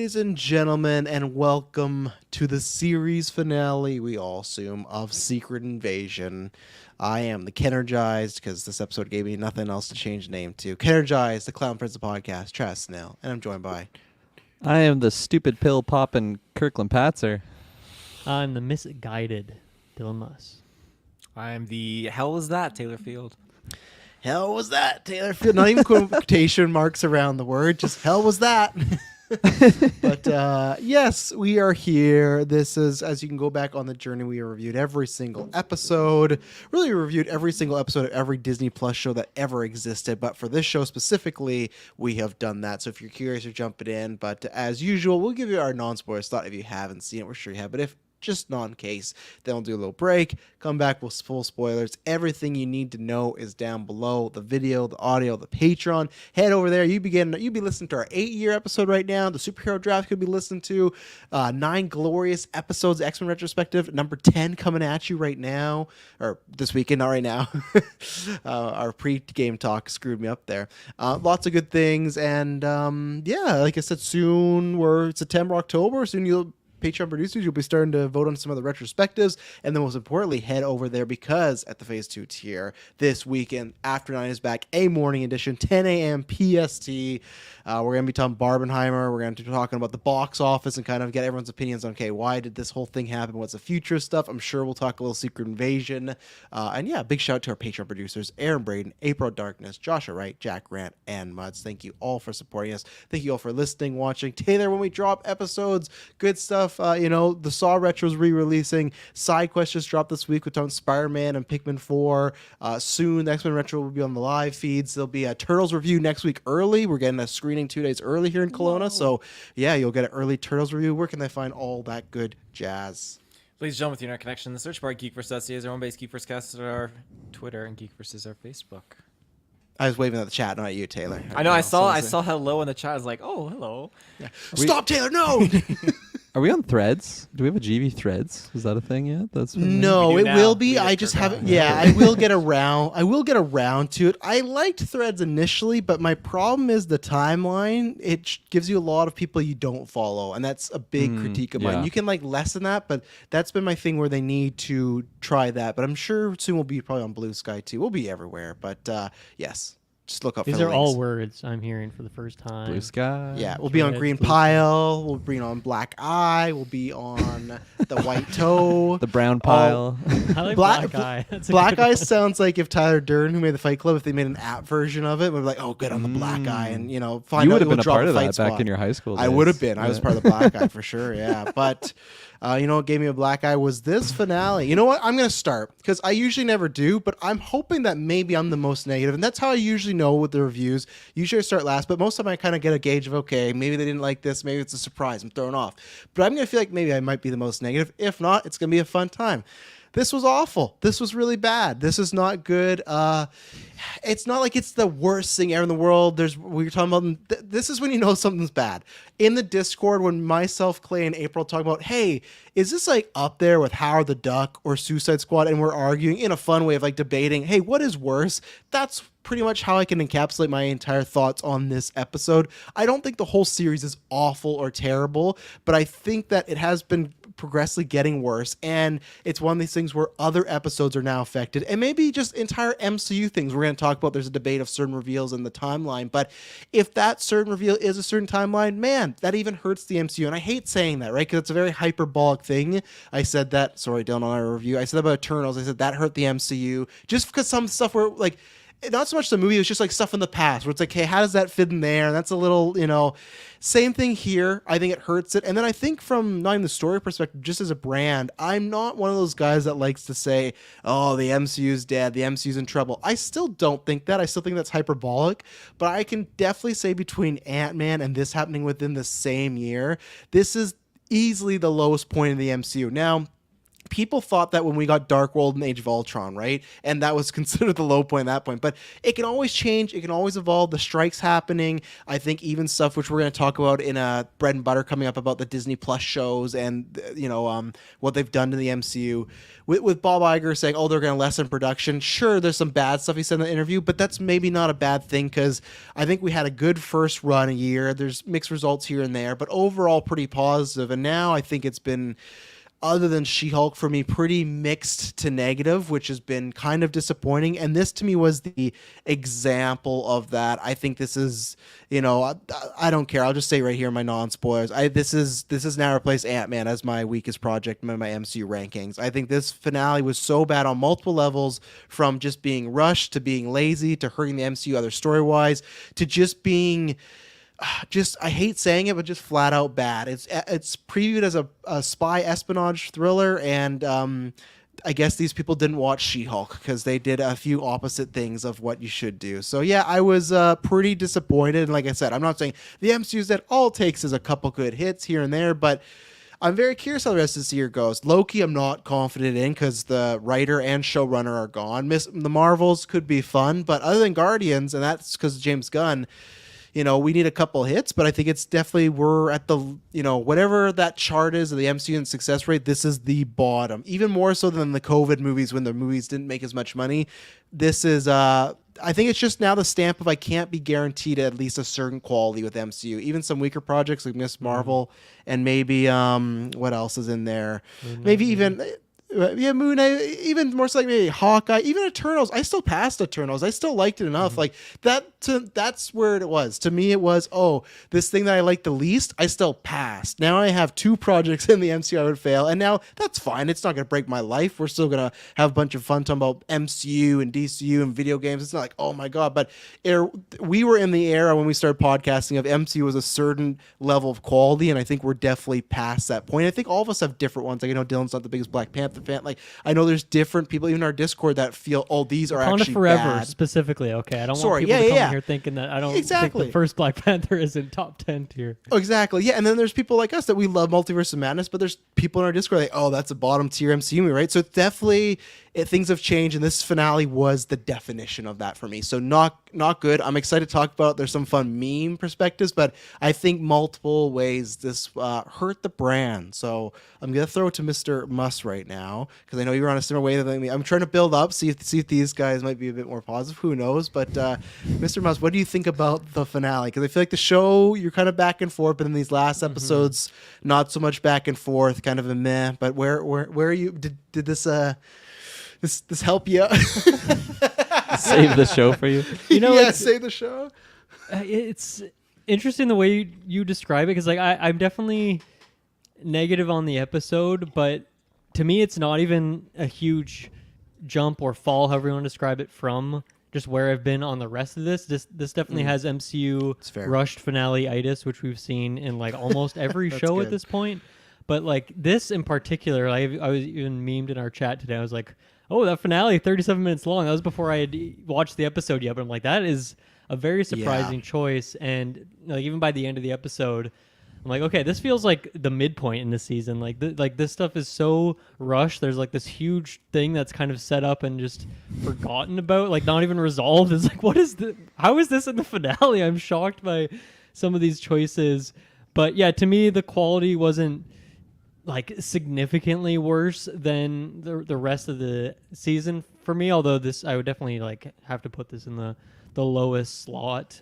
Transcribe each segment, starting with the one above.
ladies and gentlemen, and welcome to the series finale, we all assume, of Secret Invasion. I am the Kenergized, because this episode gave me nothing else to change the name to. Kenergized, the Clown Prince of Podcast, Travis Snell, and I'm joined by... I am the stupid pill popping Kirkland Patzer. I'm the misguided Dylan Muss. I'm the hell is that Taylor Field. Hell was that, Taylor Field? Not even quotation marks around the word, just hell was that. But yes, we are here. This is, as you can go back on the journey, we reviewed every single episode. Really reviewed every single episode of every Disney Plus show that ever existed. But for this show specifically, we have done that. So if you're curious, you're jumping in. But as usual, we'll give you our non-spoilers thought if you haven't seen it. We're sure you have. But if just not in case, then we'll do a little break, come back with full spoilers. Everything you need to know is down below: the video, the audio, the Patreon. Head over there. You'd be listening to our 8-year episode right now. The superhero draft could be listened to. 9 glorious episodes, X-Men retrospective, number 10 coming at you right now, or this weekend, not right now. Our pre-game talk screwed me up there. Lots of good things, and yeah, like I said, soon we're September, October. Soon you'll Patreon producers, you'll be starting to vote on some of the retrospectives, and then most importantly, head over there, because at the Phase 2 tier this weekend, After 9 is back, a morning edition, 10 a.m. PST. We're going to be talking Barbenheimer. We're going to be talking about the box office and kind of get everyone's opinions on, okay, why did this whole thing happen? What's the future stuff? I'm sure we'll talk a little Secret Invasion. And yeah, big shout out to our Patreon producers, Aaron Braden, April Darkness, Joshua Wright, Jack Grant, and Muds. Thank you all for supporting us. Thank you all for listening, watching. Taylor, when we drop episodes, good stuff. The Saw Retro's re-releasing. Side Quest just dropped this week with talking Spider-Man and Pikmin 4. Soon, the X-Men Retro will be on the live feeds. There'll be a Turtles review next week early. We're getting a screening 2 days early here in Kelowna. Whoa. So, yeah, you'll get an early Turtles review. Where can they find all that good jazz? Please join with your internet connection. The search bar at GeekVerse.ca is our home base. GeekVerseCast is our Twitter, and GeekVerse is our Facebook. I was waving at the chat, not at you, Taylor. I know. I saw hello in the chat. I was like, oh, hello. Yeah. Stop, Taylor! No. Are we on Threads? Do we have a GV Threads? Is that a thing yet? No, it will be. I just haven't. Yeah, I will get around. I will get around to it. I liked Threads initially, but my problem is the timeline. It gives you a lot of people you don't follow, and that's a big critique of mine. You can lessen that, but that's been my thing where they need to try that. But I'm sure soon we'll be probably on Blue Sky too. We'll be everywhere. But yes. Just look up These for the are links. all words I'm hearing for the first time. Blue Sky. Yeah, we'll be on Green Pile. We'll be on Black Eye. We'll be on the White Toe. The Brown Pile. I like Black Eye. Black Eye sounds like if Tyler Durden, who made the Fight Club, if they made an app version of it, we'd be like, oh, good on the Black Eye. And, find you out would have been a part of that spot. back in your high school days. I would have been. I was part of the Black Eye for sure, yeah. But... what gave me a black eye was this finale. You know what? I'm going to start, because I usually never do, but I'm hoping that maybe I'm the most negative, and that's how I usually know with the reviews. Usually I start last, but most of the time I kind of get a gauge of, okay, maybe they didn't like this, maybe it's a surprise, I'm thrown off. But I'm going to feel like maybe I might be the most negative. If not, it's going to be a fun time. This was awful. This was really bad. This is not good. It's not like it's the worst thing ever in the world. We were talking about, this is when you know something's bad. In the Discord, when myself, Clay, and April talk about, hey, is this up there with Howard the Duck or Suicide Squad? And we're arguing in a fun way of debating, hey, what is worse? That's pretty much how I can encapsulate my entire thoughts on this episode. I don't think the whole series is awful or terrible, but I think that it has been progressively getting worse, and it's one of these things where other episodes are now affected, and maybe just entire MCU things we're going to talk about. There's a debate of certain reveals in the timeline, but if that certain reveal is a certain timeline, man, that even hurts the MCU, and I hate saying that, right, because it's a very hyperbolic thing. I said that, sorry, Dylan, on our review, I said about Eternals, I said that hurt the MCU, just because some stuff were not so much the movie, it was just stuff in the past where it's hey, how does that fit in there? And that's a little, same thing here. I think it hurts it. And then I think from not even the story perspective, just as a brand, I'm not one of those guys that likes to say, oh, the MCU's dead, the MCU's in trouble. I still don't think that. I still think that's hyperbolic. But I can definitely say between Ant-Man and this happening within the same year, this is easily the lowest point in the MCU. Now, people thought that when we got Dark World and Age of Ultron, right? And that was considered the low point at that point. But it can always change. It can always evolve. The strike's happening. I think even stuff which we're going to talk about in Bread and Butter coming up about the Disney Plus shows and, what they've done to the MCU. With Bob Iger saying, oh, they're going to lessen production. Sure, there's some bad stuff he said in the interview, but that's maybe not a bad thing because I think we had a good first run a year. There's mixed results here and there, but overall pretty positive. And now I think it's been, other than She-Hulk, for me, pretty mixed to negative, which has been kind of disappointing. And this, to me, was the example of that. I think this is, I don't care. I'll just say right here in my non-spoilers, this is now replaced Ant-Man as my weakest project in my MCU rankings. I think this finale was so bad on multiple levels, from just being rushed to being lazy to hurting the MCU other story-wise to just being... I hate saying it, but just flat out bad. It's previewed as a spy espionage thriller, and I guess these people didn't watch She-Hulk because they did a few opposite things of what you should do. So yeah, I was pretty disappointed. And like I said, I'm not saying the MCU's that all it takes is a couple good hits here and there, but I'm very curious how the rest of this year goes. Loki, I'm not confident in because the writer and showrunner are gone. The Marvels could be fun, but other than Guardians, and that's because James Gunn, we need a couple hits, but I think it's definitely, we're at the, whatever that chart is of the MCU and success rate, this is the bottom. Even more so than the COVID movies when the movies didn't make as much money. This is, I think it's just now the stamp of I can't be guaranteed at least a certain quality with MCU. Even some weaker projects like Miss Marvel and maybe, what else is in there? Maybe even... Moon Knight, even more so like maybe Hawkeye, even Eternals. I still passed Eternals. I still liked it enough. Like that's where it was. To me, it was, this thing that I liked the least, I still passed. Now I have 2 projects in the MCU I would fail, and now that's fine. It's not going to break my life. We're still going to have a bunch of fun talking about MCU and DCU and video games. It's not like, oh my God, but we were in the era when we started podcasting of MCU was a certain level of quality, and I think we're definitely past that point. I think all of us have different ones. Like, Dylan's not the biggest Black Panther fan. Like, I know there's different people, even our Discord, that feel, these are actually Forever bad. Specifically, okay. I don't want people to come in here thinking that I don't think the first Black Panther is in top 10 tier. Oh, exactly, yeah. And then there's people like us that we love Multiverse of Madness, but there's people in our Discord like, that's a bottom tier MCU movie, right? So it's definitely, things have changed, and this finale was the definition of that for me. So not good. I'm excited to talk about it. There's some fun meme perspectives, but I think multiple ways this hurt the brand. So I'm going to throw it to Mr. Muss right now, because I know you're on a similar way than me. I'm trying to build up, see if these guys might be a bit more positive. Who knows? But Mr. Muss, what do you think about the finale? Because I feel like the show, you're kind of back and forth, but in these last episodes, not so much back and forth, kind of a meh. But where are you? Did this this help you? Save the show for you. Save the show. It's interesting the way you describe it, because I'm definitely negative on the episode, but to me it's not even a huge jump or fall, however you want to describe it, from just where I've been on the rest of this. This definitely has MCU rushed finale-itis, which we've seen in almost every show good. at this point. But this in particular, I was even memed in our chat today. I was like, oh, that finale, 37 minutes long. That was before I had watched the episode yet. But I'm like, that is a very surprising choice. And even by the end of the episode, I'm like, okay, this feels like the midpoint in the season. This stuff is so rushed. There's this huge thing that's kind of set up and just forgotten about, not even resolved. It's what is this? How is this in the finale? I'm shocked by some of these choices. But yeah, to me, the quality wasn't significantly worse than the rest of the season for me. Although this, I would definitely have to put this in the lowest slot.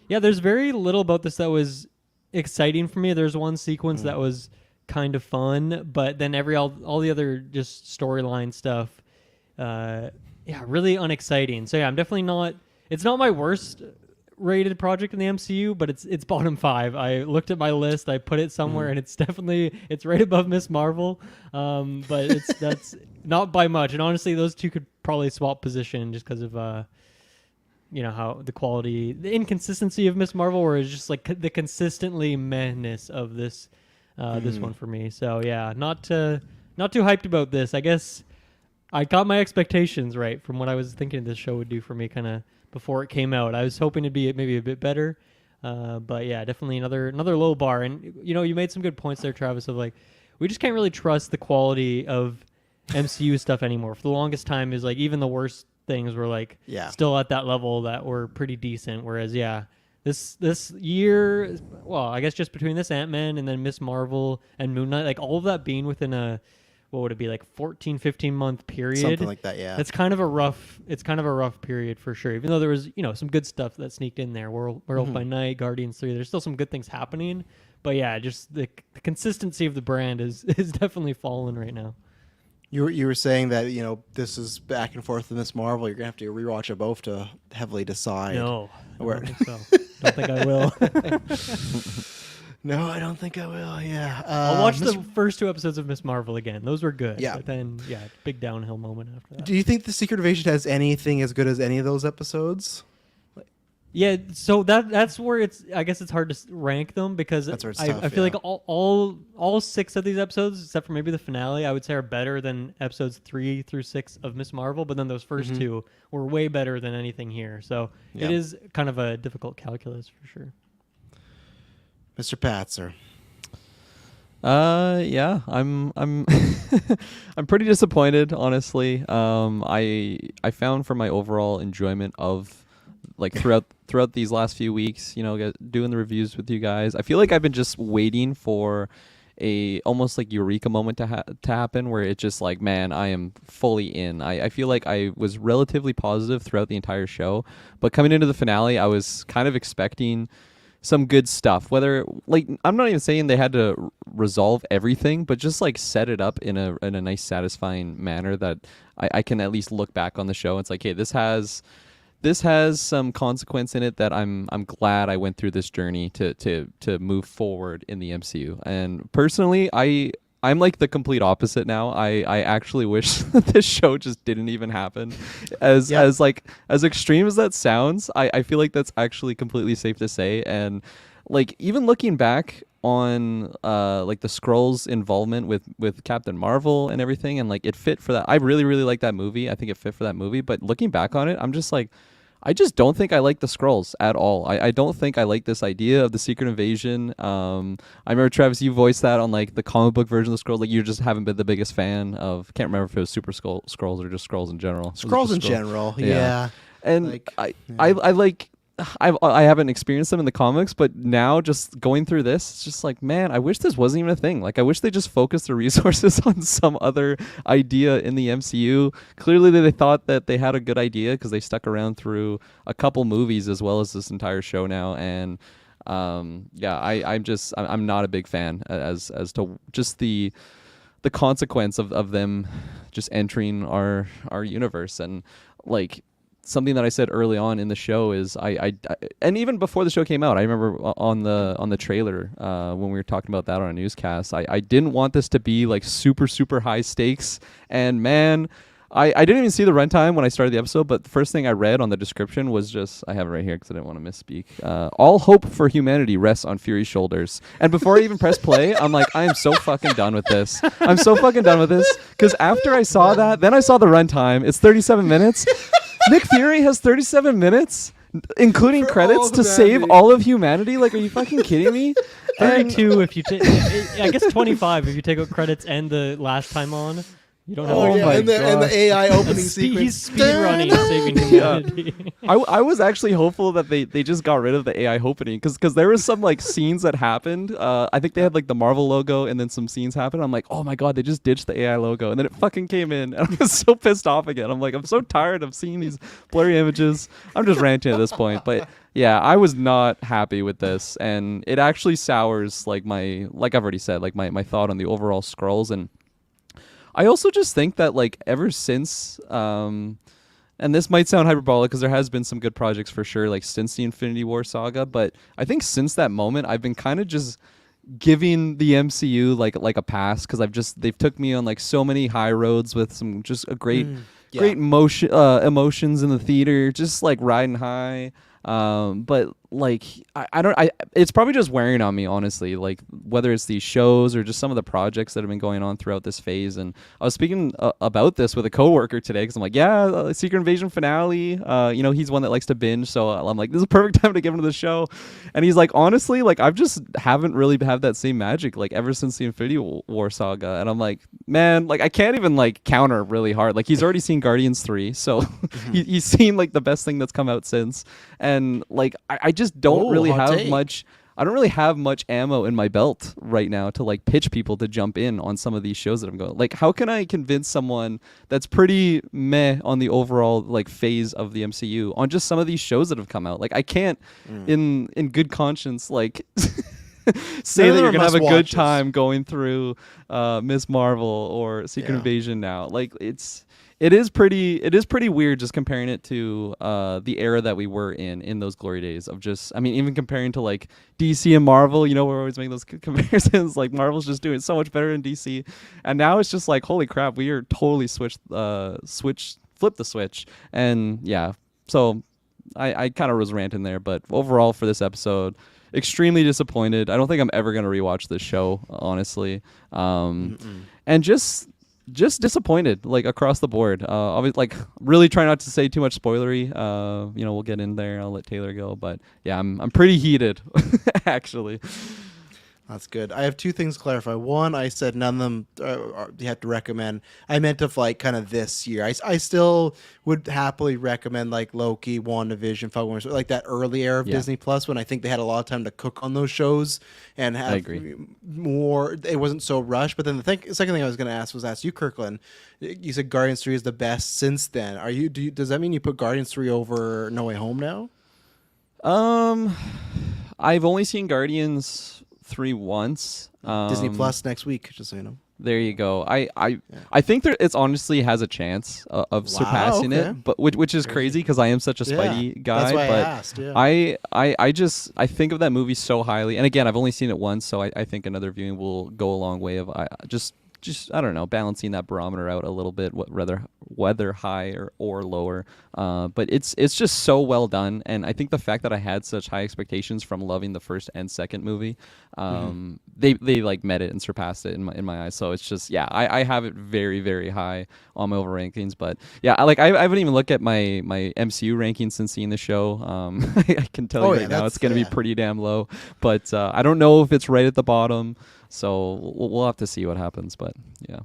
There's very little about this that was exciting for me. There's one sequence that was kind of fun, but then all the other just storyline stuff, really unexciting. So I'm definitely not. It's not my worst rated project in the MCU, but it's bottom 5. I looked at my list, I put it somewhere, and it's right above Miss Marvel. But that's not by much. And honestly, those two could probably swap position just because of how the quality, the inconsistency of Miss Marvel, or is just the consistently mehness of this this one for me. So yeah, not too hyped about this. I guess I got my expectations right from what I was thinking this show would do for me kind of before it came out. I was hoping to be maybe a bit better. But yeah, definitely another low bar. And you made some good points there, Travis, of we just can't really trust the quality of MCU stuff anymore. For the longest time, is like even the worst things were like Yeah. still at that level that were pretty decent. Whereas this year, well, I guess just between this Ant-Man and then Miss Marvel and Moon Knight, like all of that being within a, what would it be, like 14, 15 month period? Something like that, yeah. It's kind of a rough period for sure. Even though there was, some good stuff that sneaked in there. Werewolf by Night, Guardians 3, there's still some good things happening. But yeah, just the consistency of the brand is definitely fallen right now. You were saying that, this is back and forth in this Marvel. You're going to have to rewatch it both to heavily decide. No, I Where- don't think so. Don't think I will. No, I don't think I will, yeah. I'll watch the first 2 episodes of Miss Marvel again. Those were good. Yeah. But then, big downhill moment after that. Do you think the Secret Invasion has anything as good as any of those episodes? Yeah, so that's where I guess it's hard to rank them because That's where it's I tough, feel yeah. like all 6 of these episodes, except for maybe the finale, I would say are better than episodes 3 through 6 of Miss Marvel. But then those first 2 were way better than anything here. So Yeah. it is kind of a difficult calculus for sure. Mr. Patzer. Yeah, I'm I'm pretty disappointed, honestly. I found for my overall enjoyment of like throughout these last few weeks, doing the reviews with you guys, I feel like I've been just waiting for a almost like eureka moment to happen where it's just like, man, I am fully in. I feel like I was relatively positive throughout the entire show, but coming into the finale, I was kind of expecting some good stuff. Whether, like, I'm not even saying they had to resolve everything, but just like set it up in a nice, satisfying manner that I can at least look back on the show. It's like, hey, this has some consequence in it that I'm glad I went through this journey to move forward in the MCU. And personally, I'm like the complete opposite now. I actually wish that this show just didn't even happen. As extreme as that sounds, I feel like that's actually completely safe to say. And like even looking back on like the Skrulls' involvement with Captain Marvel and everything, and like it fit for that. I really, really like that movie. I think it fit for that movie. But looking back on it, I'm just like, I just don't think I like the Skrulls at all. I don't think I like this idea of the Secret Invasion. I remember, Travis, you voiced that on like the comic book version of the Skrulls. Like you just haven't been the biggest fan of. Can't remember if it was Super Skrulls or just Skrulls in general. Was it Skrulls just in Skrulls? general, Yeah. yeah. And Like, I like. I haven't experienced them in the comics, but now just going through this, it's just like, man, I wish this wasn't even a thing. Like, I wish they just focused their resources on some other idea in the MCU. Clearly, they thought that they had a good idea because they stuck around through a couple movies as well as this entire show now. And I'm not a big fan as to just the consequence of them just entering our universe. And like, something that I said early on in the show is I and even before the show came out, I remember on the trailer when we were talking about that on a newscast, I didn't want this to be like super, super high stakes. And man, I didn't even see the runtime when I started the episode, but the first thing I read on the description was just, I have it right here because I didn't want to misspeak. All hope for humanity rests on Fury's shoulders. And before I even press play, I'm like, I am so fucking done with this. I'm so fucking done with this. Because after I saw that, then I saw the runtime. It's 37 minutes. Nick Fury has 37 minutes, including For credits, all to save humanity. all of humanity. Like, are you fucking kidding me? 32 if you take, I guess 25 if you take out credits and the last time on. You don't have Oh, to yeah, my and the AI opening He's sequence. speed running, saving humanity. I was actually hopeful that they just got rid of the AI opening because there was some like scenes that happened. I think they had like the Marvel logo and then some scenes happened. I'm like, oh my god, they just ditched the AI logo, and then it fucking came in, and I was so pissed off again. I'm like, I'm so tired of seeing these blurry images. I'm just ranting at this point, but yeah, I was not happy with this, and it actually sours like I've already said, like my thought on the overall Skrulls. And I also just think that like ever since and this might sound hyperbolic because there has been some good projects for sure, like since the Infinity War saga, but I think since that moment I've been kind of just giving the MCU like a pass because they've took me on like so many high roads with some just a great emotions in the theater, just like riding high. But like I don't I it's probably just wearing on me, honestly, like whether it's these shows or just some of the projects that have been going on throughout this phase. And I was speaking about this with a coworker today because I'm like, yeah, Secret Invasion finale, he's one that likes to binge, so I'm like, this is a perfect time to give him to the show. And he's like, honestly, like I've just haven't really had that same magic like ever since the Infinity War saga. And I'm like, man, like I can't even like counter really hard. Like he's already seen Guardians 3, so he's seen like the best thing that's come out since. And like I just don't really hot have take. much. I don't really have much ammo in my belt right now to like pitch people to jump in on some of these shows that I'm going. Like, how can I convince someone that's pretty meh on the overall like phase of the MCU on just some of these shows that have come out? Like, I can't, in good conscience, like. Say None of that them you're are gonna have a good must-watches. time going through Miss Marvel or Secret Yeah. Invasion now. Like it is pretty weird just comparing it to the era that we were in those glory days of just, I mean, even comparing to like DC and Marvel, you know, we're always making those comparisons. Like Marvel's just doing so much better than DC, and now it's just like, holy crap, we are totally flip the switch. And yeah, so I kind of was ranting there, but overall for this episode, extremely disappointed. I don't think I'm ever gonna rewatch this show, honestly. And just disappointed, like across the board. Obviously, like really try not to say too much spoilery. We'll get in there. I'll let Taylor go, but yeah, I'm pretty heated, actually. That's good. I have two things to clarify. One, I said none of them you have to recommend. I meant of like kind of this year. I still would happily recommend like Loki, WandaVision, Falcon Winter Soldier, like that early era of Yeah. Disney Plus when I think they had a lot of time to cook on those shows and have agree. more. It wasn't so rushed. But then the second thing I was going to ask you, Kirkland. You said Guardians 3 is the best since then. Does that mean you put Guardians 3 over No Way Home now? I've only seen Guardians 3 once. Disney Plus next week, just so you know. There you go. I think it's honestly has a chance of surpassing okay. it, but which is crazy because I am such a Spidey guy. That's why but I asked. Yeah. I think of that movie so highly, and again, I've only seen it once, so I think another viewing will go a long way of just I don't know, balancing that barometer out a little bit, whether high or lower. But it's just so well done, and I think the fact that I had such high expectations from loving the first and second movie, they like met it and surpassed it in my eyes. So it's just, yeah, I have it very, very high on my over rankings. But yeah, I haven't even looked at my MCU rankings since seeing the show. I can tell you right now it's going to be pretty damn low, but I don't know if it's right at the bottom. So we'll have to see what happens, but yeah.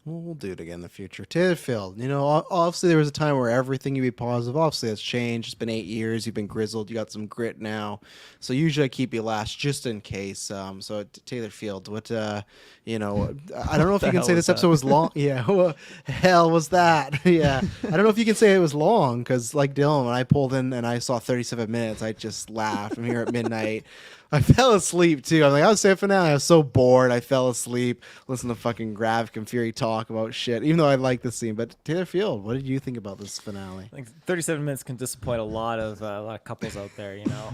We'll do it again in the future. Taylor Field, obviously there was a time where everything you'd be positive. Obviously that's changed. It's been 8 years. You've been grizzled. You got some grit now. So usually I keep you last just in case. So Taylor Field, what, I don't know if you can say this episode was long. Yeah, what the hell was that? Yeah. I don't know if you can say it was long because like Dylan, when I pulled in and I saw 37 minutes, I just laughed. I'm here at midnight. I fell asleep too. I'm like, I was saying finale. I was so bored. I fell asleep. Listen to fucking Gravik and Fury talk about shit. Even though I like the scene, but Taylor Field, what did you think about this finale? Like 37 minutes can disappoint a lot of couples out there, you know.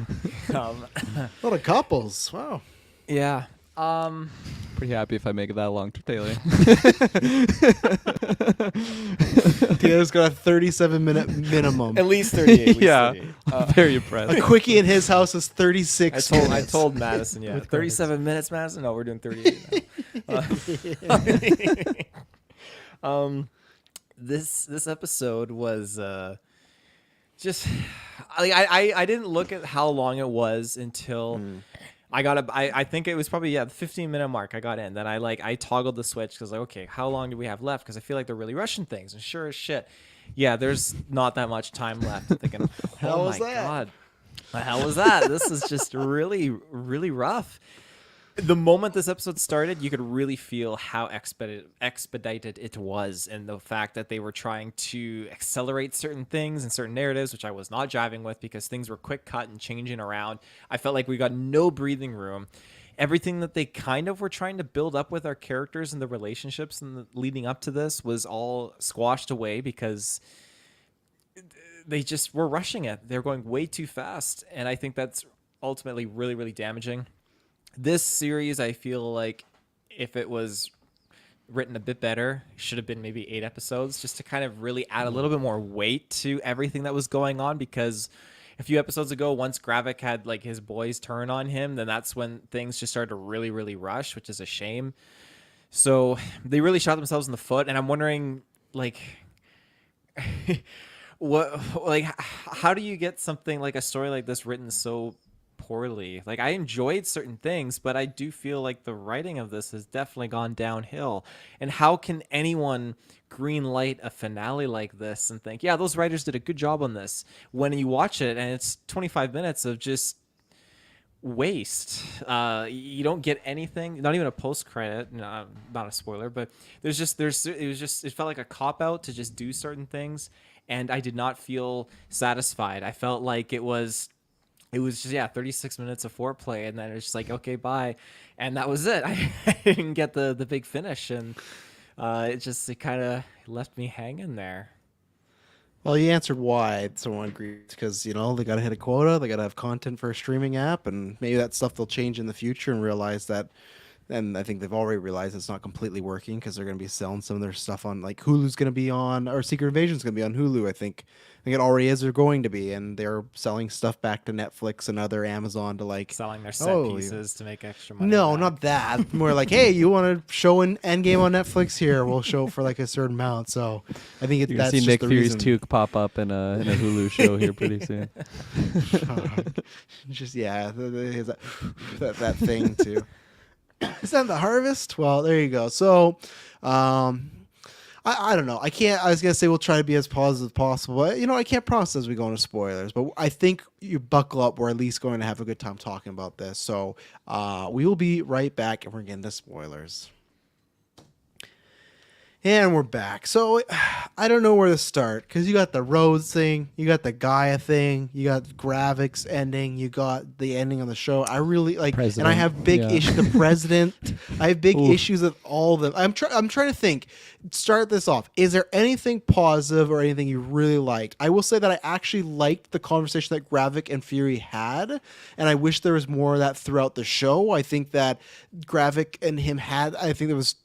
A lot of couples. Wow. Yeah. Pretty happy if I make it that long, Taylor. Taylor's got a 37-minute minimum. At least 38. Yeah. Very impressed. A quickie in his house is 36 I minutes. told Madison, yeah. 37 minutes, Madison? No, we're doing 38 now. This episode was just I didn't look at how long it was until I think it was probably the 15-minute mark I got in. Then I toggled the switch because okay, how long do we have left? Because I feel like they're really rushing things. And sure as shit, yeah, there's not that much time left. I'm thinking, oh my god, the hell was that? This is just really, really rough. The moment this episode started, you could really feel how expedited it was, and the fact that they were trying to accelerate certain things and certain narratives, which I was not jiving with because things were quick cut and changing around. I felt like we got no breathing room. Everything that they kind of were trying to build up with our characters and the relationships and leading up to this was all squashed away because they just were rushing it. They're going way too fast, and I think that's ultimately really, really damaging. This series, I feel like if it was written a bit better, should have been maybe 8 episodes just to kind of really add a little bit more weight to everything that was going on, because a few episodes ago, once Gravik had like his boys turn on him, then that's when things just started to really, really rush, which is a shame. So they really shot themselves in the foot, and I'm wondering, like, how do you get something like a story like this written so poorly? Like, I enjoyed certain things, but I do feel like the writing of this has definitely gone downhill. And how can anyone green light a finale like this and think, yeah, those writers did a good job on this, when you watch it and it's 25 minutes of just waste. You don't get anything, not even a post credit. No, not a spoiler, but it felt like a cop out to just do certain things, and I did not feel satisfied. I felt like it was just 36 minutes of foreplay, and then it was just like, okay, bye, and that was it. I didn't get the big finish, and it kind of left me hanging there. Well, you answered why someone agrees, because they got to hit a quota, they got to have content for a streaming app, and maybe that stuff they'll change in the future and realize that. And I think they've already realized it's not completely working, because they're going to be selling some of their stuff on, like, Hulu's going to be on, or Secret Invasion's going to be on Hulu. I think it already is. They're going to be, and they're selling stuff back to Netflix and other Amazon to, like, Selling their set pieces to make extra money. No, back. not that. More like, hey, you want to show an Endgame on Netflix? Here, we'll show for like a certain amount. So I think You're that's gonna see just Nick the Fury's reason. 2 pop up in a Hulu show here pretty soon. Just that thing too. Is that the harvest? Well, there you go. So, I don't know. I was gonna say we'll try to be as positive as possible, but I can't promise as we go into spoilers. But I think you buckle up. We're at least going to have a good time talking about this. So, we will be right back, and we're getting to spoilers. And we're back. So I don't know where to start, because you got the Rhodes thing, you got the Gaia thing, you got Gravik's ending, you got the ending of the show. I really like, President. and I have big issues. The president, I have big issues with all of them. I'm trying to think. Start this off. Is there anything positive or anything you really liked? I will say that I actually liked the conversation that Gravik and Fury had, and I wish there was more of that throughout the show. I think that Gravik and him had. I think there was.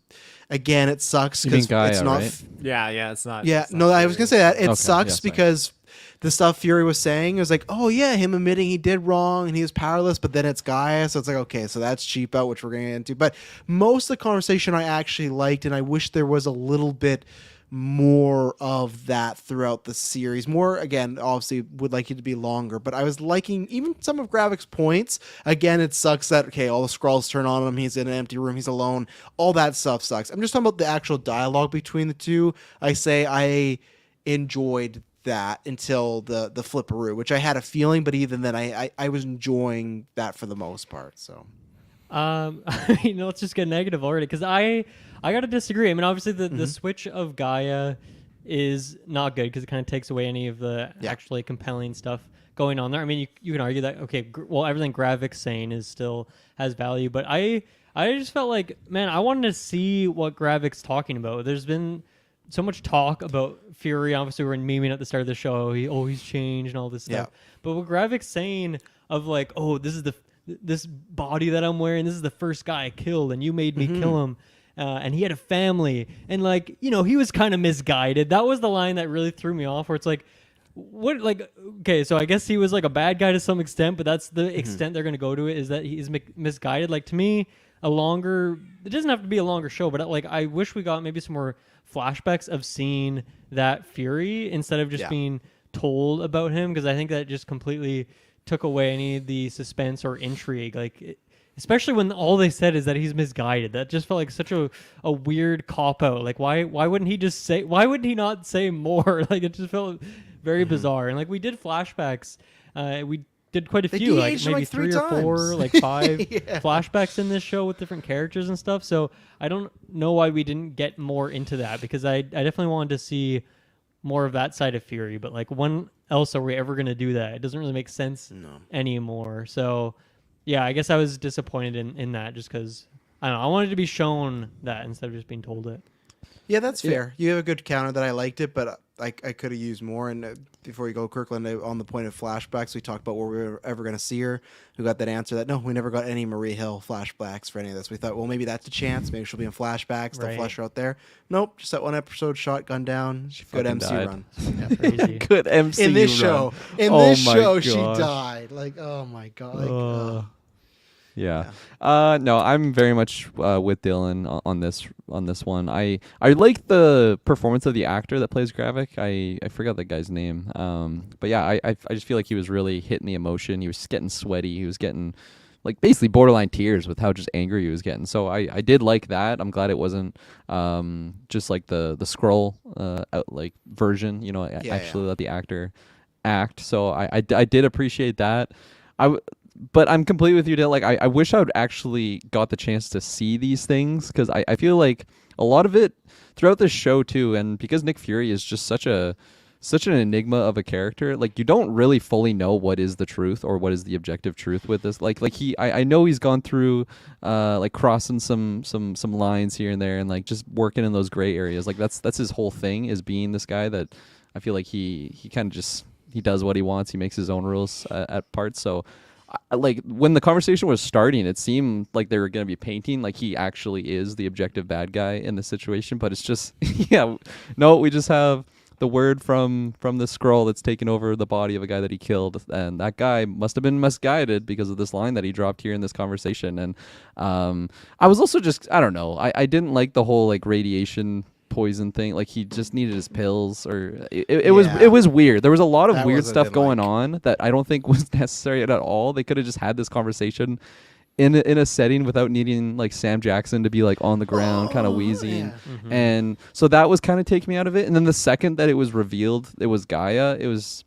Again, it sucks because it's not. Right? Yeah, it's not. Yeah, it's not no, I was gonna say that it Okay, sucks yeah, sorry. because the stuff Fury was saying was like, oh yeah, him admitting he did wrong and he was powerless, but then it's Gaia, so it's like, okay, so that's cheap out, which we're gonna get into. But most of the conversation I actually liked, and I wish there was a little bit more of that throughout the series. More, again, obviously would like it to be longer, but I was liking even some of Gravik's points. Again, it sucks that, okay, all the Skrulls turn on him, he's in an empty room, he's alone, all that stuff sucks. I'm just talking about the actual dialogue between the two. I say I enjoyed that until the flipperoo, which I had a feeling, but even then I was enjoying that for the most part. So let's just get negative already, because I got to disagree. I mean, obviously the switch of Gaia is not good, because it kind of takes away any of the actually compelling stuff going on there. I mean, you can argue that, okay, well, everything Gravik's saying is still has value, but I just felt like, man, I wanted to see what Gravik's talking about. There's been so much talk about Fury. Obviously, we're memeing at the start of the show. He's changed and all this stuff. But what Gravik's saying of like, oh, this body that I'm wearing, this is the first guy I killed, and you made me kill him. And he had a family, and like, he was kind of misguided. That was the line that really threw me off, where it's like, what, like, okay, so I guess he was like a bad guy to some extent, but that's the extent they're going to go to it, is that he's misguided. Like, to me, it doesn't have to be a longer show, but like, I wish we got maybe some more flashbacks of seeing that Fury instead of just being told about him, because I think that just completely took away any of the suspense or intrigue. Like, especially when all they said is that he's misguided. That just felt like such a weird cop out. Like, why wouldn't he not say more? Like, it just felt very bizarre. And like, we did flashbacks. We did quite a few, like de-aged him, maybe like, 3 3 or 4, times. like 5 flashbacks in this show with different characters and stuff. So I don't know why we didn't get more into that, because I definitely wanted to see more of that side of Fury. But like, when else are we ever going to do that? It doesn't really make sense anymore. So yeah, I guess I was disappointed in that, just because, I don't know, I wanted to be shown that instead of just being told it. yeah, that's fair. You have a good counter that I liked it, but I could have used more. And before you go, Kirkland, on the point of flashbacks, we talked about where we were ever going to see her. We got that answer that no, we never got any Marie Hill flashbacks for any of this. We thought, well, maybe that's a chance. Maybe she'll be in flashbacks. They'll Right. flesh her out there. Nope, just that one episode, shotgun down. Good fucking MC died. run. Yeah, crazy. Good MC In this run. show, in Oh this my show, she gosh. died. Like, oh my god. Like, Yeah. No, I'm very much with Dylan on this one. I like the performance of the actor that plays Gravik. I forgot that guy's name. But yeah, I just feel like he was really hitting the emotion. He was getting sweaty. He was getting like basically borderline tears with how just angry he was getting. So I did like that. I'm glad it wasn't just like the scroll like version. You know, actually let the actor act. So I did appreciate that. But I'm completely with you, Dale. Like, I wish I would actually got the chance to see these things, because I feel like a lot of it throughout this show too, and because Nick Fury is just such an enigma of a character, like you don't really fully know what is the truth or what is the objective truth with this. Like I know he's gone through like crossing some lines here and there, and like just working in those gray areas. Like that's his whole thing, is being this guy that I feel like he kind of just he does what he wants. He makes his own rules at parts. So like when the conversation was starting, it seemed like they were going to be painting like he actually is the objective bad guy in the situation, but it's just we just have the word from the scroll that's taken over the body of a guy that he killed, and that guy must have been misguided because of this line that he dropped here in this conversation. And I was also just I don't know, I didn't like the whole like radiation poison thing. Like he just needed his pills, or it was weird. There was a lot of That weird was I stuff didn't going like. on that I don't think was necessary at all. They could have just had this conversation in a setting without needing like Sam Jackson to be like on the ground kind of wheezing. yeah. And so that was kind of taking me out of it. And then the second that it was revealed it was Gaia, it was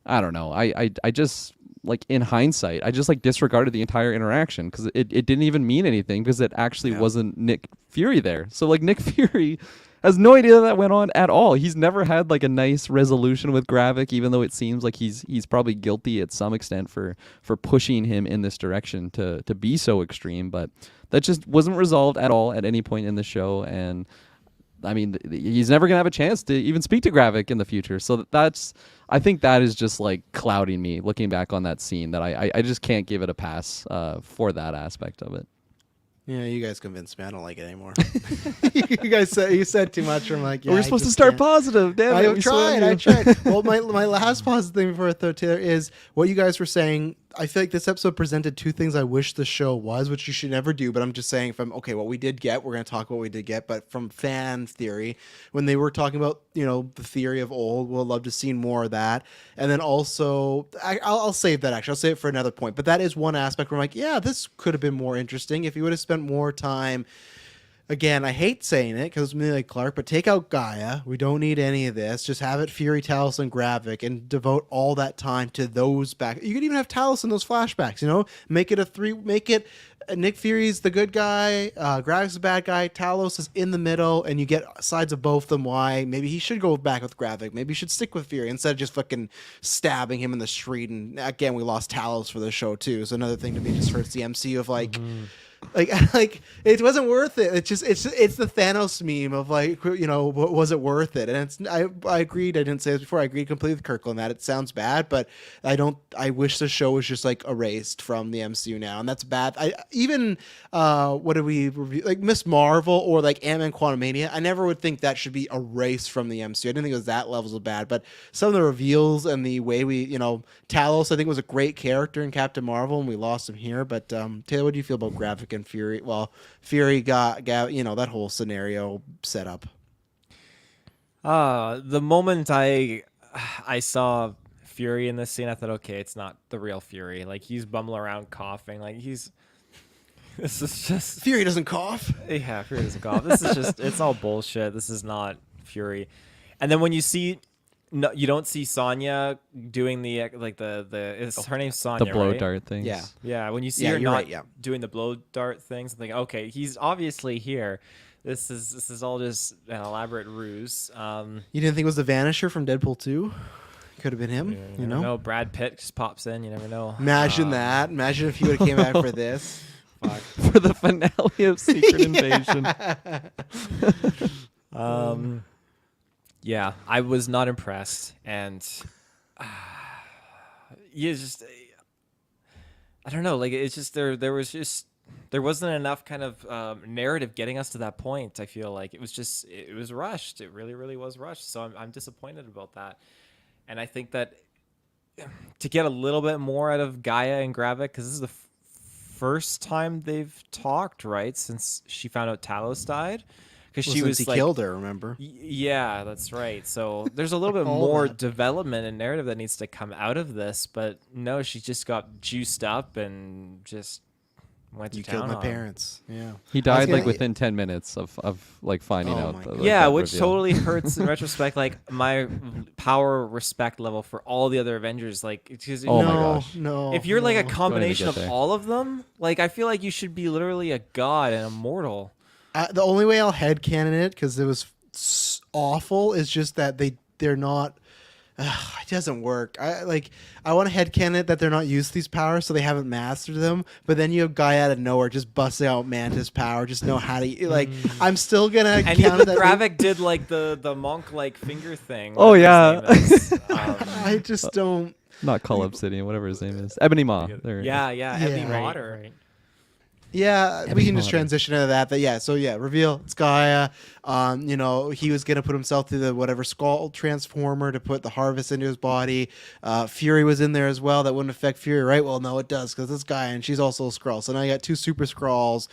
I don't know, I just like in hindsight I just like disregarded the entire interaction, because it didn't even mean anything, because it actually wasn't Nick Fury there. So like Nick Fury has no idea that went on at all. He's never had like a nice resolution with Gravik, even though it seems like he's probably guilty at some extent for pushing him in this direction to be so extreme. But that just wasn't resolved at all at any point in the show. And I mean, he's never gonna have a chance to even speak to Gravik in the future. So I think that is just like clouding me looking back on that scene, that I just can't give it a pass for that aspect of it. Yeah, you guys convinced me. I don't like it anymore. you said too much. I'm like, yeah, We're I supposed to just start can't. positive. Damn it, I we swear tried. to I you. tried. Well, my last positive thing before I throw it to Taylor is what you guys were saying. I feel like this episode presented two things I wish the show was, which you should never do. But I'm just saying from, okay, what we did get, we're going to talk about what we did get. But from fan theory, when they were talking about, the theory of old, we'll love to see more of that. And then also, I'll save that actually. I'll save it for another point. But that is one aspect where I'm like, yeah, this could have been more interesting if you would have spent more time. Again, I hate saying it because it's me like Clark, but take out Gaia. We don't need any of this. Just have it Fury, Talos, and Gravik, and devote all that time to those back. You could even have Talos in those flashbacks. Make it Nick Fury's the good guy, Gravik's the bad guy, Talos is in the middle, and you get sides of both of them. Why maybe he should go back with Gravik. Maybe he should stick with Fury instead of just fucking stabbing him in the street. And again, we lost Talos for the show too. So another thing to me just hurts the MCU of like. Like it wasn't worth it. It's the Thanos meme of like, was it worth it? And I agreed. I didn't say this before. I agreed completely with Kirkland that it sounds bad, but I wish the show was just like erased from the MCU now, and that's bad. What did we review? Like Miss Marvel or like Ant-Man Quantumania. I never would think that should be erased from the MCU. I didn't think it was that levels of bad, but some of the reveals and the way Talos I think was a great character in Captain Marvel, and we lost him here. But Taylor, what do you feel about Gravik and Fury? Well, Fury got that whole scenario set up. The moment I saw Fury in this scene, I thought, okay, it's not the real Fury. Like he's bumbling around coughing. Like this is just Fury doesn't cough. Yeah, Fury doesn't cough. This is just it's all bullshit. This is not Fury. And then when you see. No, you don't see Sonya doing the her name's Sonya, The blow right? dart things. Yeah. Yeah, when you see Yeah, her you're not right, yeah. doing the blow dart things, I'm thinking, okay, he's obviously here. This is all just an elaborate ruse. You didn't think it was the Vanisher from Deadpool 2? Could have been him. You never know. Brad Pitt just pops in. You never know. Imagine that. Imagine if he would have came back for this. Fuck. For the finale of Secret Invasion. Yeah, I was not impressed, and you just I don't know, like it's just there wasn't enough kind of narrative getting us to that point. I feel like it was rushed. It really was rushed. So I'm disappointed about that, and I think that to get a little bit more out of Gaia and Gravik, because this is the first time they've talked, right, since she found out Talos died, because she Since was he like, killed her, remember? yeah, that's right. So there's a little bit All more that. development and narrative that needs to come out of this, but no, she just got juiced up and just went to You town killed my on him. parents. Yeah. He I was died like gonna- within 10 minutes of like finding Oh out. my The, God. like, Yeah, that which reveal. totally hurts in retrospect. Like my power respect level for all the other Avengers, like because Oh no, my gosh. no. if you're like a no. combination get of there. all of them, like I feel like you should be literally a god and immortal. The only way I'll headcanon it, because it was awful, is just that they're not. It doesn't work. I want to headcanon it that they're not used to these powers, so they haven't mastered them. But then you have guy out of nowhere just busting out Mantis power, just know how to like. I'm still gonna And count even it that. Gravik did like the monk like finger thing. Oh, whatever his yeah. name is. I just don't. Not Cull Obsidian, whatever his name is. Ebony Maw. There it is. yeah, Ebony Yeah. Mater. Right. Yeah, we Ebony can just Mater. transition into that. But yeah, so yeah, reveal it's Gaia. He was gonna put himself through the whatever skull transformer to put the harvest into his body. Fury was in there as well. That wouldn't affect Fury, right? Well, no, it does because it's Gaia and she's also a Skrull. So now you got two Super Skrulls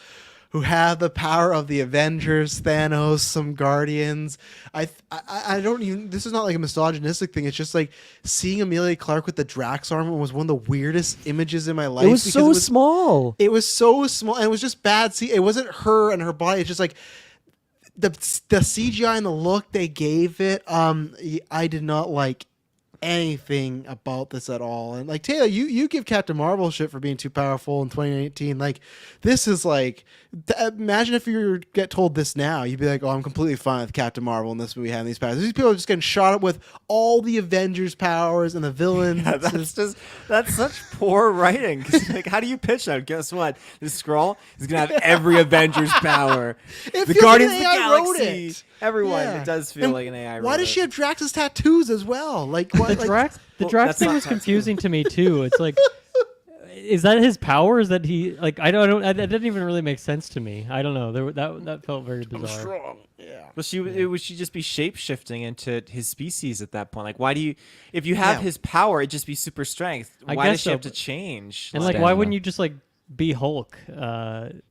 who have the power of the Avengers, Thanos, some Guardians. I don't even. This is not like a misogynistic thing. It's just like seeing Amelia Clark with the Drax armor was one of the weirdest images in my life. It was because so small. It was so small, and it was just bad. See, it wasn't her and her body. It's just like the CGI and the look they gave it. I did not like anything about this at all. And like Taylor, you give Captain Marvel shit for being too powerful in 2018. Like this is like, imagine if you get told this now, you'd be like, oh, I'm completely fine with Captain Marvel in this movie having these powers. These people are just getting shot up with all the Avengers powers and the villains. Yeah, that's such poor writing. 'Cause, like, how do you pitch that? Guess what? This Skrull is gonna have every Avengers power. It The feels Guardians like of the an AI wrote Galaxy. it. Everyone. Yeah. It does feel And like an AI. Why wrote does it. she have Drax's tattoos as well? Like what? The like, Drax, Well, Drax that's thing not was tattoo. confusing to me too. It's like, is that his power? Is that he like? I don't. That didn't even really make sense to me. I don't know. That felt very bizarre. strong. Yeah. Well, would she just be shape shifting into his species at that point? Like, why do you, if you have Yeah. his power, it'd just be super strength. I Why guess does she so, have to but- change? And like, why Stamina. wouldn't you just like be Hulk?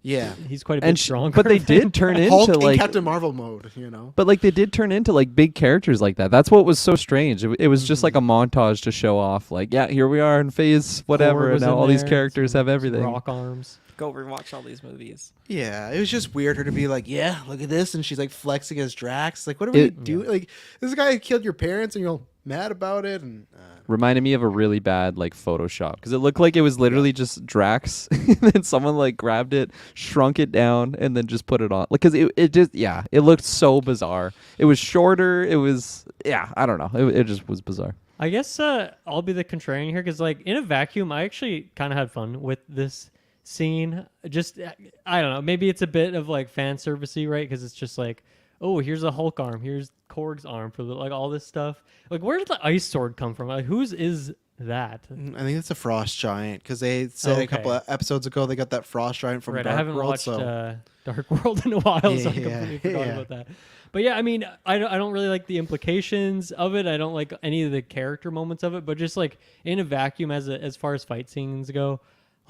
Yeah. He's quite a bit And stronger. but they than- did turn Hulk into in like Captain Marvel mode, you know. But like they did turn into like big characters like that. That's what was so strange. It was just like a montage to show off like, yeah, here we are in phase whatever, Thor and was now in all these there, characters some- have some everything. Rock arms. Go rewatch all these movies. Yeah, it was just weird her to be like, yeah, look at this, and she's like flexing as Drax. Like, what are we doing? Like, this guy killed your parents, and you're all mad about it, and Reminded me of a really bad like Photoshop because it looked like it was literally just Drax, and then someone like grabbed it, shrunk it down, and then just put it on. Like, because it just it looked so bizarre. It was shorter. It was I don't know. It just was bizarre. I guess I'll be the contrarian here because, like, in a vacuum, I actually kind of had fun with this scene. Just, I don't know. Maybe it's a bit of, like, fan servicey, right? Because it's just like, oh, here's a Hulk arm. Here's Korg's arm for, like, all this stuff. Like, where did the ice sword come from? Like, whose is that? I think it's a frost giant because they said a couple Okay. of episodes ago they got that frost giant from Right, Dark I haven't World. watched So Dark World in a while, so I Yeah, completely forgot yeah. about that. But yeah, I mean, I don't really like the implications of it. I don't like any of the character moments of it. But just like in a vacuum, as far as fight scenes go,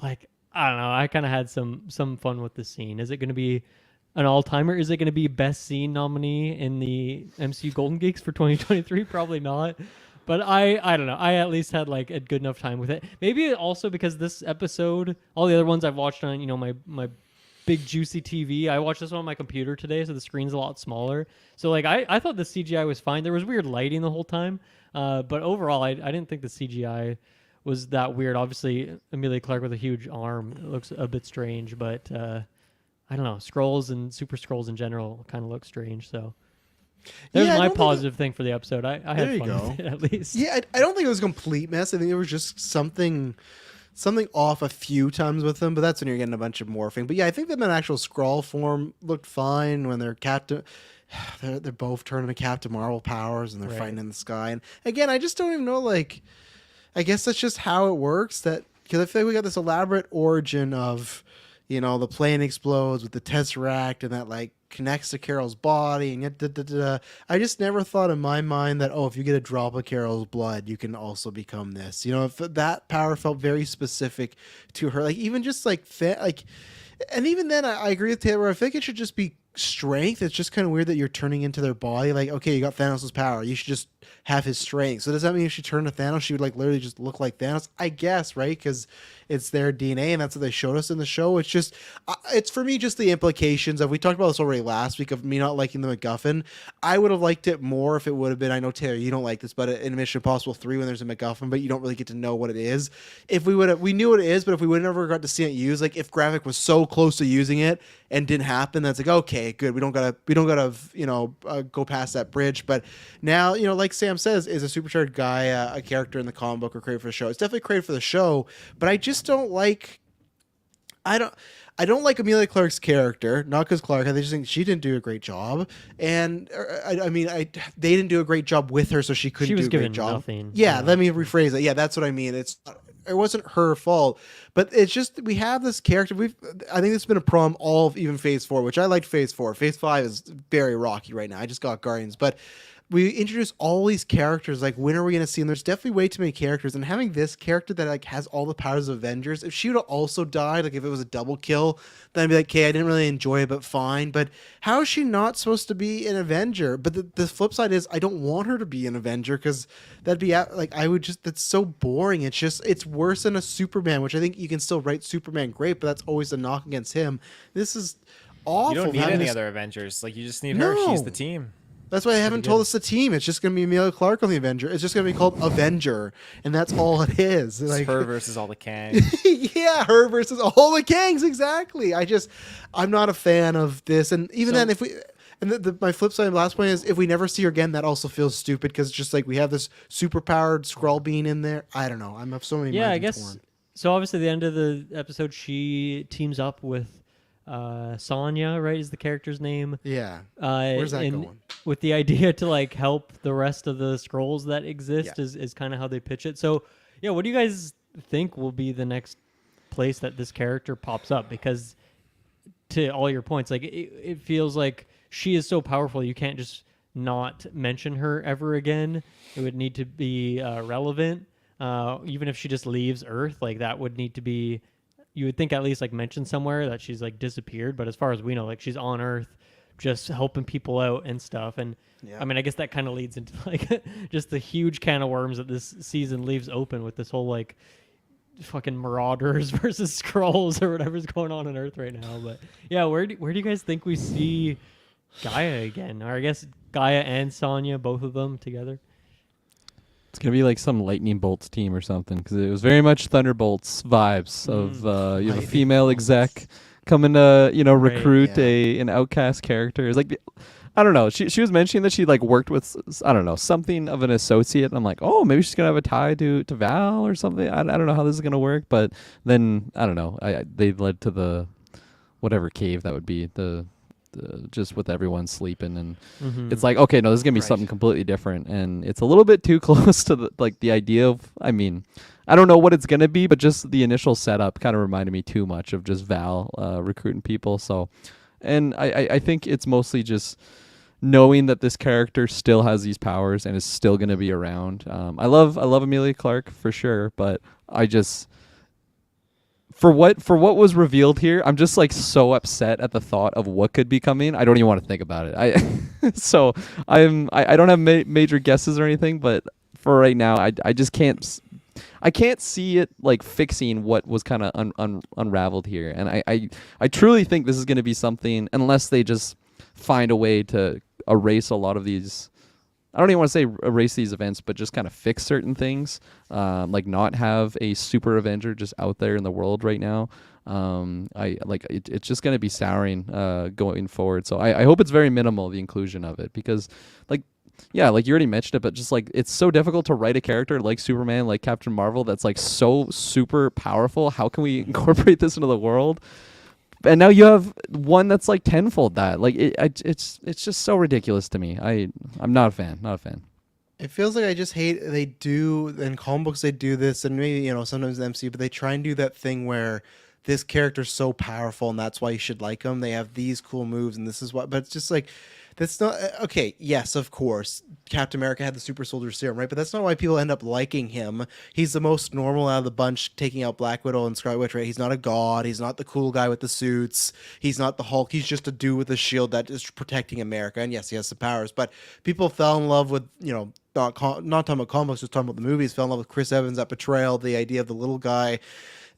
like I don't know, I kind of had some fun with the scene. Is it going to be an all timer? Is it going to be best scene nominee in the MCU Golden Geeks for 2023? Probably not. But I don't know. I at least had like a good enough time with it. Maybe also because this episode, all the other ones I've watched on my big juicy TV. I watched this one on my computer today, so the screen's a lot smaller. So like I thought the CGI was fine. There was weird lighting the whole time, but overall I didn't think the CGI was that weird. Obviously Amelia Clark with a huge arm looks a bit strange, but I don't know. Skrulls and Super Skrulls in general kind of look strange. So there's Yeah, I my don't think positive thing for the episode. I There had you fun go. with it at least. yeah, I don't think it was a complete mess. I think it was just something off a few times with them, but that's when you're getting a bunch of morphing. But yeah, I think them in actual Skrull form looked fine when they're Captain. they're both turning to Captain Marvel powers and they're Right. fighting in the sky. And again, I just don't even know. Like, I guess that's just how it works. That because I feel like we got this elaborate origin of, the plane explodes with the Tesseract and that like connects to Carol's body and yet da, da, da, da. I just never thought in my mind that if you get a drop of Carol's blood, you can also become this. If that power felt very specific to her, like even just like and even then, I agree with Taylor. I think it should just be strength. It's just kind of weird that you're turning into their body. Like, okay, you got Thanos' power. You should just have his strength. So does that mean if she turned to Thanos, she would like literally just look like Thanos? I guess, right? Because it's their DNA, and that's what they showed us in the show. It's just, it's for me just the implications of. We talked about this already last week of me not liking the MacGuffin. I would have liked it more if it would have been. I know Taylor, you don't like this, but in Mission Impossible 3, when there's a MacGuffin, but you don't really get to know what it is. If we knew what it is, but if we would never got to see it used, like if Gravik was so close to using it and didn't happen, that's like okay, good. We don't gotta go past that bridge. But now like Sam says, is a supercharged guy a character in the comic book or created for the show? It's definitely created for the show, but I just don't like. I don't like Amelia Clark's character, not because Clark. I just think she didn't do a great job, and they didn't do a great job with her, so she couldn't She was do a great given job. nothing. Yeah, let me rephrase that. Yeah, that's what I mean. It wasn't her fault, but it's just we have this character. I think it's been a problem all of even Phase 4, which I liked Phase 4. Phase 5 is very rocky right now. I just got Guardians, but we introduce all these characters. Like, when are we going to see them? There's definitely way too many characters, and having this character that like has all the powers of Avengers, if she would have also died, like if it was a double kill, then I'd be like, okay, I didn't really enjoy it, but fine. But how is she not supposed to be an Avenger? But the flip side is I don't want her to be an Avenger, because that'd be like, that's so boring. It's worse than a Superman, which I think you can still write Superman great, but that's always a knock against him. This is awful. You don't need having any this- other Avengers. Like, you just need her. She's No. the team. That's why they haven't told us the team. It's just going to be Amelia Clark on the Avenger. It's just going to be called Avenger, and that's all it is. It's Like her versus all the Kangs. yeah, her versus all the Kangs. Exactly. I'm not a fan of this. And even then, if we, and my flip side, last point is, if we never see her again, that also feels stupid, because just like we have this super powered Skrull being in there. I don't know. I'm have so many. Yeah, I minds guess. torn. So obviously, the end of the episode, she teams up with Sonya, right? Is the character's name? Yeah. Where's that and going? With the idea to like help the rest of the scrolls that exist is kind of how they pitch it. So yeah, what do you guys think will be the next place that this character pops up? Because to all your points, like it feels like she is so powerful, you can't just not mention her ever again. It would need to be relevant. Even if she just leaves Earth, like that would need to be. You would think at least like mentioned somewhere that she's like disappeared, but as far as we know, like she's on Earth, just helping people out and stuff. And I mean, I guess that kind of leads into like just the huge can of worms that this season leaves open with this whole like fucking Marauders versus Skrulls or whatever's going on Earth right now. But yeah, where do you guys think we see Gaia again? Or I guess Gaia and Sonya, both of them together. It's gonna be like some Lightning Bolts team or something, because it was very much Thunderbolts vibes of you have a female exec coming to recruit an outcast character. It's like I don't know. She was mentioning that she like worked with something of an associate. And I'm like, oh, maybe she's gonna have a tie to Val or something. I don't know how this is gonna work, but then I don't know. They led to the whatever cave that would be the just with everyone sleeping, and it's like, okay, no, this is gonna be something completely different, and it's a little bit too close to the idea of. I mean, I don't know what it's gonna be, but just the initial setup kind of reminded me too much of just Val recruiting people. So, and I think it's mostly just knowing that this character still has these powers and is still gonna be around. I love Amelia Clark for sure, but I just. For what was revealed here, I'm just like so upset at the thought of what could be coming. I don't even want to think about it. I don't have major guesses or anything, but for right now, I just can't. I can't see it like fixing what was kind of unraveled here, and I truly think this is going to be something, unless they just find a way to erase a lot of these. I don't even want to say erase these events, but just kind of fix certain things, like not have a super Avenger just out there in the world right now. It's just going to be souring going forward. So I hope it's very minimal, the inclusion of it, because like you already mentioned it, but just like it's so difficult to write a character like Superman, like Captain Marvel, that's like so super powerful. How can we incorporate this into the world? and now you have one that's like tenfold that. Like it's just so ridiculous to me. I'm not a fan. Not a fan. It feels like I just hate they do in comic books they do this, and maybe sometimes the MCU, but they try and do that thing where this character's so powerful and that's why you should like him. They have these cool moves and this is what, but it's just like that's not okay. Yes, of course, Captain America had the super soldier serum, right? But that's not why people end up liking him. He's the most normal out of the bunch, taking out Black Widow and Scarlet Witch, right? He's not a god. He's not the cool guy with the suits. He's not the Hulk. He's just a dude with a shield that is protecting America. And yes, he has some powers. But people fell in love with not talking about comics, just talking about the movies. Fell in love with Chris Evans, that portrayal, the idea of the little guy.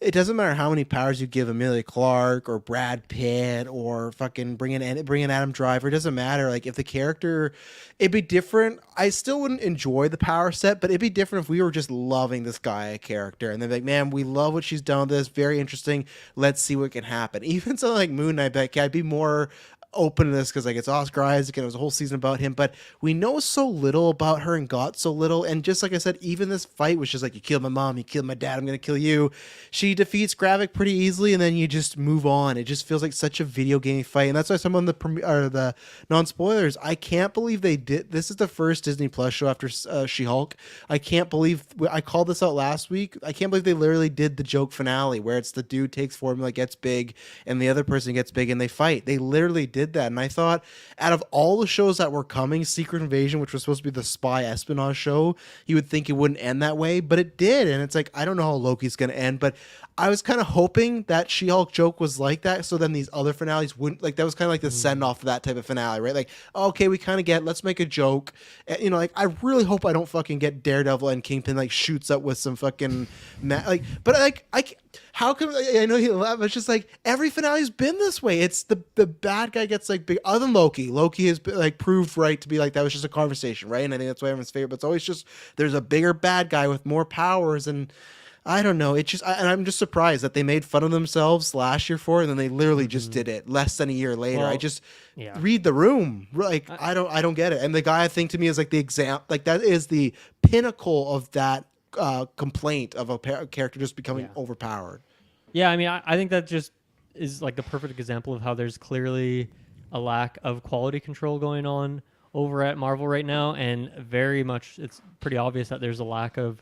It doesn't matter how many powers you give Emilia Clarke or Brad Pitt or fucking bring in Adam Driver. It doesn't matter. Like if the character, it'd be different. I still wouldn't enjoy the power set, but it'd be different if we were just loving this guy a character and they're like, man, we love what she's done with this. Very interesting. Let's see what can happen. Even something like Moon Knight, I'd be more open to this because like it's Oscar Isaac and it was a whole season about him, but we know so little about her and got so little. And just like I said, even this fight was just like, you killed my mom, you killed my dad, I'm gonna kill you. She defeats Gravik pretty easily and then you just move on. It just feels like such a video game fight, and that's why some of the non-spoilers, I can't believe they did this. Is the first Disney Plus show after She-Hulk. I can't believe I called this out last week. I can't believe they literally did the joke finale where it's the dude takes formula, gets big, and the other person gets big and they fight. They literally did that. And I thought out of all the shows that were coming, Secret Invasion, which was supposed to be the spy espionage show, you would think it wouldn't end that way, but it did. And it's like, I don't know how Loki's going to end, but I was kind of hoping that She-Hulk joke was like that. So then these other finales wouldn't, like, that was kind of like the send off of that type of finale, right? Like, okay, we kind of get, let's make a joke. And, like, I really hope I don't fucking get Daredevil and Kingpin like shoots up with some fucking, but like, how come I know you laugh, but it's just like every finale's been this way. It's the bad guy gets like big, other than Loki. Loki has like proved right to be like that was just a conversation, right? And I think that's why everyone's favorite. But it's always just there's a bigger bad guy with more powers, and I don't know. It just and I'm just surprised that they made fun of themselves last year for it, and then they literally just did it less than a year later. Well, I just read the room. Like I don't get it. And the guy I think to me is like the example. Like that is the pinnacle of that complaint of a character just becoming overpowered. Yeah, I mean, I think that just is like the perfect example of how there's clearly a lack of quality control going on over at Marvel right now, and very much it's pretty obvious that there's a lack of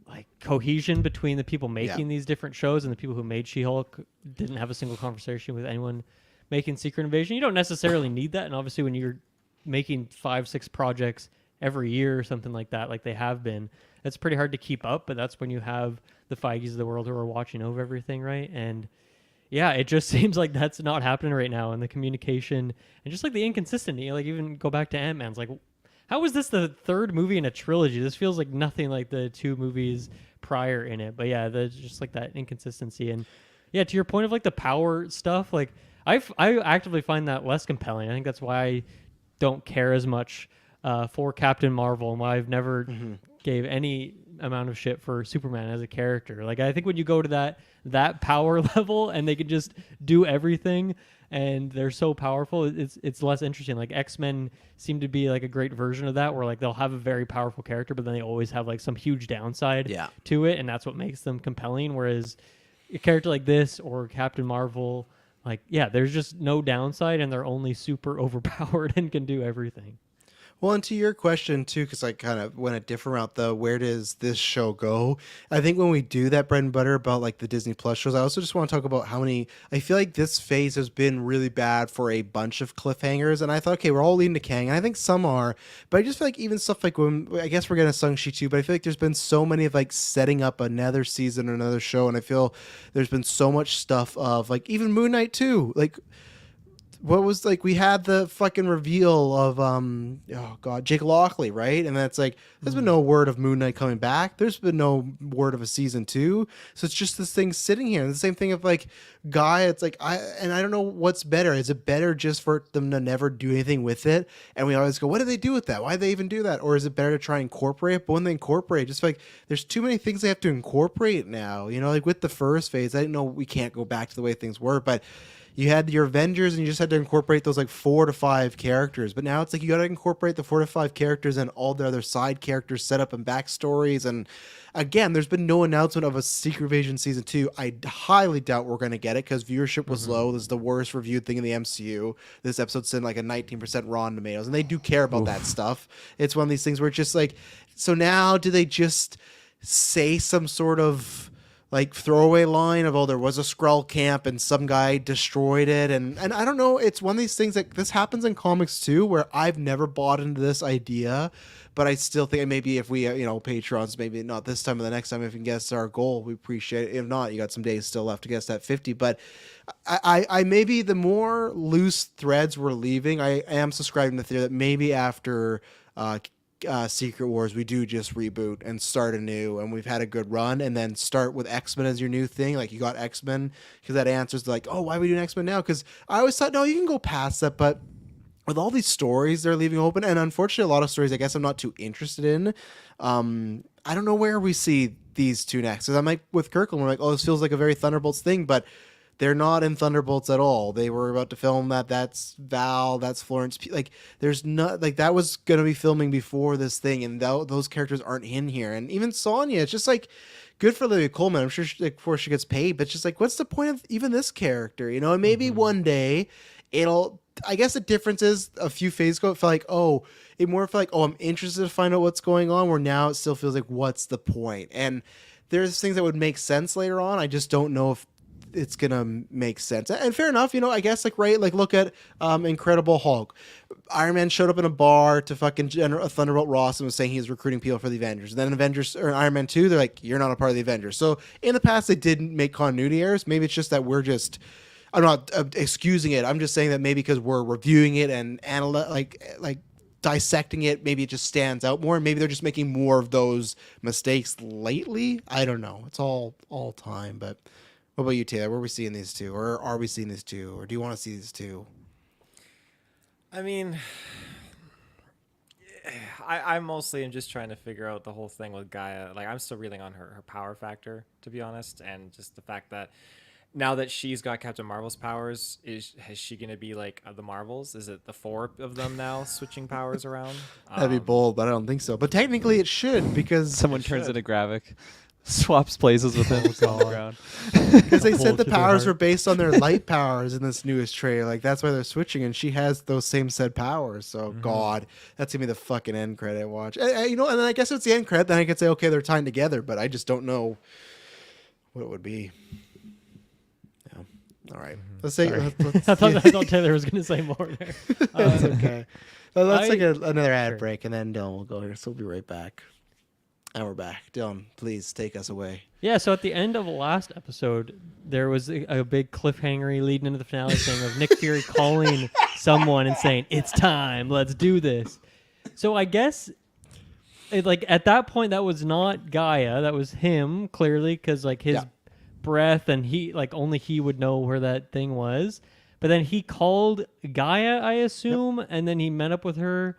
like cohesion between the people making these different shows and the people who made She-Hulk. Didn't have a single conversation with anyone making Secret Invasion. You don't necessarily need that, and obviously when you're making 5-6 projects every year or something like that, like they have been, it's pretty hard to keep up. But that's when you have the Feiges of the world who are watching over everything, right? And yeah, it just seems like that's not happening right now. And the communication and just like the inconsistency, like even go back to Ant-Man's, like, how is this the third movie in a trilogy? This feels like nothing like the 2 movies prior in it. But yeah, there's just like that inconsistency. And yeah, to your point of like the power stuff, like I actively find that less compelling. I think that's why I don't care as much for Captain Marvel, and why I've never gave any amount of shit for Superman as a character. Like I think when you go to that power level and they can just do everything and they're so powerful, it's less interesting. Like X-Men seem to be like a great version of that, where like they'll have a very powerful character, but then they always have like some huge downside to it, and that's what makes them compelling. Whereas a character like this or Captain Marvel, like there's just no downside and they're only super overpowered and can do everything. Well, and to your question too, because I kind of went a different route, though. Where does this show go? I think when we do that bread and butter about like the Disney Plus shows, I also just want to talk about how many. I feel like this phase has been really bad for a bunch of cliffhangers, and I thought, okay, we're all leading to Kang, and I think some are, but I just feel like even stuff like when I guess we're getting Shang-Chi too, but I feel like there's been so many of like setting up another season or another show, and I feel there's been so much stuff of like even Moon Knight too, like. What was like we had the fucking reveal of Jake Lockley, right? And that's like there's been no word of Moon Knight coming back. There's been no word of a season 2. So it's just this thing sitting here. And the same thing of like Guy, it's like I don't know what's better. Is it better just for them to never do anything with it? And we always go, what do they do with that? Why do they even do that? Or is it better to try and incorporate it? But when they incorporate, just like there's too many things they have to incorporate now. Like with the first phase, I didn't know we can't go back to the way things were, but you had your Avengers and you just had to incorporate those like 4 to 5 characters. But now it's like you got to incorporate the 4 to 5 characters and all the other side characters set up and backstories. And again, there's been no announcement of a Secret Invasion season 2. I highly doubt we're going to get it because viewership was low. This is the worst reviewed thing in the MCU. This episode's in like a 19% Rotten Tomatoes, and they do care about that stuff. It's one of these things where it's just like, so now do they just say some sort of like throwaway line of, oh, there was a Skrull camp and some guy destroyed it, and I don't know, it's one of these things that this happens in comics too, where I've never bought into this idea, but I still think maybe if we patrons, maybe not this time, but the next time, if you can guess our goal, we appreciate it. If not, you got some days still left to guess that 50. But I maybe the more loose threads we're leaving, I am subscribing to the theory that maybe after Secret Wars, we do just reboot and start anew, and we've had a good run, and then start with X-Men as your new thing. Like, you got X-Men because that answers like, oh, why are we doing X-Men now? Because I always thought, no, you can go past that, but with all these stories they're leaving open, and unfortunately a lot of stories I guess I'm not too interested in, I don't know where we see these two next. Because I'm like with Kirkland, we're like, oh, this feels like a very Thunderbolts thing, but they're not in Thunderbolts at all. They were about to film that. That's Val. That's Florence. Like, there's not, like, that was going to be filming before this thing, and those characters aren't in here. And even Sonya, it's just like, good for Olivia Colman. I'm sure before she gets paid, but just like, what's the point of even this character? And maybe one day it'll. I guess the difference is a few phases ago, it felt like, it more felt like, I'm interested to find out what's going on, where now it still feels like, what's the point? And there's things that would make sense later on. I just don't know if it's gonna make sense. And fair enough, I guess, like, right, like, look at Incredible Hulk. Iron Man showed up in a bar to fucking Thunderbolt Ross and was saying he was recruiting people for the Avengers. And then Avengers or Iron Man 2, they're like, you're not a part of the Avengers. So in the past they didn't make continuity errors. Maybe it's just that I'm not excusing it. I'm just saying that maybe because we're reviewing it and like dissecting it, maybe it just stands out more. Maybe they're just making more of those mistakes lately. I don't know. It's all time. But what about you, Taylor? Where are we seeing these two? Or are we seeing these two? Or do you want to see these two? I mean, I mostly am just trying to figure out the whole thing with Gaia. Like, I'm still reeling on her power factor, to be honest, and just the fact that now that she's got Captain Marvel's powers, is she going to be like the Marvels? Is it the 4 of them now switching powers around? That'd be bold, but I don't think so. But technically it should, because Someone turns into Gravik, swaps places with him on the ground. because they said Hold the to their powers heart. were based on their light powers in this newest trailer. Like, that's why they're switching, and she has those same said powers. So God, that's gonna be the fucking end credit watch. And then I guess it's the end credit. Then I could say, okay, they're tying together, but I just don't know what it would be. Yeah. All right. Let's say. Let's, I thought Taylor was going to say more there. that's okay. Let's take another ad Sure. break, and then Dylan will go here. So we'll be right back. And we're back. Dylan, please take us away. Yeah, so at the end of the last episode, there was a big cliffhanger leading into the finale thing of Nick Fury calling someone and saying, "It's time, let's do this." So I guess, at that point, that was not Gaia, that was him, clearly, because like his breath, and he, like, only he would know where that thing was. But then he called Gaia, I assume, and then he met up with her,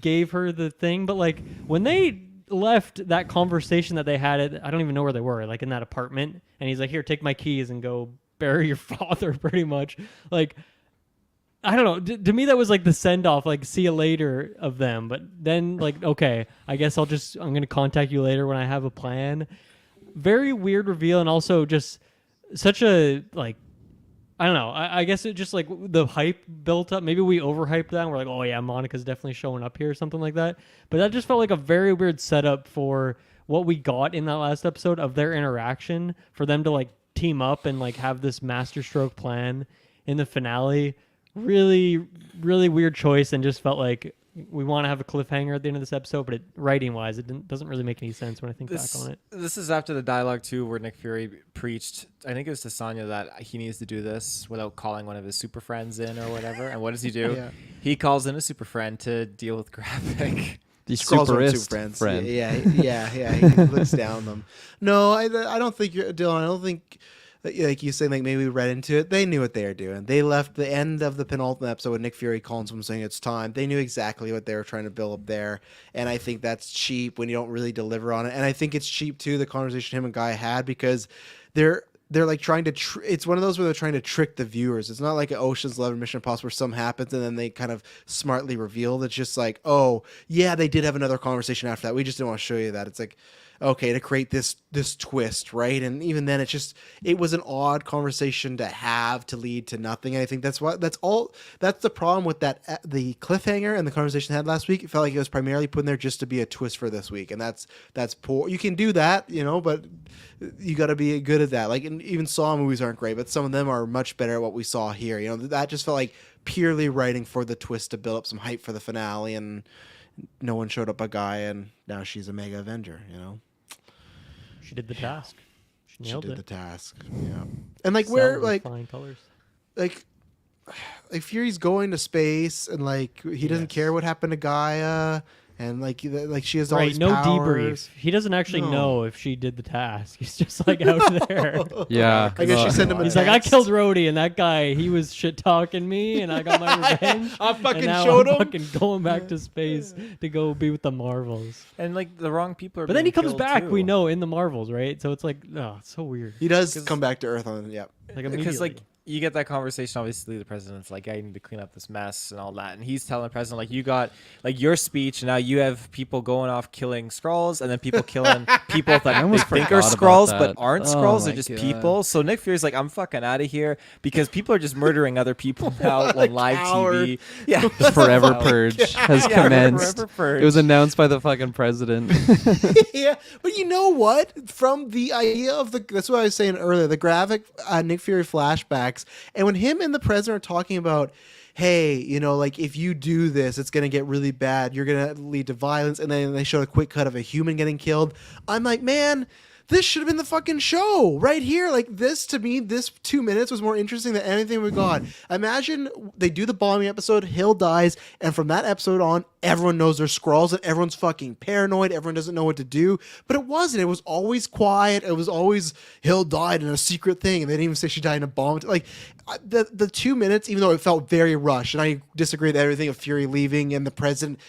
gave her the thing. But like, when they left that conversation that they had, I don't even know where they were, like in that apartment, and he's like, "Here, take my keys and go bury your father," pretty much. Like, I don't know, to me that was like the send off, like, see you later of them. But then, like, okay, I guess I'm gonna contact you later when I have a plan. Very weird reveal, and also just such a, like, I don't know. I guess it just, like, the hype built up. Maybe we overhyped that and we're like, oh yeah, Monica's definitely showing up here or something like that. But that just felt like a very weird setup for what we got in that last episode of their interaction, for them to, like, team up and, like, have this masterstroke plan in the finale. Really, really weird choice, and just felt like we want to have a cliffhanger at the end of this episode, but writing wise, it doesn't really make any sense when I think back on it. This is after the dialogue too, where Nick Fury preached, I think it was to Sonya, that he needs to do this without calling one of his super friends in or whatever. And what does he do? Yeah. He calls in a super friend to deal with Gravik. The Skrulls aren't superist friends. friend. Yeah. He looks down them. No, I don't think you're, Dylan. I don't think, like you saying, like, maybe we read into it. They knew what they were doing. They left the end of the penultimate episode with Nick Fury calling someone saying it's time. They knew exactly what they were trying to build up there, and I think that's cheap when you don't really deliver on it. And I think it's cheap too, the conversation him and Guy had, because there they're like trying to it's one of those where they're trying to trick the viewers. It's not like an Ocean's 11 Mission Impossible where something happens and then they kind of smartly reveal. It's just like, oh yeah, they did have another conversation after that, we just didn't want to show you that. It's like, okay, to create this twist, right? And even then it was an odd conversation to have to lead to nothing. And I think that's the problem with that, the cliffhanger and the conversation I had last week. It felt like it was primarily put in there just to be a twist for this week, and that's poor. You can do that, but you got to be good at that. Like, and even Saw movies aren't great, but some of them are much better at what we saw here. That just felt like purely writing for the twist to build up some hype for the finale, and no one showed up a guy, and now she's a mega Avenger. She did the task. She nailed she did it. the task. Yeah, and like Excelled where with like flying colors. like Fury's going to space, and like he doesn't care what happened to Gaia, and like she has all Right, these no powers. debrief. He doesn't actually No. know if she did the task. He's just like out there. Yeah. I guess she sent him a He's like, I text. killed Rhodey, and that guy, he was shit talking me, and I got my revenge. I fucking and now showed I'm him. fucking going back to space to go be with the Marvels. And like the wrong people are. But then he being comes killed, back, too. we know, in the Marvels, right? So it's like, oh, it's so weird. He does 'Cause- come back to Earth on yeah. Like Because like immediately. you get that conversation, obviously the president's like, I need to clean up this mess and all that, and he's telling the president like, you got like your speech, and now you have people going off killing Skrulls, and then people killing people that almost they think are forgot about Skrulls that. but aren't Oh Skrulls, they're my just God. people. So Nick Fury's like, I'm fucking out of here because people are just murdering other people now on live coward. TV. Yeah, The forever Wow. purge has Yeah, commenced. forever purge. It was announced by the fucking president. Yeah, but you know what? From the idea of that's what I was saying earlier, the graphic Nick Fury flashbacks, and when him and the president are talking about, hey, like if you do this, it's gonna get really bad. You're gonna lead to violence, and then they showed a quick cut of a human getting killed. I'm like, man, this should have been the fucking show right here. Like this, to me, this 2 minutes was more interesting than anything we got. Imagine they do the bombing episode, Hill dies, and from that episode on, everyone knows they're Skrulls and everyone's fucking paranoid. Everyone doesn't know what to do. But it wasn't. It was always quiet. It was always Hill died in a secret thing, and they didn't even say she died in a bomb. Like the 2 minutes, even though it felt very rushed, and I disagree with everything of Fury leaving and the president,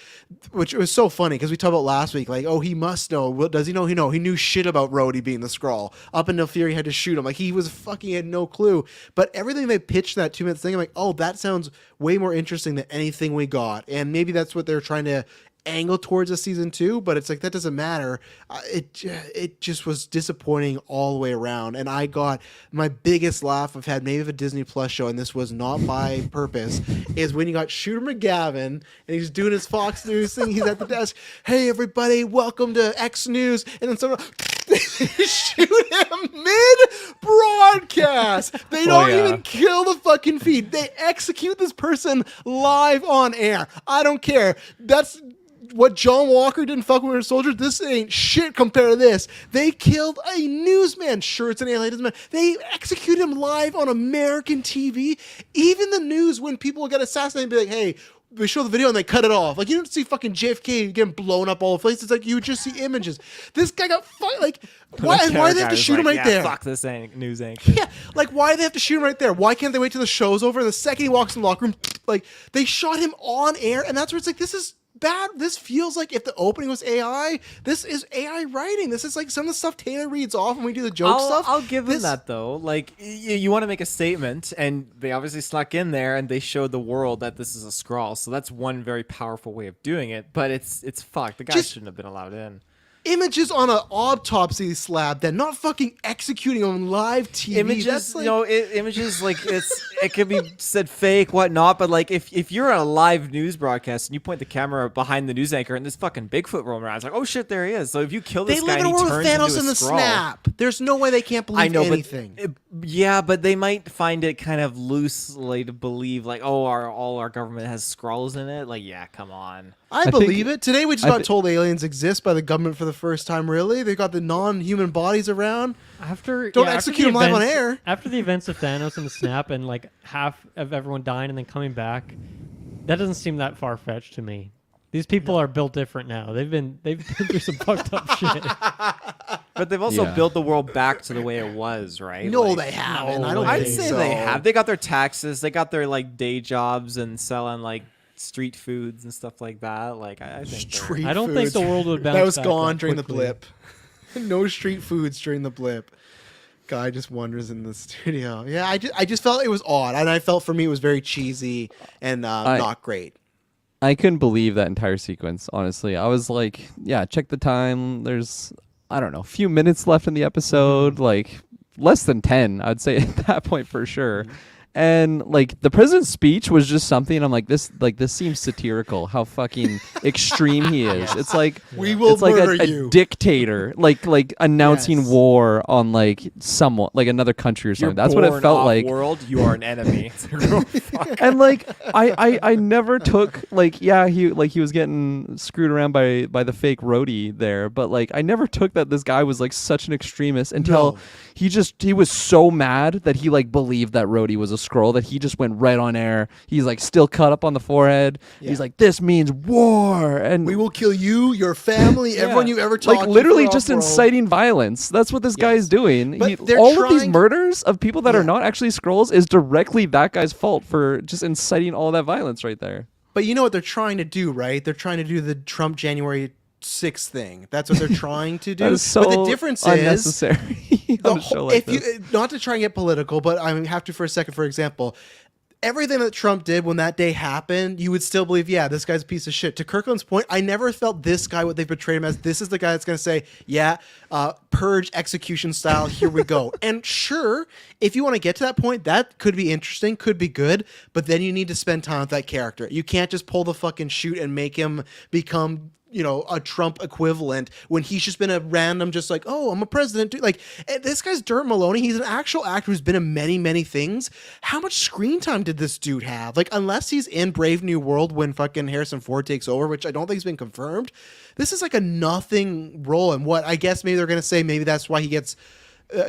which was so funny because we talked about last week, like, oh, he must know. What does he know? He knew shit about Rhodey being the Skrull up until Fury had to shoot him. Like he had no clue. But everything they pitched in that 2 minutes thing, I'm like, oh, that sounds way more interesting than anything we got. And maybe that's what they're trying to angle towards a season 2, but it's like that doesn't matter. It just was disappointing all the way around, and I got my biggest laugh I've had maybe of a Disney Plus show, and this was not by purpose, is when you got Shooter McGavin and he's doing his Fox News thing. He's at the desk, hey everybody, welcome to X News, and then someone shoot him mid broadcast. They don't yeah. even kill the fucking feed. They execute this person live on air. I don't care. That's what John Walker did in Falcon Winter Soldier. This ain't shit compared to this. They killed a newsman. Sure, it's an alien, doesn't matter. They execute him live on American TV. Even the news, when people get assassinated, be like, hey, they show the video and they cut it off. Like, you don't see fucking JFK getting blown up all the place. It's like you would just see images. This guy got like, why do they have to shoot him right there? Fuck this news anchor. Yeah, like why do they have to shoot him right there? Why can't they wait till the show's over? And the second he walks in the locker room, like they shot him on air, and that's where it's like, this is bad. This feels like if the opening was AI, this is AI writing. This is like some of the stuff Taylor reads off when we do the joke stuff. I'll give them This- that though. Like you want to make a statement, and they obviously snuck in there and they showed the world that this is a Skrull. So that's one very powerful way of doing it. But it's fucked. The guy Just- shouldn't have been allowed in. Images on an autopsy slab, then not fucking executing on live TV. Images, That's like, images like it could be said fake, whatnot. But like if you're on a live news broadcast and you point the camera behind the news anchor and this fucking Bigfoot roaming around, it's like, oh shit, there he is. So if you kill this they guy live in and a he world with turns Thanos into in a the Skrull, snap. There's no way they can't believe I know, anything. but yeah, but they might find it kind of loosely to believe, like, oh, all our government has Skrulls in it. Like, yeah, come on. I think- believe it. Today we just I got thi- told aliens exist by the government for the first time, really. They got the non-human bodies around. After Don't after execute the him live on events- air. After the events of Thanos and the snap, and like half of everyone dying and then coming back, that doesn't seem that far fetched to me. These people are built different now. They've been through some fucked up shit. But they've also Yeah. built the world back to the way it was, right? No, Like, they haven't. no I don't way. I'd think say so. they have. They got their taxes. They got their like day jobs and selling like street foods and stuff like that. Like I think they're- Street I don't think foods. the world would bounce That was back gone that during the quickly. blip. No street foods during the blip. Guy just wanders in the studio. Yeah, I just felt it was odd, and I felt for me it was very cheesy and not great. I couldn't believe that entire sequence, honestly. I was like, yeah, check the time. There's, I don't know, a few minutes left in the episode, like less than 10, I'd say at that point for sure. And like the president's speech was just something. I'm like this seems satirical. How fucking extreme he is. It's like We will it's like murder a you. dictator, like announcing Yes. war on like someone, like another country or You're something. That's what it born felt off like. World, you are an enemy. And like I never took like he was getting screwed around by the fake roadie there, but like I never took that this guy was like such an extremist until No. he was so mad that he like believed that roadie was a scroll that he just went right on air. He's like still cut up on the forehead. Yeah. He's like, this means war, and We will kill you, your family, everyone you ever talked like to. literally for just off-world. inciting violence. That's what this guy Yes. is doing. But they're All of these trying- murders of people that Yeah. are not actually scrolls is directly that guy's fault for just inciting all that violence right there. But you know what they're trying to do, right? They're trying to do the Trump January 6th thing. That's what they're trying to do. That is so but the difference is unnecessary on a show like if this. you not to try and get political, but I have to for a second. For example, everything that Trump did when that day happened, you would still believe, yeah, this guy's a piece of shit. To Kirkland's point, I never felt this guy, what they portrayed him as, this is the guy that's going to say, yeah, purge execution style, here we go. And sure, if you want to get to that point, that could be interesting, could be good, but then you need to spend time with that character. You can't just pull the fucking chute and make him become a Trump equivalent when he's just been a random, just like, oh, I'm a president. Dude. Like, this guy's Dermot Maloney. He's an actual actor who's been in many, many things. How much screen time did this dude have? Like, unless he's in Brave New World when fucking Harrison Ford takes over, which I don't think has been confirmed, this is like a nothing role. And what I guess maybe they're going to say, maybe that's why he gets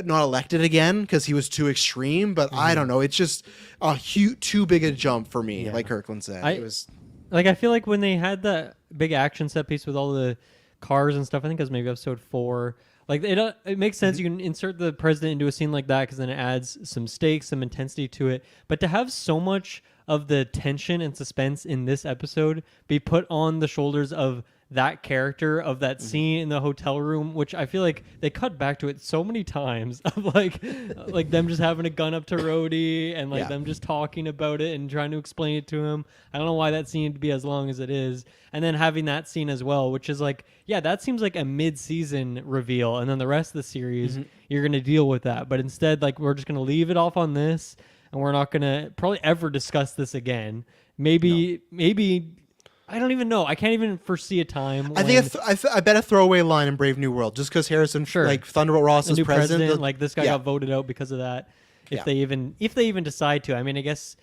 not elected again because he was too extreme. But I don't know. It's just a huge, too big a jump for me, like Kirkland said. It was... Like, I feel like when they had that big action set piece with all the cars and stuff, I think it was maybe episode 4. Like, it makes sense. You can insert the president into a scene like that because then it adds some stakes, some intensity to it. But to have so much of the tension and suspense in this episode be put on the shoulders of that character, of that scene in the hotel room, which I feel like they cut back to it so many times of like them just having a gun up to Rhodey and like them just talking about it and trying to explain it to him. I don't know why that scene had to be as long as it is. And then having that scene as well, which is like, yeah, that seems like a mid-season reveal. And then the rest of the series, you're going to deal with that. But instead, like, we're just going to leave it off on this and we're not going to probably ever discuss this again. Maybe I don't even know. I can't even foresee a time. I think I bet a throwaway line in Brave New World, just because Harrison, like Thunderbolt Ross, the is new president. like this guy got voted out because of that. If they even decide to, I mean, I guess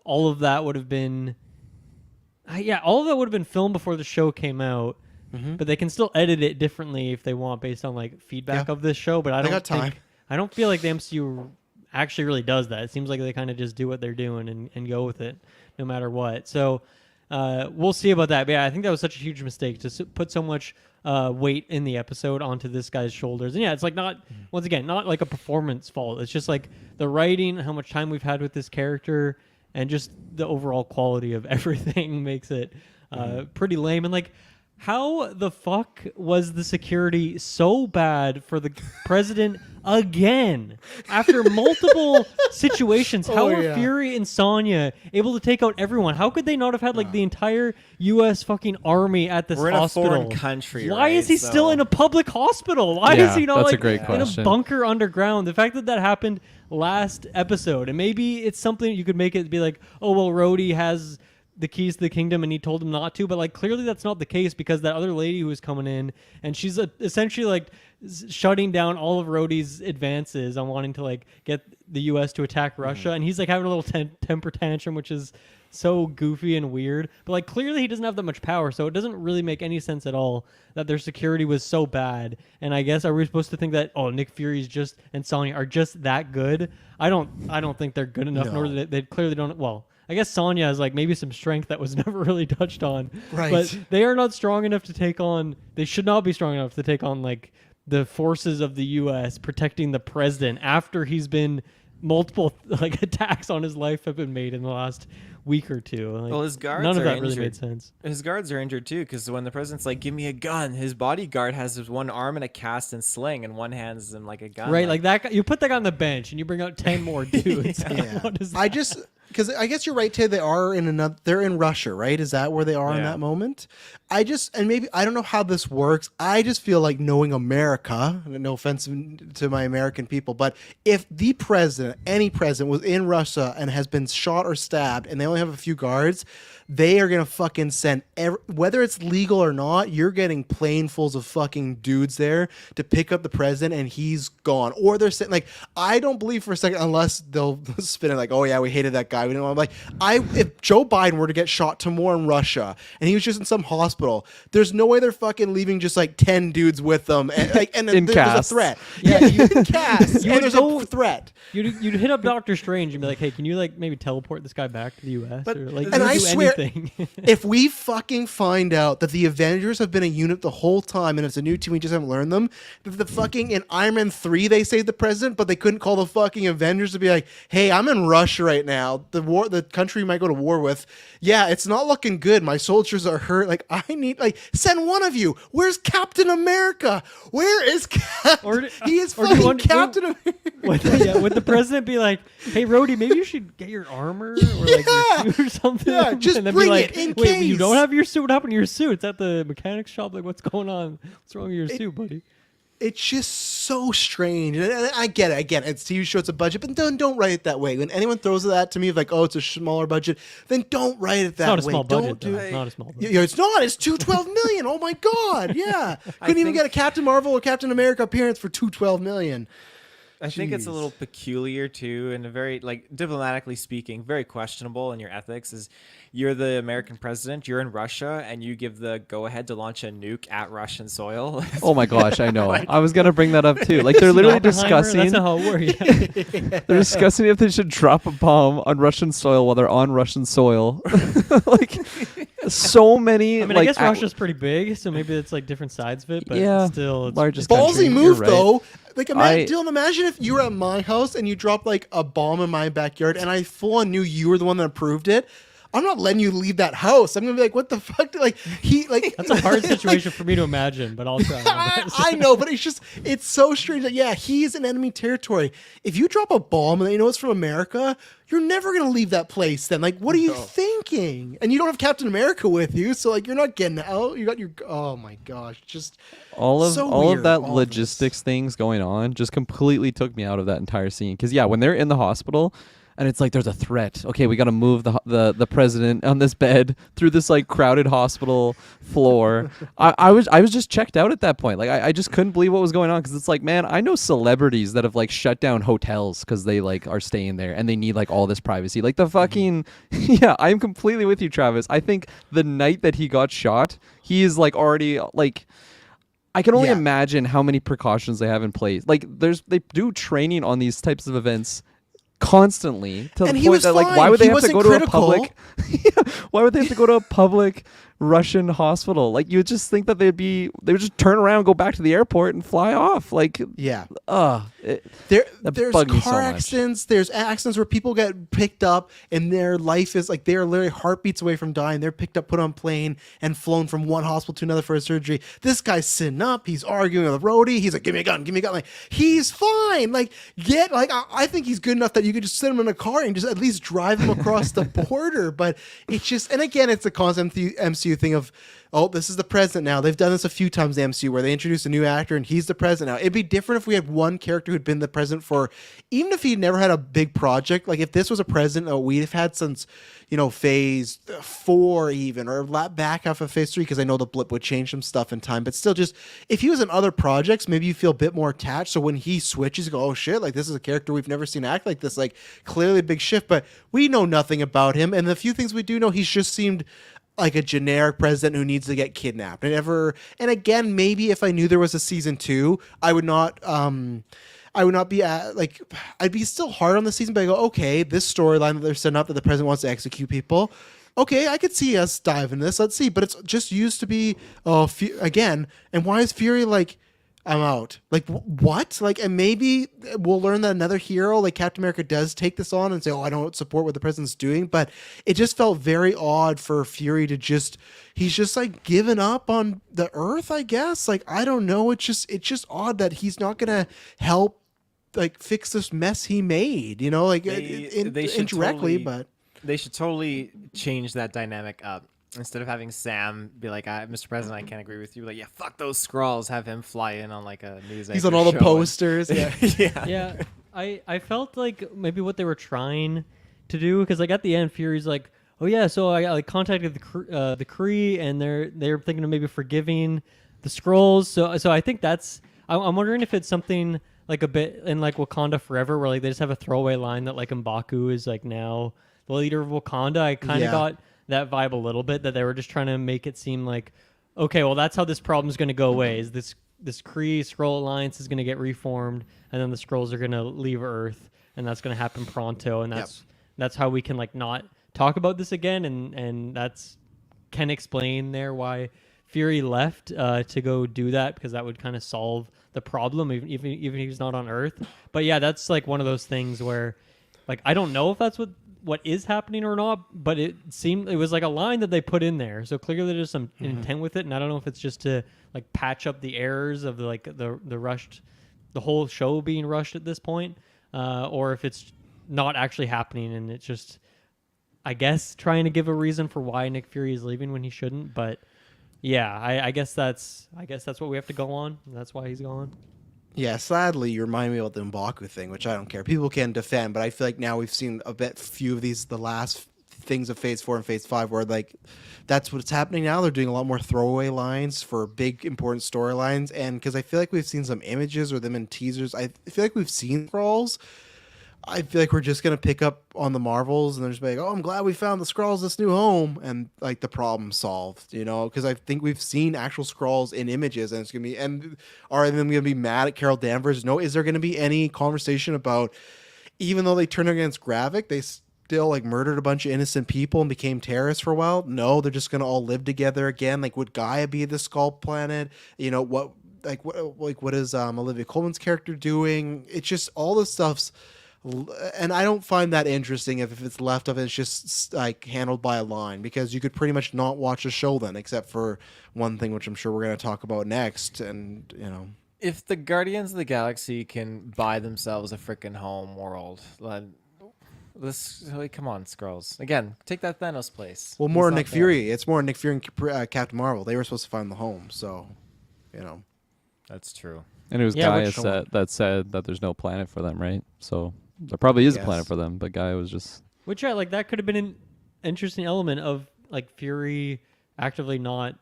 all of that would have been, all of that would have been filmed before the show came out. But they can still edit it differently if they want, based on like feedback of this show. But I don't feel like the MCU actually really does that. It seems like they kind of just do what they're doing and go with it, no matter what. So. We'll see about that. But yeah, I think that was such a huge mistake to put so much weight in the episode onto this guy's shoulders. And yeah, it's like not like a performance fault. It's just like the writing, how much time we've had with this character, and just the overall quality of everything makes it pretty lame. And like, how the fuck was the security so bad for the president again after multiple situations? How are Fury and Sonya able to take out everyone? How could they not have had like the entire U.S. fucking army at this hospital? We're in a foreign country. Why is he still in a public hospital? Why is he not that's like a great in question. a bunker underground? The fact that happened last episode, and maybe it's something you could make it be like, oh well, Rhodey has the keys to the kingdom and he told him not to, but like clearly that's not the case, because that other lady who was coming in and she's essentially like shutting down all of Rhodey's advances on wanting to like get the US to attack Russia, and he's like having a little temper tantrum, which is so goofy and weird. But like clearly he doesn't have that much power, so it doesn't really make any sense at all that their security was so bad. And I guess, are we supposed to think that Nick Fury's and Sonya are just that good? I don't think they're good enough. Nor they clearly don't. Well, I guess Sonya has like maybe some strength that was never really touched on. Right. But they are not strong enough to take on. They should not be strong enough to take on like the forces of the U.S. protecting the president after he's been multiple like attacks on his life have been made in the last week or two. Like, Well, his guards none of are that really injured. made sense. His guards are injured too, because when the president's like, "Give me a gun," his bodyguard has his one arm in a cast and sling, and one hand's him like a gun. Right, like that guy, you put that guy on the bench and you bring out 10 more dudes. Yeah. What is I that? just because I guess you're right, Ted. They are in another. They're in Russia, right? Is that where they are in Yeah. that moment? I just and maybe I don't know how this works. I just feel like knowing America. No offense to my American people, but if the president, any president, was in Russia and has been shot or stabbed, and they only have a few guards, they are gonna fucking send whether it's legal or not. You're getting planefuls of fucking dudes there to pick up the president, and he's gone. Or they're saying like, I don't believe for a second unless they'll spin it like, oh yeah, we hated that guy. We didn't want like if Joe Biden were to get shot tomorrow in Russia and he was just in some hospital, there's no way they're fucking leaving just like 10 dudes with them and like and In there's a cast. threat. Yeah, you can cast. You And would there's go- a threat. You'd hit up Doctor Strange and be like, hey, can you like maybe teleport this guy back to the U.S. But- or like and you would I do swear- anything. If we fucking find out that the Avengers have been a unit the whole time and it's a new team, we just haven't learned them, that the fucking in Iron Man 3 they saved the president, but they couldn't call the fucking Avengers to be like, hey, I'm in Russia right now. The country you might go to war with. Yeah, it's not looking good. My soldiers are hurt. Like, I need send one of you. Where's Captain America? Where is Captain? He is or do you fucking want- Captain America. Would the president be like, hey, Rhodey, maybe you should get your armor or like Yeah. your suit or something? Yeah, just and then bring be like, it in wait, you case." don't have your suit? What happened to your suit? It's at the mechanic shop. Like, what's going on? What's wrong with your suit, buddy? It's just so strange. And I get it. Again, it's a TV show, it's a budget, but don't write it that way. When anyone throws that to me, like, oh, it's a smaller budget, then don't write it that It's not a way. small Don't budget. do Though. It's not a small budget. Yeah, it's not. It's $212 million. Oh my god. Yeah. Couldn't even think- get a Captain Marvel or Captain America appearance for $212 million. I think it's a Jeez. little peculiar too, and a very diplomatically speaking, very questionable in your ethics. Is you're the American president, you're in Russia, and you give the go ahead to launch a nuke at Russian soil. Oh my gosh, I know. I was gonna bring that up too. Like they're literally Oppenheimer? discussing. That's not how it works. Yeah. They're discussing if they should drop a bomb on Russian soil while they're on Russian soil. Like so many. I mean, like, I guess Russia's pretty big, so maybe it's like different sides of it, but Yeah, still, it's largest it's country. Ballsy You're move right. though. Like I- Dylan, imagine if you were at my house and you dropped like a bomb in my backyard and I full on knew you were the one that approved it. I'm not letting you leave that house. I'm gonna be like, what the fuck? That's a hard situation for me to imagine, but I'll try. my best. I know, but it's so strange that yeah, he's in enemy territory. If you drop a bomb and they know it's from America, you're never gonna leave that place. Then, like, what are you thinking? And you don't have Captain America with you, so like, you're not getting out. You got your. Oh my gosh, just all of so all weird, of that all of this. logistics things going on just completely took me out of that entire scene. Because yeah, when they're in the hospital and it's like there's a threat. Okay, we got to move the president on this bed through this like crowded hospital floor. I was just checked out at that point. Like I just couldn't believe what was going on because it's like, man, I know celebrities that have like shut down hotels because they like are staying there and they need like all this privacy. Like the fucking yeah, I'm completely with you, Travis. I think the night that he got shot, he is like already like. I can only Yeah. imagine how many precautions they have in place. Like they do training on these types of events constantly to And the he point was that like why fine. would they He have to wasn't go to a critical. public why would they have to go to a public Russian hospital? Like you would just think that they would just turn around, go back to the airport and fly off. Like yeah. that There's bugged me so car much. accidents. There's accidents where people get picked up and their life is like they're literally heartbeats away from dying. They're picked up, put on a plane, and flown from one hospital to another for a surgery. This guy's sitting up. He's arguing with the roadie. He's like, "Give me a gun, give me a gun." Like he's fine. Like I think he's good enough that you could just sit him in a car and just at least drive him across the border. But it's just, and again, it's a constant MCU thing of, oh, this is the president now. They've done this a few times in the MCU where they introduce a new actor and he's the president now. It'd be different if we had one character who'd been the president for, even if he never had a big project. Like if this was a president we'd have had since, phase 4 even, or back half of phase 3, because I know the blip would change some stuff in time. But still, just if he was in other projects, maybe you feel a bit more attached. So when he switches, you go, oh shit, like this is a character we've never seen act like this. Like clearly a big shift, but we know nothing about him. And the few things we do know, he's just seemed like a generic president who needs to get kidnapped. And again, maybe if I knew there was a season 2, I would not be I'd be still hard on the season, but I go, okay, this storyline that they're setting up that the president wants to execute people. Okay, I could see us dive in this. Let's see. But it's just used to be, again. And why is Fury like, I'm out. Like what? Like, and maybe we'll learn that another hero like Captain America does take this on and say, "Oh, I don't support what the president's doing." But it just felt very odd for Fury to he's just like given up on the Earth. I guess. Like I don't know. It's just odd that he's not gonna help like fix this mess he made. You know, like They should indirectly, totally- but. They should totally change that dynamic up. Instead of having Sam be like, "Mr. President, I can't agree with you," like, yeah, fuck those Skrulls. Have him fly in on like a news. He's anchor on all the show and- posters. Yeah. yeah. Yeah, I felt like maybe what they were trying to do, because like at the end, Fury's like, oh yeah, so I like contacted the Kree, and they're thinking of maybe forgiving the Skrulls. So I think that's I'm wondering if it's something like a bit in like Wakanda Forever, where like they just have a throwaway line that like M'Baku is like now the leader of Wakanda. I kind of got that vibe a little bit, that they were just trying to make it seem like, okay, well that's how this problem's going to go away. Is this Kree Skrull alliance is going to get reformed, and then the Skrulls are going to leave Earth, and that's going to happen pronto, and that's how we can like not talk about this again, and that's can explain there why Fury left to go do that, because that would kind of solve the problem, even if he's not on Earth. But yeah, that's like one of those things where, like, I don't know if that's what is happening or not, but it was like a line that they put in there, so clearly there's some intent with it, and I don't know if it's just to like patch up the errors of the whole show being rushed at this point, or if it's not actually happening and it's just, I guess, trying to give a reason for why Nick Fury is leaving when he shouldn't. But yeah, I guess that's what we have to go on. That's why he's gone. Yeah, sadly, you remind me about the M'Baku thing, which I don't care. People can defend, but I feel like now we've seen few of these, the last things of Phase 4 and Phase 5, where like that's what's happening now. They're doing a lot more throwaway lines for big, important storylines, and because I feel like we've seen some images or them in teasers, I feel like we've seen Skrulls. I feel like we're just gonna pick up on the Marvels and they're just like, "Oh, I'm glad we found the Skrulls this new home," and like the problem solved, you know? Because I think we've seen actual Skrulls in images, and it's gonna be. And are they gonna be mad at Carol Danvers? No. Is there gonna be any conversation about, even though they turned against Gravik, they still like murdered a bunch of innocent people and became terrorists for a while? No, they're just gonna all live together again. Like, would Gaia be the Skull Planet? You know what? What is Olivia Colman's character doing? It's just all this stuff's. And I don't find that interesting if it's left of it, it's just like handled by a line, because you could pretty much not watch a show then, except for one thing, which I'm sure we're going to talk about next. And, you know, If the Guardians of the Galaxy can buy themselves a freaking home world, come on, Skrulls. Again, take that Thanos place. well, He's more not Nick there. Fury. It's more Nick Fury and Captain Marvel. They were supposed to find the home. So, you know, That's true. And it was Yeah, Gaia which- that said that there's no planet for them, right? So there probably is a Yes. planet for them, but Gaia was just Which like that could have been an interesting element of like Fury actively not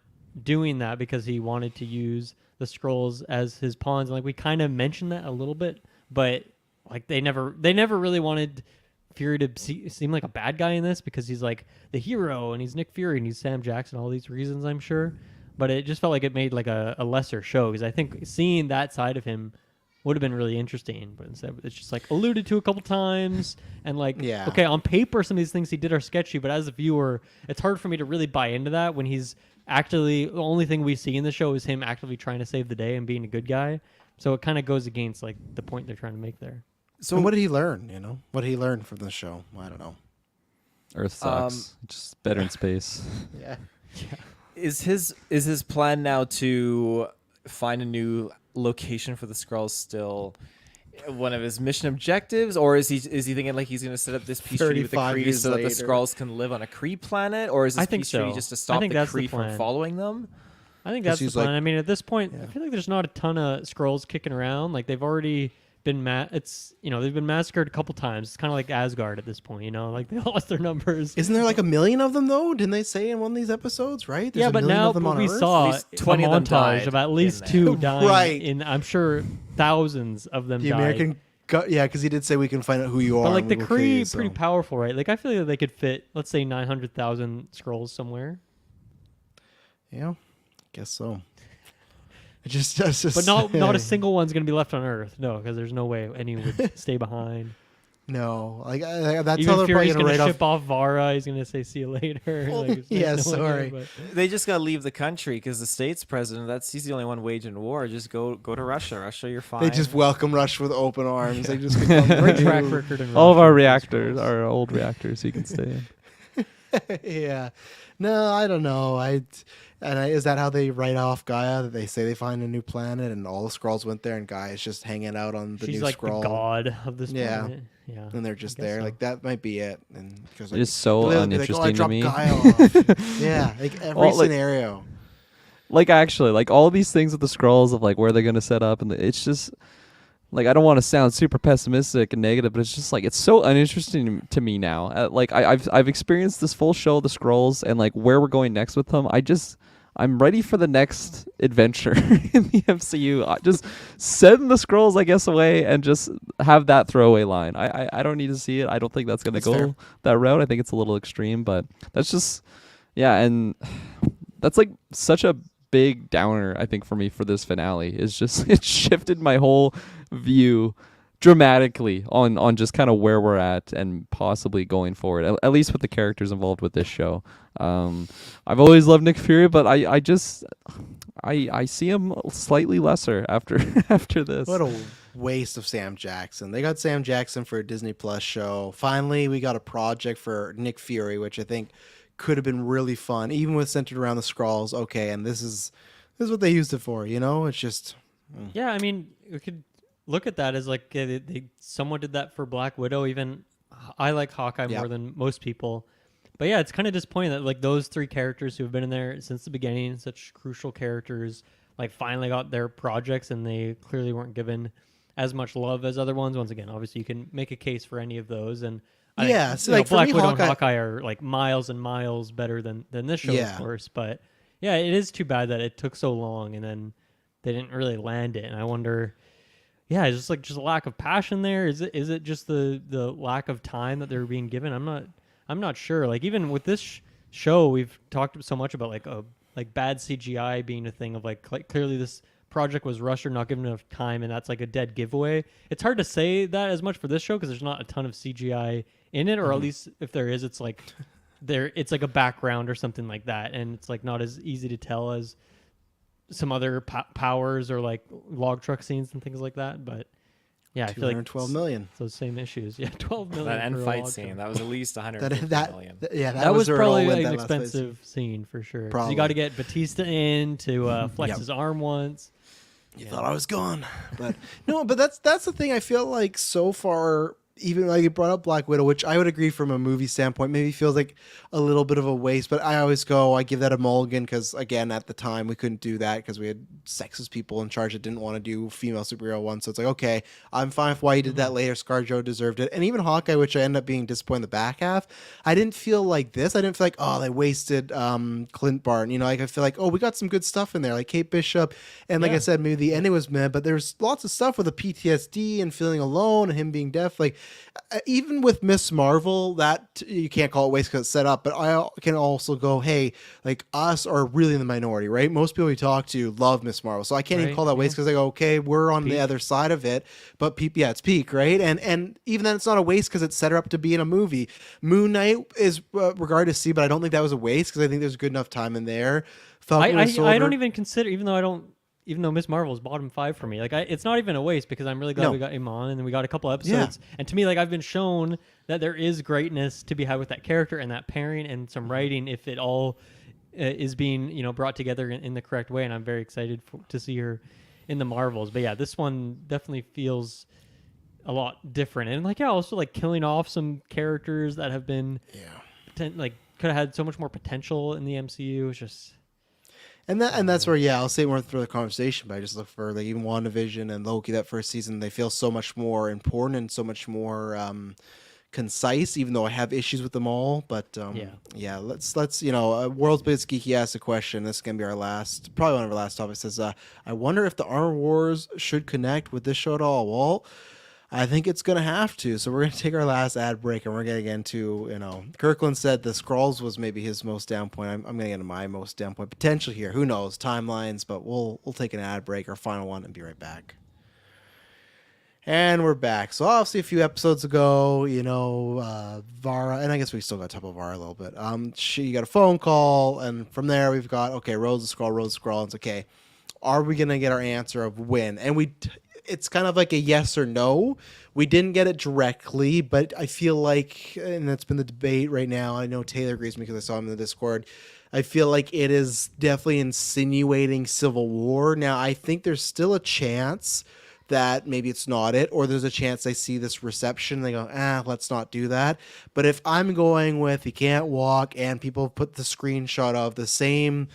doing that because he wanted to use the Skrulls as his pawns. And like we kind of mentioned that a little bit, but like they never really wanted Fury to seem like a bad guy in this, because he's like the hero and he's Nick Fury and he's Sam Jackson, all these reasons, I'm sure. But it just felt like it made like a lesser show, because I think seeing that side of him would have been really interesting, but instead it's just like alluded to a couple times, and like, Yeah. okay, on paper some of these things he did are sketchy, but as a viewer it's hard for me to really buy into that when he's actually, the only thing we see in the show is him actively trying to save the day and being a good guy. So it kind of goes against like the point they're trying to make there. so what did he learn? You know, what did he learn from the show? I don't know. Earth sucks. Just better in space. Yeah. Is his plan now to find a new location for the Skrulls still one of his mission objectives, or is he thinking like he's going to set up this peace treaty with the 35 Kree years so that the later. Skrulls can live on a Kree planet, or is this I think peace treaty so. just to I stop the think that's the Kree from plan. following them? I think 'Cause that's the he's plan. like- I mean, at this point, Yeah. I feel like there's not a ton of Skrulls kicking around. Like they've already been they've been massacred a couple times. It's kind of like Asgard at this point, you know, like they lost their numbers. Isn't there like 1 million of them though? Didn't they say in one of these episodes? Right? There's Yeah, 1 but million now of them on we Earth? saw At least a 20 of them montage died of at least in two there. dying. Right. In I'm sure thousands of them the died. American. Yeah, because he did say we can find out who you are. But like and the we will kill you, Kree, so. pretty powerful, right? Like I feel like they could fit, let's say, 900,000 Skrulls somewhere, Yeah, guess so. It just but not a single one's gonna be left on Earth. No, because there's no way any would stay behind. No, like that's Even how they're probably Fury's gonna gonna write ship off Vara. He's gonna say see you later. Like, there's Yeah, no one sorry. there, They just gotta leave the country because the state's president. He's the only one waging war. Just go to Russia. Russia, you're fine. They just welcome Rush with open arms. They just but become great the track new- record in All of our Russia, reactors, these our old reactors, you can stay in. Yeah, no, I don't know. Is that how they write off Gaia? That they say they find a new planet and all the Skrulls went there and Gaia's just hanging out on the She's new like Skrull, the god of this Yeah. planet. Yeah, and they're just I guess there. so. Like that might be it. And because It is so they'll be like, oh, I uninteresting to dropped me. Gaia off. Yeah, like every Well, like- scenario. Like actually, like all these things with the scrolls of like where they're gonna set up, and it's just like I don't want to sound super pessimistic and negative, but it's just like it's so uninteresting to me now. Like I've experienced this full show of the scrolls and like where we're going next with them. I'm ready for the next adventure in the MCU. Just send the scrolls, I guess, away and just have that throwaway line. I don't need to see it. I don't think that's gonna That's go fair. that route. I think it's a little extreme, but that's just yeah, and that's like such a big downer, I think, for me for this finale. Is just it shifted my whole view dramatically on just kind of where we're at and possibly going forward, at least with the characters involved with this show. I've always loved Nick Fury, but I see him slightly lesser after after this. What a waste of Sam Jackson. They got Sam Jackson for a Disney Plus show. Finally, we got a project for Nick Fury, which I think could have been really fun, even with centered around the Skrulls. Okay, and this is what they used it for. You know, it's just Yeah, I mean, we could look at that as like someone did that for Black Widow. Even I like Hawkeye Yep. more than most people, but yeah, it's kind of disappointing that like those three characters who have been in there since the beginning, such crucial characters, like finally got their projects, and they clearly weren't given as much love as other ones. Once again, obviously, you can make a case for any of those, and I Yeah, think, so, you know, like, for Black me, Widow and Hawkeye- Hawkeye are like miles and miles better than this show, Yeah. of course. But yeah, it is too bad that it took so long, and then they didn't really land it. And I wonder, yeah, it's just a lack of passion there. Is it just the lack of time that they're being given? I'm not sure. Like even with this show, we've talked so much about like bad CGI being a thing of like clearly this project was rushed or not given enough time, and that's like a dead giveaway. It's hard to say that as much for this show because there's not a ton of CGI in it, or at least if there is, it's like it's like a background or something like that, and it's like not as easy to tell as some other powers or like log truck scenes and things like that. But yeah, I feel like 212 million. those same issues. Yeah, 12 million. That end for a fight log scene truck. that was at least 150 That million. yeah, That was their probably all-in, an that last fight scene. expensive scene for sure. 'Cause Probably. you got to get Batista in to flex Yep. his arm once. You thought I was gone, but no. But that's the thing. I feel like so far, even like you brought up Black Widow, which I would agree from a movie standpoint, maybe feels like a little bit of a waste. But I always I give that a mulligan because again, at the time we couldn't do that because we had sexist people in charge that didn't want to do female superhero ones. So it's like, okay, I'm fine with why you did that later. ScarJo deserved it, and even Hawkeye, which I ended up being disappointed in the back half. I didn't feel like this. I didn't feel like they wasted Clint Barton. You know, like I feel like we got some good stuff in there, like Kate Bishop, and like I Yeah. said, maybe the ending was meh, but there's lots of stuff with the PTSD and feeling alone and him being deaf. Like even with Miss Marvel, that you can't call it waste because it's set up, but I can also go, hey, like us are really in the minority, right? Most people we talk to love Miss Marvel, so I can't even Right, call that waste because I go, okay, we're on the Peak. other side of it, but it's peak, right? And even then, it's not a waste because it's set her up to be in a movie. Moon Knight is regarded to see, but I don't think that was a waste because I think there's good enough time in there. Falcon and I Soldier- don't even consider, even though Miss Marvel is bottom 5 for me, like it's not even a waste because I'm really glad No. we got him on and then we got a couple episodes. And to me, like I've been shown that there is greatness to be had with that character and that pairing and some writing if it all is being brought together in the correct way. And I'm very excited to see her in the Marvels. But yeah, this one definitely feels a lot different and also like killing off some characters that have been could have had so much more potential in the MCU. It's just. And that's where I'll say more through the conversation, but I just look for like even WandaVision and Loki that first season, they feel so much more important and so much more concise, even though I have issues with them all. But let's World's Biggest Geeky asked a question. This is gonna be our probably one of our last topics. Says, I wonder if the Armor Wars should connect with this show at all. Well, I think it's going to have to. So we're going to take our last ad break and we're going to get into, Kirkland said the Skrulls was maybe his most down point. I'm going to get into my most down point potential here. Who knows? Timelines, but we'll take an ad break, our final one, and be right back. And we're back. So obviously a few episodes ago, Vara, and I guess we still got to talk about Vara a little bit. She got a phone call, and from there we've got, okay, Rose the Scroll, and it's okay. Are we gonna get our answer of when? And it's kind of like a yes or no. We didn't get it directly, but I feel like, and that's been the debate right now. I know Taylor agrees with me because I saw him in the Discord. I feel like it is definitely insinuating civil war. Now, I think there's still a chance that maybe it's not it, or there's a chance they see this reception and they go, let's not do that. But if I'm going with he can't walk and people put the screenshot of the same,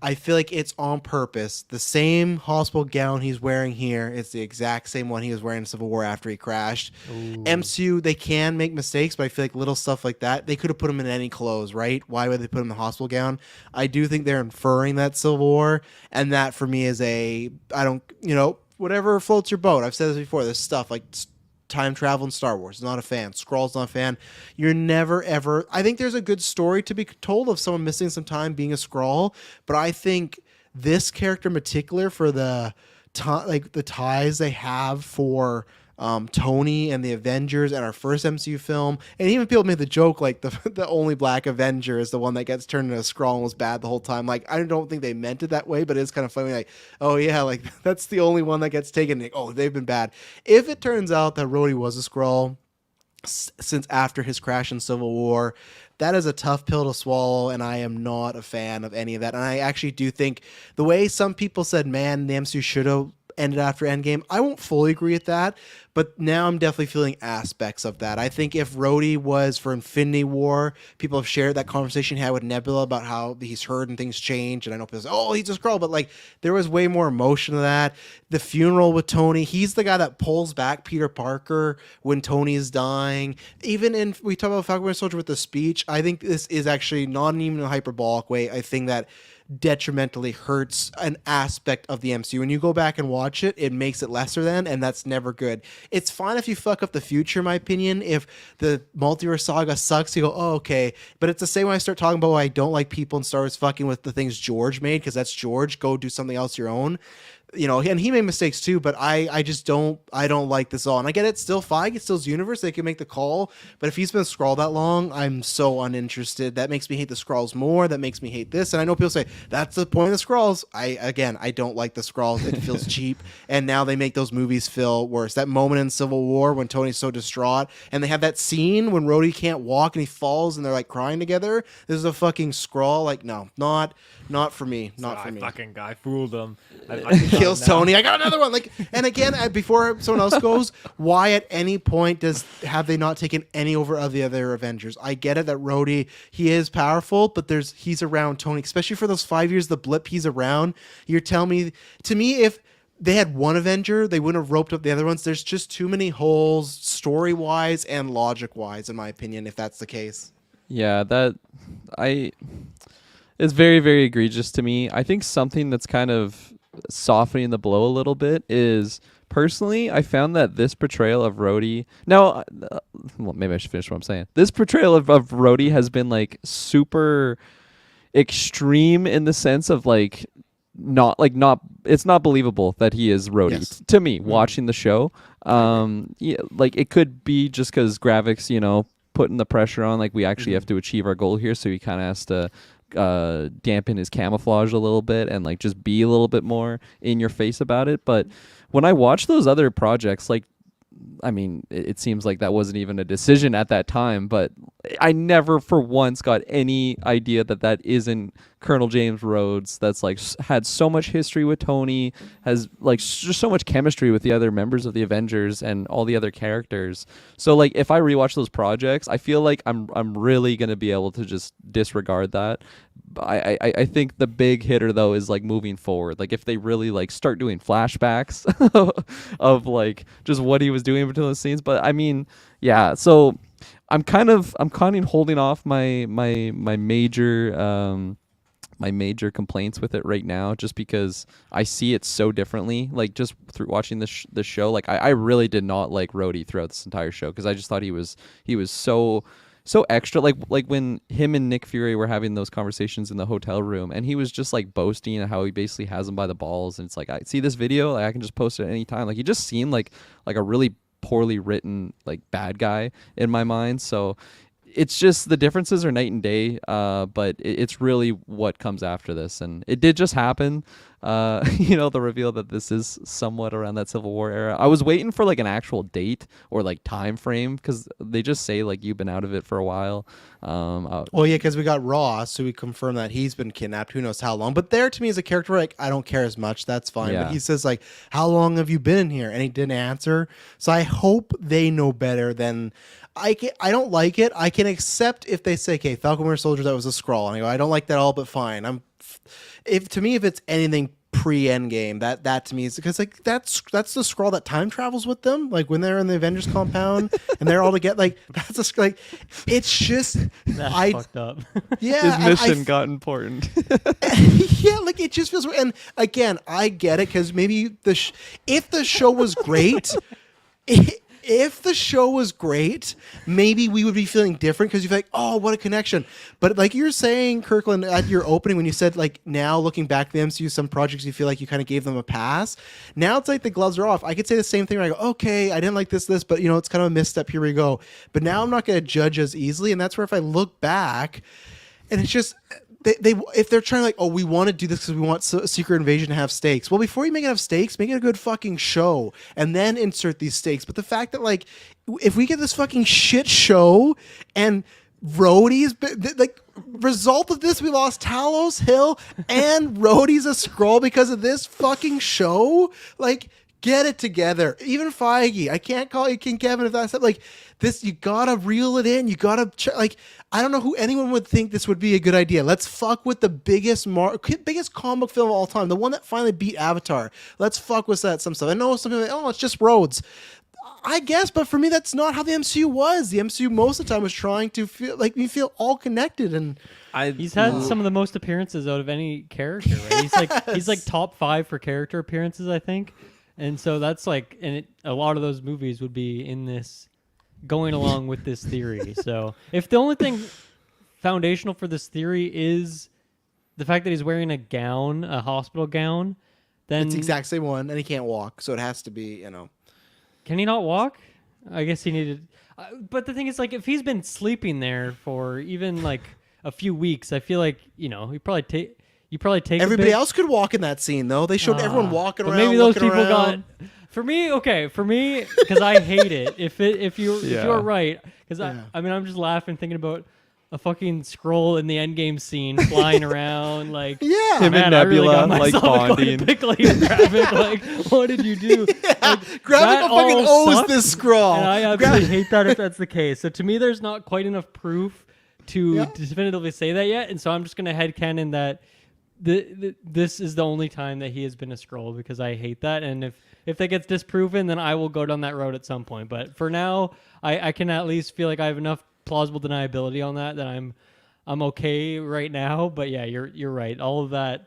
I feel like it's on purpose. The same hospital gown he's wearing here, it's the exact same one he was wearing in Civil War after he crashed. Ooh. MCU, they can make mistakes, but I feel like little stuff like that, they could have put him in any clothes, right? Why would they put him in the hospital gown? I do think they're inferring that Civil War, and that for me is whatever floats your boat. I've said this before. This stuff like time travel in Star Wars. Not a fan. Skrull's not a fan. You're never ever. I think there's a good story to be told of someone missing some time being a Skrull, but I think this character in particular for the ties they have for Tony and the Avengers and our first MCU film, and even people made the joke like the only black Avenger is the one that gets turned into a Skrull and was bad the whole time. Like, I don't think they meant it that way, but it's kind of funny. Like, oh yeah, like that's the only one that gets taken. Like, oh, they've been bad. If it turns out that Rhodey was a Skrull since after his crash in Civil War, that is a tough pill to swallow, and I am not a fan of any of that. And I actually do think the way some people said, man, the MCU should have ended after Endgame, I won't fully agree with that, but now I'm definitely feeling aspects of that. I think if Rhodey was for Infinity War, people have shared that conversation he had with Nebula about how he's heard and things change, and I know people say, oh, he's a Skrull, but like there was way more emotion to that. The funeral with Tony, he's the guy that pulls back Peter Parker when Tony is dying. Even in, we talk about Falcon Winter Soldier with the speech, I think this is actually not even in a hyperbolic way. I think that detrimentally hurts an aspect of the MCU. When you go back and watch it, it makes it lesser than, and that's never good. It's fine if you fuck up the future, in my opinion. If the multiverse saga sucks, you go, oh, okay. But it's the same when I start talking about why I don't like people in Star Wars fucking with the things George made, because that's George. Go do something else your own. And he made mistakes too, but I just don't like this all. And I get it, still Feige, it's still his universe, they can make the call, but if he's been a Skrull that long, I'm so uninterested. That makes me hate the Skrulls more, that makes me hate this, and I know people say, that's the point of the Skrulls. I don't like the Skrulls, it feels cheap, and now they make those movies feel worse. That moment in Civil War when Tony's so distraught, and they have that scene when Rhodey can't walk and he falls and they're like crying together, this is a fucking Skrull, like, no, not for me, not for me. Fucking guy fooled him. Kills Tony. I got another one. Like, and again, before someone else goes, why at any point have they not taken any over of the other Avengers? I get it that Rhodey, he is powerful, but he's around Tony, especially for those 5 years. The blip he's around. You're telling me, to me, if they had one Avenger, they wouldn't have roped up the other ones. There's just too many holes, story wise and logic wise, in my opinion. If that's the case, yeah, it's very, very egregious to me. I think something that's kind of softening the blow a little bit is, personally, I found that this portrayal of Rhodey... Now, well, maybe I should finish what I'm saying. This portrayal of Rhodey has been, like, super extreme in the sense of, like, it's not believable that he is Rhodey. Yes. To me, watching the show. Yeah, like, it could be just because Gravix, putting the pressure on, like, we actually have to achieve our goal here, so he kind of has to dampen his camouflage a little bit and like just be a little bit more in your face about it. But when I watch those other projects, like, I mean, it seems like that wasn't even a decision at that time, but I never for once got any idea that isn't Colonel James Rhodes, that's like had so much history with Tony, has like just so much chemistry with the other members of the Avengers and all the other characters. So like if I rewatch those projects, I feel like I'm really gonna be able to just disregard that. I think the big hitter though is like moving forward. Like if they really like start doing flashbacks of like just what he was doing between those scenes. But I mean, yeah. So I'm kind of holding off my major complaints with it right now, just because I see it so differently. Like just through watching the show, like I really did not like Rhodey throughout this entire show, because I just thought he was so extra. Like when him and Nick Fury were having those conversations in the hotel room, and he was just like boasting how he basically has him by the balls, and it's like, I see this video, like I can just post it at any time. Like he just seemed like a really poorly written like bad guy in my mind. So it's just the differences are night and day, but it's really what comes after this, and it did just happen. The reveal that this is somewhat around that Civil War era. I was waiting for like an actual date or like time frame, because they just say like you've been out of it for a while. Well, yeah, because we got Ross, so we confirmed that he's been kidnapped. Who knows how long? But there, to me, as a character, like I don't care as much. That's fine. Yeah. But he says like, "How long have you been in here?" And he didn't answer. So I hope they know better than. I don't like it. I can accept if they say, "Okay, Falcon Winter Soldier, that was a scroll," and I go, "I don't like that all, but fine." If it's anything pre-Endgame, that to me is because like that's the scroll that time travels with them, like when they're in the Avengers compound and they're all together, like that's like it's just That's fucked up. yeah, His mission got important. yeah, like it just feels. And again, I get it because maybe if the show was great. If the show was great, maybe we would be feeling different because you're like, oh, what a connection. But like you're saying, Kirkland, at your opening when you said like now looking back at the MCU, some projects you feel like you kind of gave them a pass. Now it's like the gloves are off. I could say the same thing where I go, okay, I didn't like this, but it's kind of a misstep. Here we go. But now I'm not going to judge as easily. And that's where if I look back and it's just... They if they're trying to like, oh, we want to do this because we want Secret Invasion to have stakes. Well, before you make it have stakes, make it a good fucking show and then insert these stakes. But the fact that like, if we get this fucking shit show and Rhodey's like result of this, we lost Talos, Hill, and Rhodey's a scroll because of this fucking show. Like, get it together. Even Feige, I can't call you King Kevin if that's like this. You gotta reel it in. You gotta like. I don't know who anyone would think this would be a good idea. Let's fuck with the biggest comic film of all time, the one that finally beat Avatar. Let's fuck with that some stuff. I know some people are like, oh, it's just Rhodes. I guess, but for me, that's not how the MCU was. The MCU most of the time was trying to feel all connected, and he's had some of the most appearances out of any character. Right? He's like top 5 for character appearances, I think, and so that's like, and a lot of those movies would be in this. Going along with this theory. So if the only thing foundational for this theory is the fact that he's wearing a hospital gown, then it's the exact same one, and he can't walk, so it has to be, Can he not walk? I guess he needed... but the thing is, like, if he's been sleeping there for even, like, a few weeks, I feel like, you probably take... Everybody else could walk in that scene, though. They showed everyone walking around. Maybe those people around. got... For me, because I hate it. If you're right, because I'm just laughing thinking about a fucking scroll in the Endgame scene flying around, like Him man, and I really Nebula got like myself bonding. pickling Gravik, like what did you do? Like, Gravik fucking all owes sucks, this scroll. and I absolutely hate that if that's the case. So to me, there's not quite enough proof to definitively say that yet, and so I'm just gonna headcanon that this is the only time that he has been a scroll because I hate that, and if that gets disproven, then I will go down that road at some point. But for now, I can at least feel like I have enough plausible deniability on that I'm okay right now. But yeah, you're right. All of that.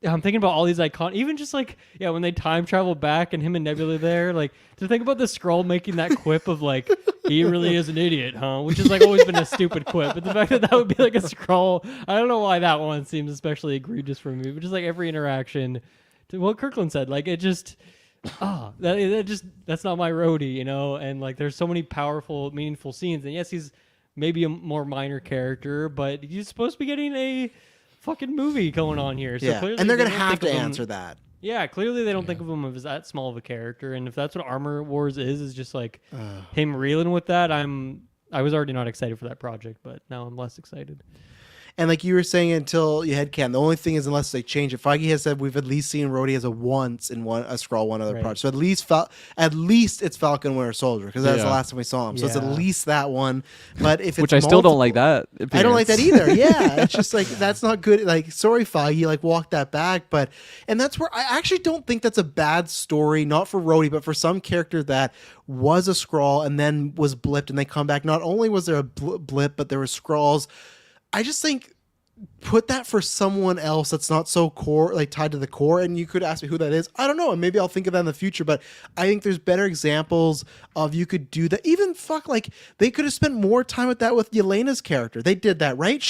I'm thinking about all these even just like when they time travel back and him and Nebula there, like to think about the scroll making that quip of like he really is an idiot, huh? Which has like always been a stupid quip, but the fact that would be like a scroll, I don't know why that one seems especially egregious for me. But just like every interaction, to what Kirkland said, like it just. That's not my roadie, and like there's so many powerful, meaningful scenes, and yes, he's maybe a more minor character, but he's supposed to be getting a fucking movie going on here. So clearly and they're gonna they don't have think to of him- answer that. Yeah, clearly they don't think of him as that small of a character, and if that's what Armor Wars is just like him reeling with that, I was already not excited for that project, but now I'm less excited. And like you were saying, until you headcan, the only thing is unless they change it. Feige has said we've at least seen Rhodey as a scroll one other part. So at least it's Falcon Winter Soldier because that's the last time we saw him. So it's at least that one. But if it's Which I still don't like that. I don't like that either. Yeah, it's just like that's not good. Like sorry Feige, like walk that back. And that's where I actually don't think that's a bad story, not for Rhodey, but for some character that was a scroll and then was blipped and they come back. Not only was there a blip, but there were scrolls. I just think put that for someone else that's not so core, like tied to the core. And you could ask me who that is. I don't know, and maybe I'll think of that in the future. But I think there's better examples of you could do that. Even like they could have spent more time with that with Yelena's character. They did that, right?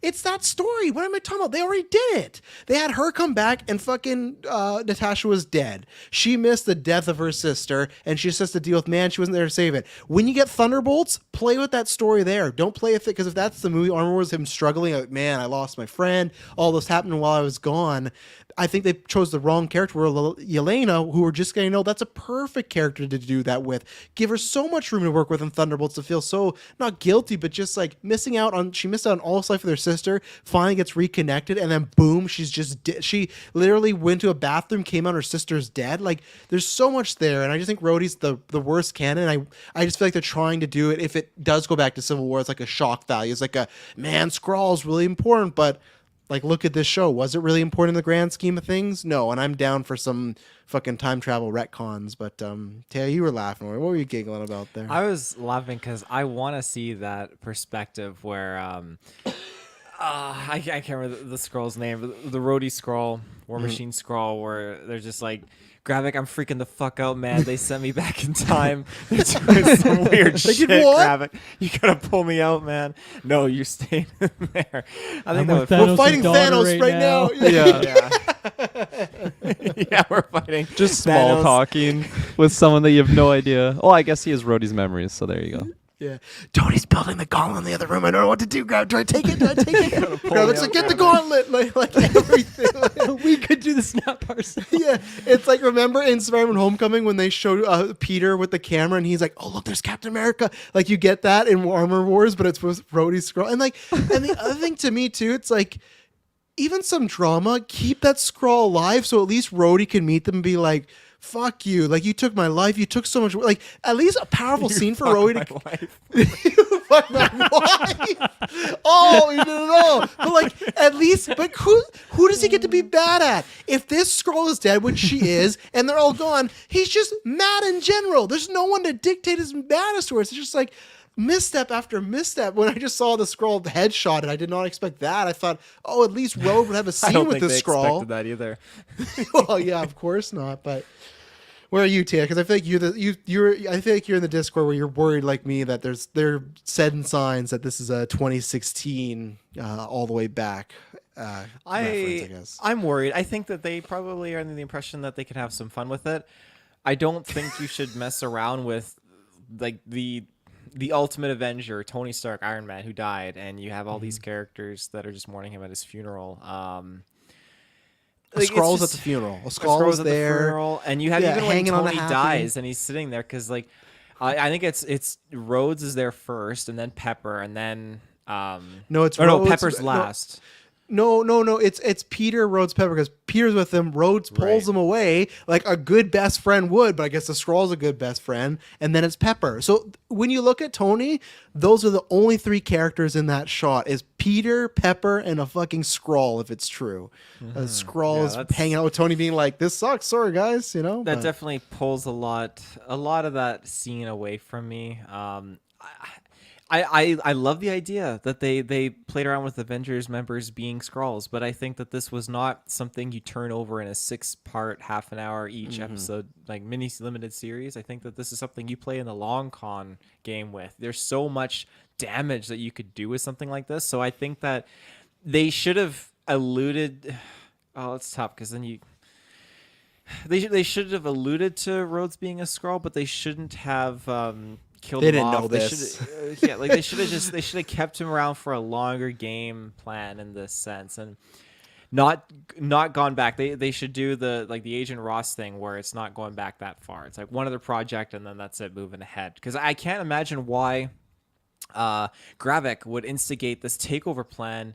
It's that story. What am I talking about? They already did it. They had her come back and fucking Natasha was dead. She missed the death of her sister, and she just has to deal with man. She wasn't there to save it. When you get Thunderbolts, play with that story there. Don't play with it, because if that's the movie, Armor Wars, him struggling, like, man, I lost my friend. All this happened while I was gone. I think they chose the wrong character. Where Yelena, who we're just getting to know, that's a perfect character to do that with. Give her so much room to work with in Thunderbolts to feel so not guilty, but just like missing out on. She missed out on all this life with her sister. Finally gets reconnected, and then boom, she's just she literally went to a bathroom, came out, her sister's dead. Like there's so much there, and I just think Rhodey's the worst canon. I just feel like they're trying to do it. If it does go back to Civil War, it's like a shock value. It's like a man, Skrull's really important, but like, look at this show. Was it really important in the grand scheme of things? No, and I'm down for some fucking time travel retcons. But Taylor, you were laughing. What were you giggling about there? I was laughing because I want to see that perspective where I can't remember the scroll's name, but the Rhodey scroll, War Machine scroll, where they're just like, Gravik, I'm freaking the fuck out, man. They sent me back in time. They're doing some weird shit, Gravik. You gotta pull me out, man. No, you're staying there. I think we're fighting Thanos right now. Yeah. Yeah, we're fighting. Just small Thanos. talking with someone that you have no idea. Oh, I guess he has Rhodey's memories, so there you go. Yeah. Tony's building the gauntlet in the other room. I don't know what to do. Do I take it? Gravik's like, get the gauntlet. Like everything. We could do the snap parcel. Yeah. It's like, remember in Spider-Man Homecoming when they showed Peter with the camera and he's like, oh, look, there's Captain America. Like, you get that in Armor Wars, but it's with Rhodey's Skrull. And the other thing to me, too, it's like, even some drama, keep that Skrull alive so at least Rhodey can meet them and be like, fuck you. Like, you took my life. You took so much. Like, at least a powerful scene for Rhodey to. You fuck my wife. Oh, you didn't know. But, like, at least. But who does he get to be bad at? If this Skrull is dead, which she is, and they're all gone, he's just mad in general. There's no one to dictate his madness to. It's just like misstep after misstep. When I just saw the Skrull headshot, and I did not expect that. I thought, oh, at least Rogue would have a scene with this Skrull. I don't think they expected that either. Well, yeah, of course not. But where are you, Tia? Because I feel like I feel like you're in the Discord where you're worried like me that there are sudden signs that this is a 2016 all the way back. Reference, I guess. I'm worried. I think that they probably are under the impression that they can have some fun with it. I don't think you should mess around with like the ultimate Avenger, Tony Stark, Iron Man, who died, and you have all these characters that are just mourning him at his funeral. A Skrull's at the funeral. A Skrull's at there. the funeral, and you have even when hanging on Tony a happy. dies and he's sitting there because like I think it's Rhodes is there first, and then Pepper, and then No, it's no Rhodes. Pepper's last. No. It's Peter, Rhodes, Pepper, because Peter's with him. Rhodes pulls him away like a good best friend would, but I guess the Skrull's a good best friend, and then it's Pepper. So when you look at Tony, those are the only three characters in that shot: is Peter, Pepper, and a fucking Skrull. If it's true, a Skrull is hanging out with Tony, being like, "This sucks. Sorry, guys." You know that definitely pulls a lot of that scene away from me. I love the idea that they played around with Avengers members being Skrulls, but I think that this was not something you turn over in a 6-part, half an hour each episode, like mini limited series. I think that this is something you play in the long con game with. There's so much damage that you could do with something like this. So I think that they should have alluded. Oh, it's tough because then they should have alluded to Rhodes being a Skrull, but they shouldn't have. Killed They him didn't off. know this. They should have kept him around for a longer game plan in this sense, and not gone back. They should do the Agent Ross thing where it's not going back that far. It's like one other project and then that's it, moving ahead. Because I can't imagine why Gravik would instigate this takeover plan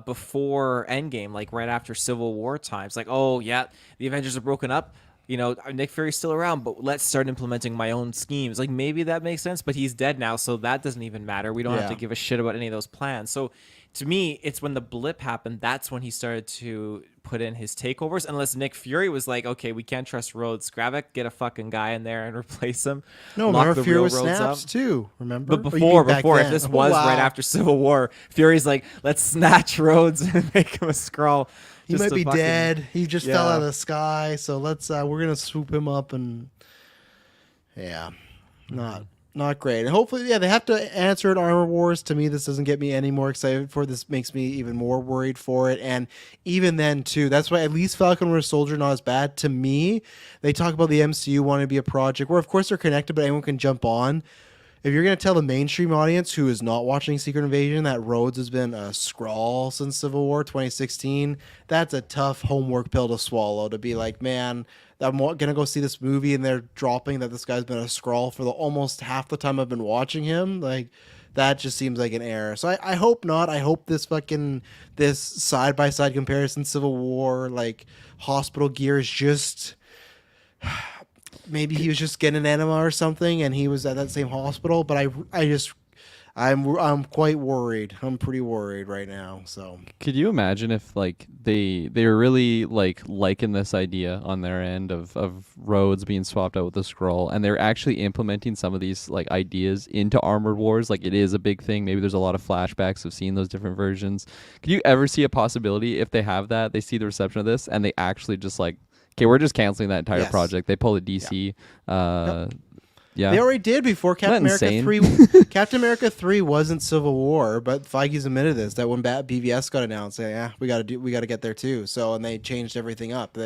before Endgame, like right after Civil War times. Like, oh yeah, the Avengers are broken up. Nick Fury's still around, but let's start implementing my own schemes. Like maybe that makes sense, but he's dead now, so that doesn't even matter. We don't have to Yeah. give a shit about any of those plans. So to me, it's when the blip happened, that's when he started to put in his takeovers. Unless Nick Fury was like, okay, we can't trust Rhodes. Gravik, get a fucking guy in there and replace him. No, Lock remember the Fury real with Rhodes snaps up. too. Remember? But Or you mean back before, if then? this Oh, was wow. right after Civil War, Fury's like, let's snatch Rhodes and make him a Skrull. He just might to be fucking- dead. He just fell Yeah. out of the sky. So let's we're gonna swoop him up and not great. And hopefully, they have to answer in Armor Wars. To me, this doesn't get me any more excited for it. This makes me even more worried for it. And even then, too, that's why at least Falcon Winter Soldier not as bad. To me, they talk about the MCU wanting to be a project where, of course, they're connected, but anyone can jump on. If you're going to tell the mainstream audience who is not watching Secret Invasion that Rhodes has been a Skrull since Civil War 2016, that's a tough homework pill to swallow. To be like, man, I'm going to go see this movie and they're dropping that this guy's been a Skrull for the almost half the time I've been watching him. Like, that just seems like an error. So I hope not. I hope this side-by-side comparison Civil War, like, hospital gear is just... Maybe he was just getting an enema or something, and he was at that same hospital. But I'm quite worried. I'm pretty worried right now. So Could you imagine if like they were really liking this idea on their end of Rhodes being swapped out with the Skrull, and they're actually implementing some of these like ideas into Armored Wars? Like it is a big thing. Maybe there's a lot of flashbacks of seeing those different versions. Could you ever see a possibility if they have that, they see the reception of this, and they actually just like, okay, we're just canceling that entire Yes. project. They pull a DC. Yeah. they already did before Captain Isn't that America insane? 3. Captain America 3 wasn't Civil War, but Feige's admitted this that when BVS got announced, we got to get there too. So and they changed everything up.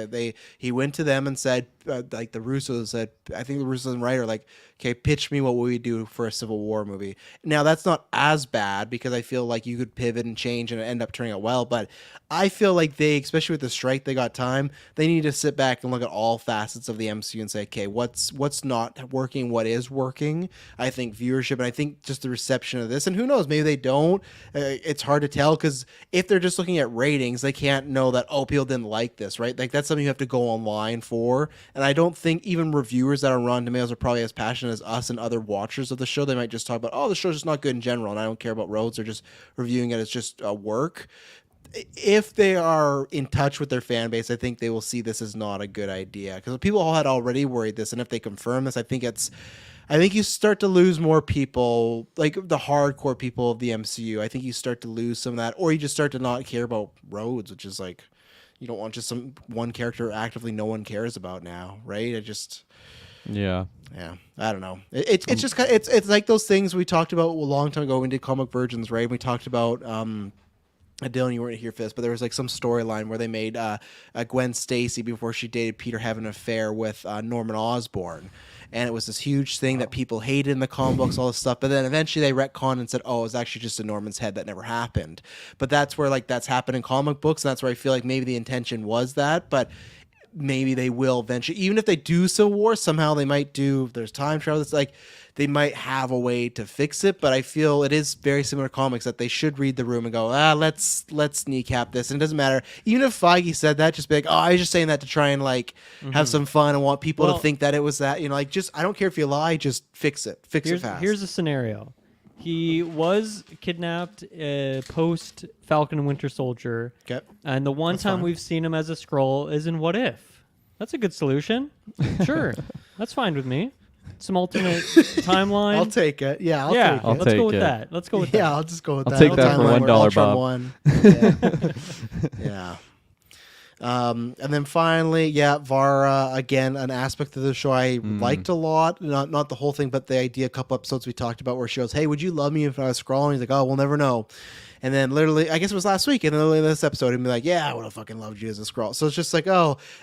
He went to them and said, like the Russos said, I think the Russos and writer like, okay, pitch me what would we do for a Civil War movie. Now that's not as bad because I feel like you could pivot and change and end up turning out well. But I feel like they, especially with the strike, they got time. They need to sit back and look at all facets of the MCU and say, okay, what's not working, what is working. I think viewership and I think just the reception of this, and who knows, maybe they don't. It's hard to tell because if they're just looking at ratings, they can't know that people didn't like this, right? Like that's something you have to go online for. And I don't think even reviewers that are on Rotten Tomatoes are probably as passionate as us and other watchers of the show. They might just talk about, the show's just not good in general, and I don't care about Rhodes. They're just reviewing it as just work. If they are in touch with their fan base, I think they will see this as not a good idea because people all had already worried this, and if they confirm this, I think you start to lose more people, like the hardcore people of the MCU. I think you start to lose some of that, or you just start to not care about Rhodes, which is like, you don't want just some one character actively no one cares about now, right? Yeah. Yeah, I don't know. It's just kind of, it's like those things we talked about a long time ago when we did Comic Virgins, right? We talked about Dylan, you weren't here for this, but there was like some storyline where they made Gwen Stacy before she dated Peter having an affair with Norman Osborn. And it was this huge thing that people hated in the comic books, all this stuff. But then eventually they retconned and said, oh, it was actually just in Norman's head that never happened. But that's where like that's happened in comic books. And that's where I feel like maybe the intention was that. But maybe they will eventually, even if they do Civil War, somehow they might do, if there's time travel, it's like they might have a way to fix it. But I feel it is very similar to comics that they should read the room and go, let's kneecap this. And it doesn't matter. Even if Feige said that, just be like, I was just saying that to try and like have some fun and want people to think that it was that, like just, I don't care if you lie, just fix it. Fix it fast. Here's a scenario. He was kidnapped post Falcon and Winter Soldier. Okay. And the one time fine. we've seen him as a Skrull is in What If. That's a good solution. Sure. That's fine with me. Some alternate timeline. I'll take it. Yeah, I'll take it. I'll let's take go with it. that. Let's go with Yeah, that. I'll just go with I'll that. take that for Timeline $1, where Ultron Bob. won. Yeah. And then finally, Vara, again, an aspect of the show I liked a lot. Not the whole thing, but the idea, a couple episodes we talked about where she goes, hey, would you love me if I was scrolling? He's like, oh, we'll never know. And then literally, I guess it was last week, and then literally in this episode, he'd be like, yeah, I would have fucking loved you as a Skrull. So it's just like,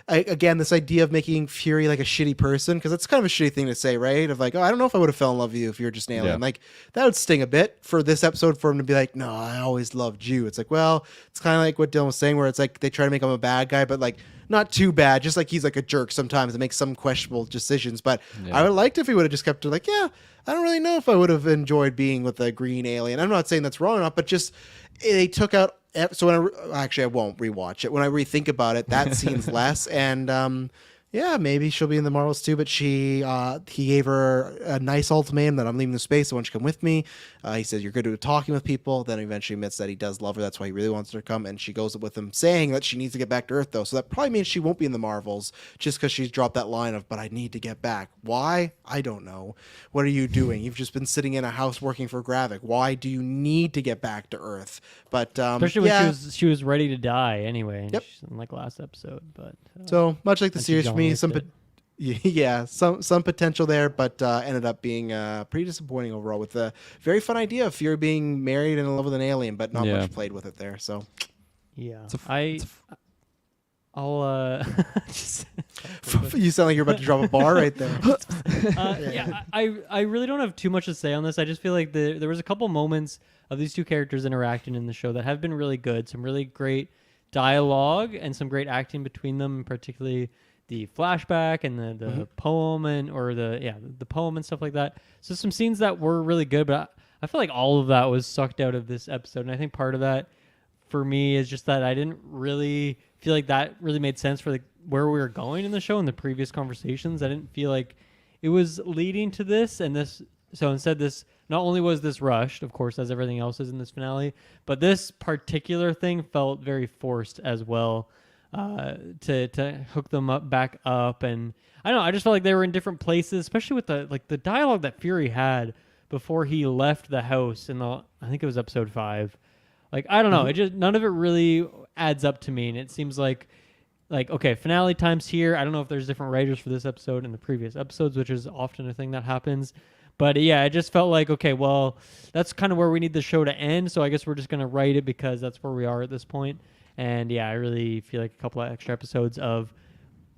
again, this idea of making Fury like a shitty person, because it's kind of a shitty thing to say, right? Of like, I don't know if I would have fell in love with you if you were just an alien. Yeah. Like, that would sting a bit for this episode for him to be like, no, I always loved you. It's like, well, it's kind of like what Dylan was saying, where it's like they try to make him a bad guy, but like, not too bad, just like he's like a jerk sometimes and makes some questionable decisions. But I would have liked if he would have just kept it like, yeah, I don't really know if I would have enjoyed being with a green alien. I'm not saying that's wrong or not, but just they took out. So when I won't rewatch it. When I rethink about it, that scene's less. And yeah, maybe she'll be in the Marvels too. But he gave her a nice ultimatum that I'm leaving the space. I want you to come with me. He says you're good at talking with people. Then eventually admits that he does love her. That's why he really wants her to come. And she goes with him, saying that she needs to get back to Earth though. So that probably means she won't be in the Marvels just because she's dropped that line of "But I need to get back." Why? I don't know. What are you doing? You've just been sitting in a house working for Gravik. Why do you need to get back to Earth? But Especially yeah. when she was ready to die anyway. And Yep. in like last episode, but So much like the and she series for me, John some Wicked. some potential there, but ended up being pretty disappointing overall. With a very fun idea of Fury being married and in love with an alien, but not Yeah. much played with it there. So yeah, It's a f- I it's a f- I'll just, you sound like you're about to drop a bar right there. yeah, I really don't have too much to say on this. I just feel like there was a couple moments of these two characters interacting in the show that have been really good. Some really great dialogue and some great acting between them, particularly the flashback and the poem the poem and stuff like that. So some scenes that were really good, but I feel like all of that was sucked out of this episode, and I think part of that for me is just that I didn't really feel like that really made sense for where we were going in the show in the previous conversations. I didn't feel like it was leading to this and this. So instead, this not only was this rushed, of course, as everything else is in this finale, but this particular thing felt very forced as well to hook them back up. And I don't know, I just felt like they were in different places, especially with the dialogue that Fury had before he left the house in I think it was episode 5. Like, I don't know. It just none of it really adds up to me, and it seems like okay, finale time's here. I don't know if there's different writers for this episode and the previous episodes, which is often a thing that happens. But yeah, it just felt like, okay, well, that's kind of where we need the show to end. So I guess we're just gonna write it because that's where we are at this point. And yeah, I really feel like a couple of extra episodes of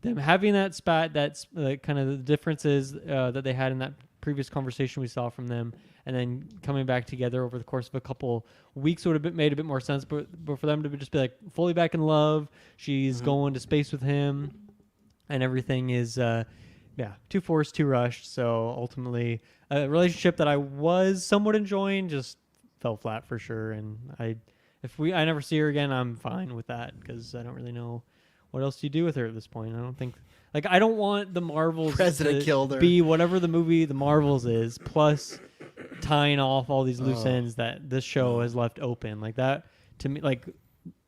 them having that spat, that's kind of the differences that they had in that previous conversation we saw from them, and then coming back together over the course of a couple weeks would have made a bit more sense. But for them to just be like fully back in love, she's going to space with him, and everything is too forced, too rushed. So ultimately, a relationship that I was somewhat enjoying just fell flat for sure. And I never see her again, I'm fine with that because I don't really know what else do you do with her at this point. I don't think. Like, I don't want the Marvels President to killed her. be whatever the movie The Marvels is, plus tying off all these loose ends that this show has left open. Like, that, to me, like,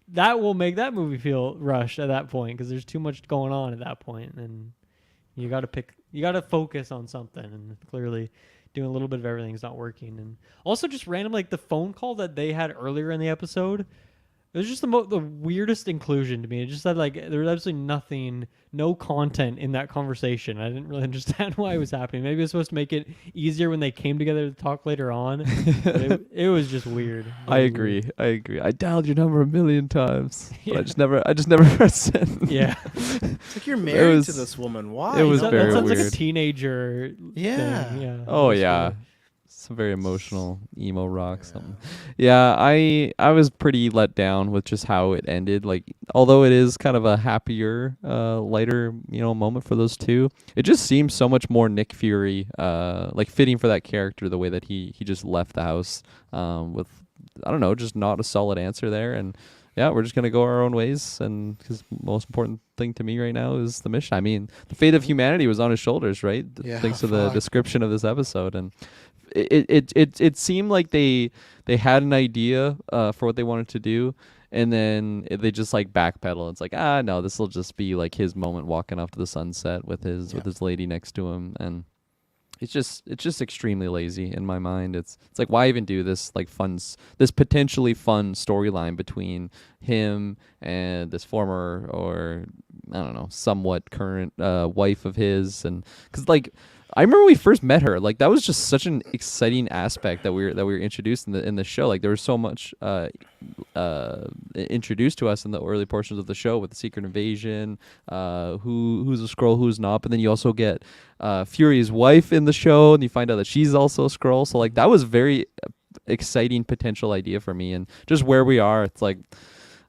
that will make that movie feel rushed at that point because there's too much going on at that point. And you got to focus on something. And clearly, doing a little bit of everything is not working. And also, just random, like, the phone call that they had earlier in the episode. It was just the weirdest inclusion to me. It just said, like, there was absolutely nothing, no content in that conversation. I didn't really understand why it was happening. Maybe it was supposed to make it easier when they came together to talk later on. But it was just weird. I Really agree. weird. I agree. I dialed your number 1,000,000 times, but Yeah. I just never pressed send. Yeah. It's like you're married was- to this woman. Why? it was That very sounds like a weird. teenager Yeah. thing. Yeah. Oh, It was yeah. weird. Some very emotional emo rock something. Yeah, I was pretty let down with just how it ended. Like, although it is kind of a happier, lighter, moment for those two, it just seems so much more Nick Fury, like fitting for that character. The way that he just left the house, with, I don't know, just not a solid answer there. And yeah, we're just gonna go our own ways. And because most important thing to me right now is the mission. I mean, the fate of humanity was on his shoulders, right? Yeah, Thanks to the fuck. description of this episode. And it seemed like they had an idea for what they wanted to do, and then they just like backpedal. It's like, no, this will just be like his moment walking off to the sunset with his lady next to him. And it's just extremely lazy in my mind. It's like, why even do this like this potentially fun storyline between him and this former, or I don't know, somewhat current wife of his. And because like, I remember when we first met her, like that was just such an exciting aspect that we were introduced in the show. Like there was so much introduced to us in the early portions of the show with the secret invasion, who's a Skrull, who's not. But then you also get Fury's wife in the show, and you find out that she's also a Skrull. So like that was very exciting potential idea for me. And just where we are, it's like,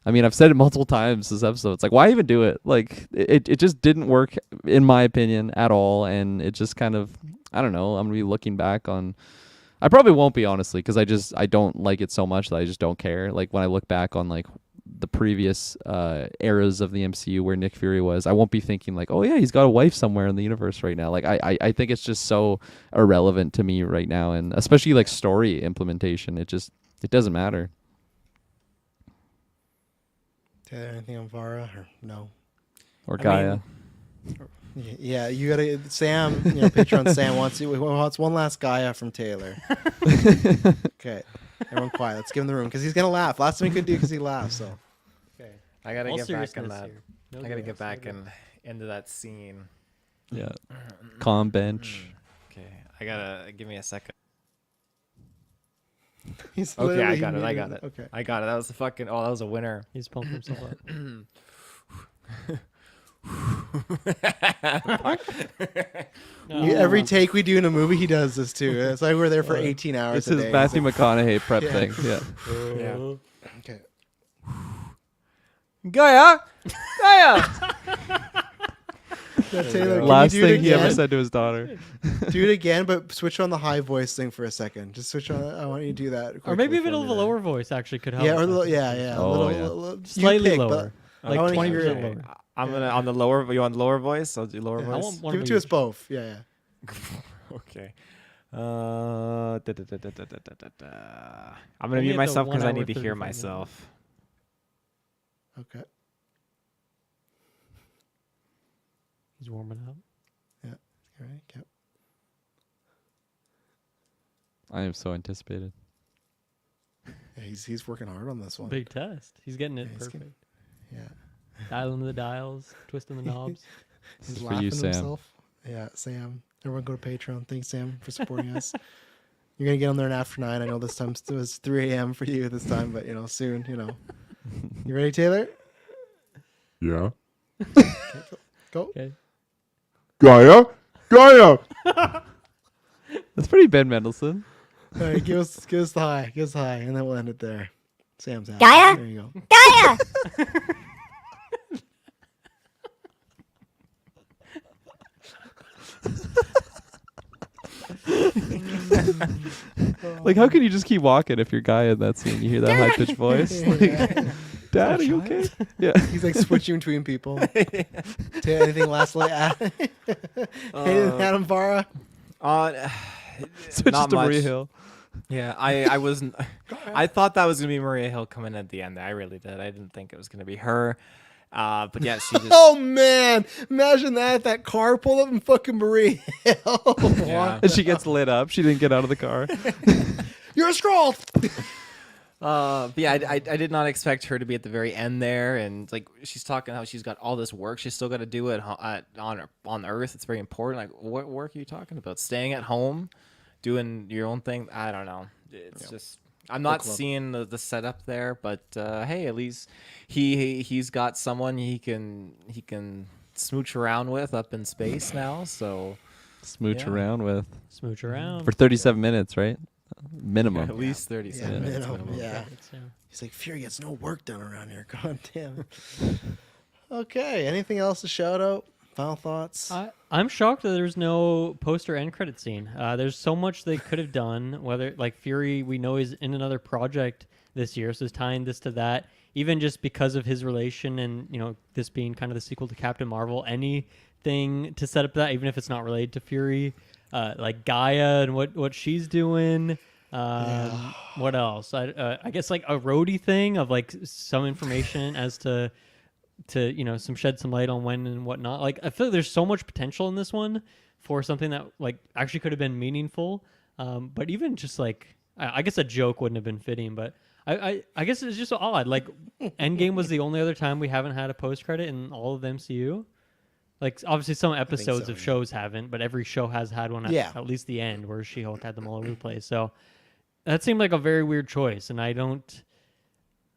I mean, I've said it multiple times this episode. It's like, why even do it? Like, it just didn't work, in my opinion, at all. And it just kind of, I don't know, I'm going to be looking back on... I probably won't be, honestly, because I don't like it so much that I just don't care. Like, when I look back on, like, the previous eras of the MCU where Nick Fury was, I won't be thinking like, oh yeah, he's got a wife somewhere in the universe right now. Like I think it's just so irrelevant to me right now, and especially like story implementation, it doesn't matter. Taylor, anything on Vara or no? Or I Gaia. mean, Yeah, you gotta. Sam, Patreon Sam wants one last Gaia from Taylor. Okay, everyone quiet. Let's give him the room because he's gonna laugh. Last time he could do because he laughed. So Okay. I gotta All get back on seriousness that. here. No I gotta girls, get back no girls. into that scene. Yeah. Calm bench. Okay, I gotta give me a second. he's Okay, I literally got it. I muted. got it. Okay. I got it. That was the fucking. Oh, that was a winner. He's pumping himself up. Every take we do in a movie, he does this too. It's like we're there for 18 hours. This a is day. Matthew McConaughey prep Yeah. thing. Yeah. Yeah. Okay. Gaia, Gaia. Yeah, Taylor, can Last you do it thing he ever again? said to his daughter. Do it again, but switch on the high voice thing for a second. Just switch on. I want you to do that. Or maybe quickly even for a me little there. lower voice actually could help. Yeah, or yeah. Oh, a little, yeah. you Slightly pick, but lower. I Like wanna 20% hear it. lower. I'm gonna on the lower. You want lower voice? I'll do lower Yeah. I voice. want one Give of it to us each. both. Yeah. Okay. I'm gonna Only mute at the myself 1 because I hour, need to hear 35 minutes. myself. Okay. He's warming up. All right. Yep. I am so anticipated. Yeah, he's working hard on this one. Big test. He's getting it Yeah, he's perfect. Yeah. Dialing the dials, twisting the knobs. This He's is for laughing you, to Sam. himself. Yeah, Sam. Everyone go to Patreon. Thanks, Sam, for supporting us. You're gonna get on there in after 9. I know this time it was 3 a.m. for you this time, but soon. You ready, Taylor? Yeah. Go. Okay. Gaia? Gaia! That's pretty Ben Mendelsohn. All right, give us the high. Give us the high, and then we'll end it there. Sam's happy. Gaia? There you go. Gaia! Like, how can you just keep walking if you're Gaia in that scene? You hear that high pitched voice. Like, Dad, are you okay? Yeah. He's like switching between people. Anything lastly? Anything, Adam Vara? Switches Not to Maria much. Hill. Yeah, I wasn't. I thought that was gonna be Maria Hill coming at the end. I really did. I didn't think it was gonna be her. But yeah, she just. Oh man! Imagine that car pulled up in fucking Maria Hill. Yeah. And she gets lit up. She didn't get out of the car. You're a Skrull. But yeah, I did not expect her to be at the very end there, and like she's talking how she's got all this work she's still got to do on Earth. It's very important. Like, what work are you talking about? Staying at home, doing your own thing. I don't know. It's just I'm not seeing the setup there, but hey, at least he's got someone he can smooch around with up in space now. So Smooch Yeah. around with. Smooch around. For 37 minutes, right? Minimum. at least 37 minutes. minimum, minimum. yeah. Yeah. He's like, Fury gets no work done around here. God damn it. Okay. Anything else to shout out? Final thoughts? I'm shocked that there's no poster end credit scene. There's so much they could have done. Whether like Fury, we know he's in another project this year, so he's tying this to that. Even just because of his relation, and this being kind of the sequel to Captain Marvel, anything to set up that, even if it's not related to Fury, like Gaia and what she's doing. What else? I guess like a roadie thing of like some information as to shed some light on when and whatnot. Like I feel like there's so much potential in this one for something that like actually could have been meaningful. But even just like I guess a joke wouldn't have been fitting. But I guess it's just odd. Like Endgame was the only other time we haven't had a post credit in all of the MCU. Like obviously some episodes so, of shows haven't, but every show has had one at least the end where She-Hulk had them all over the place. So that seemed like a very weird choice, and I don't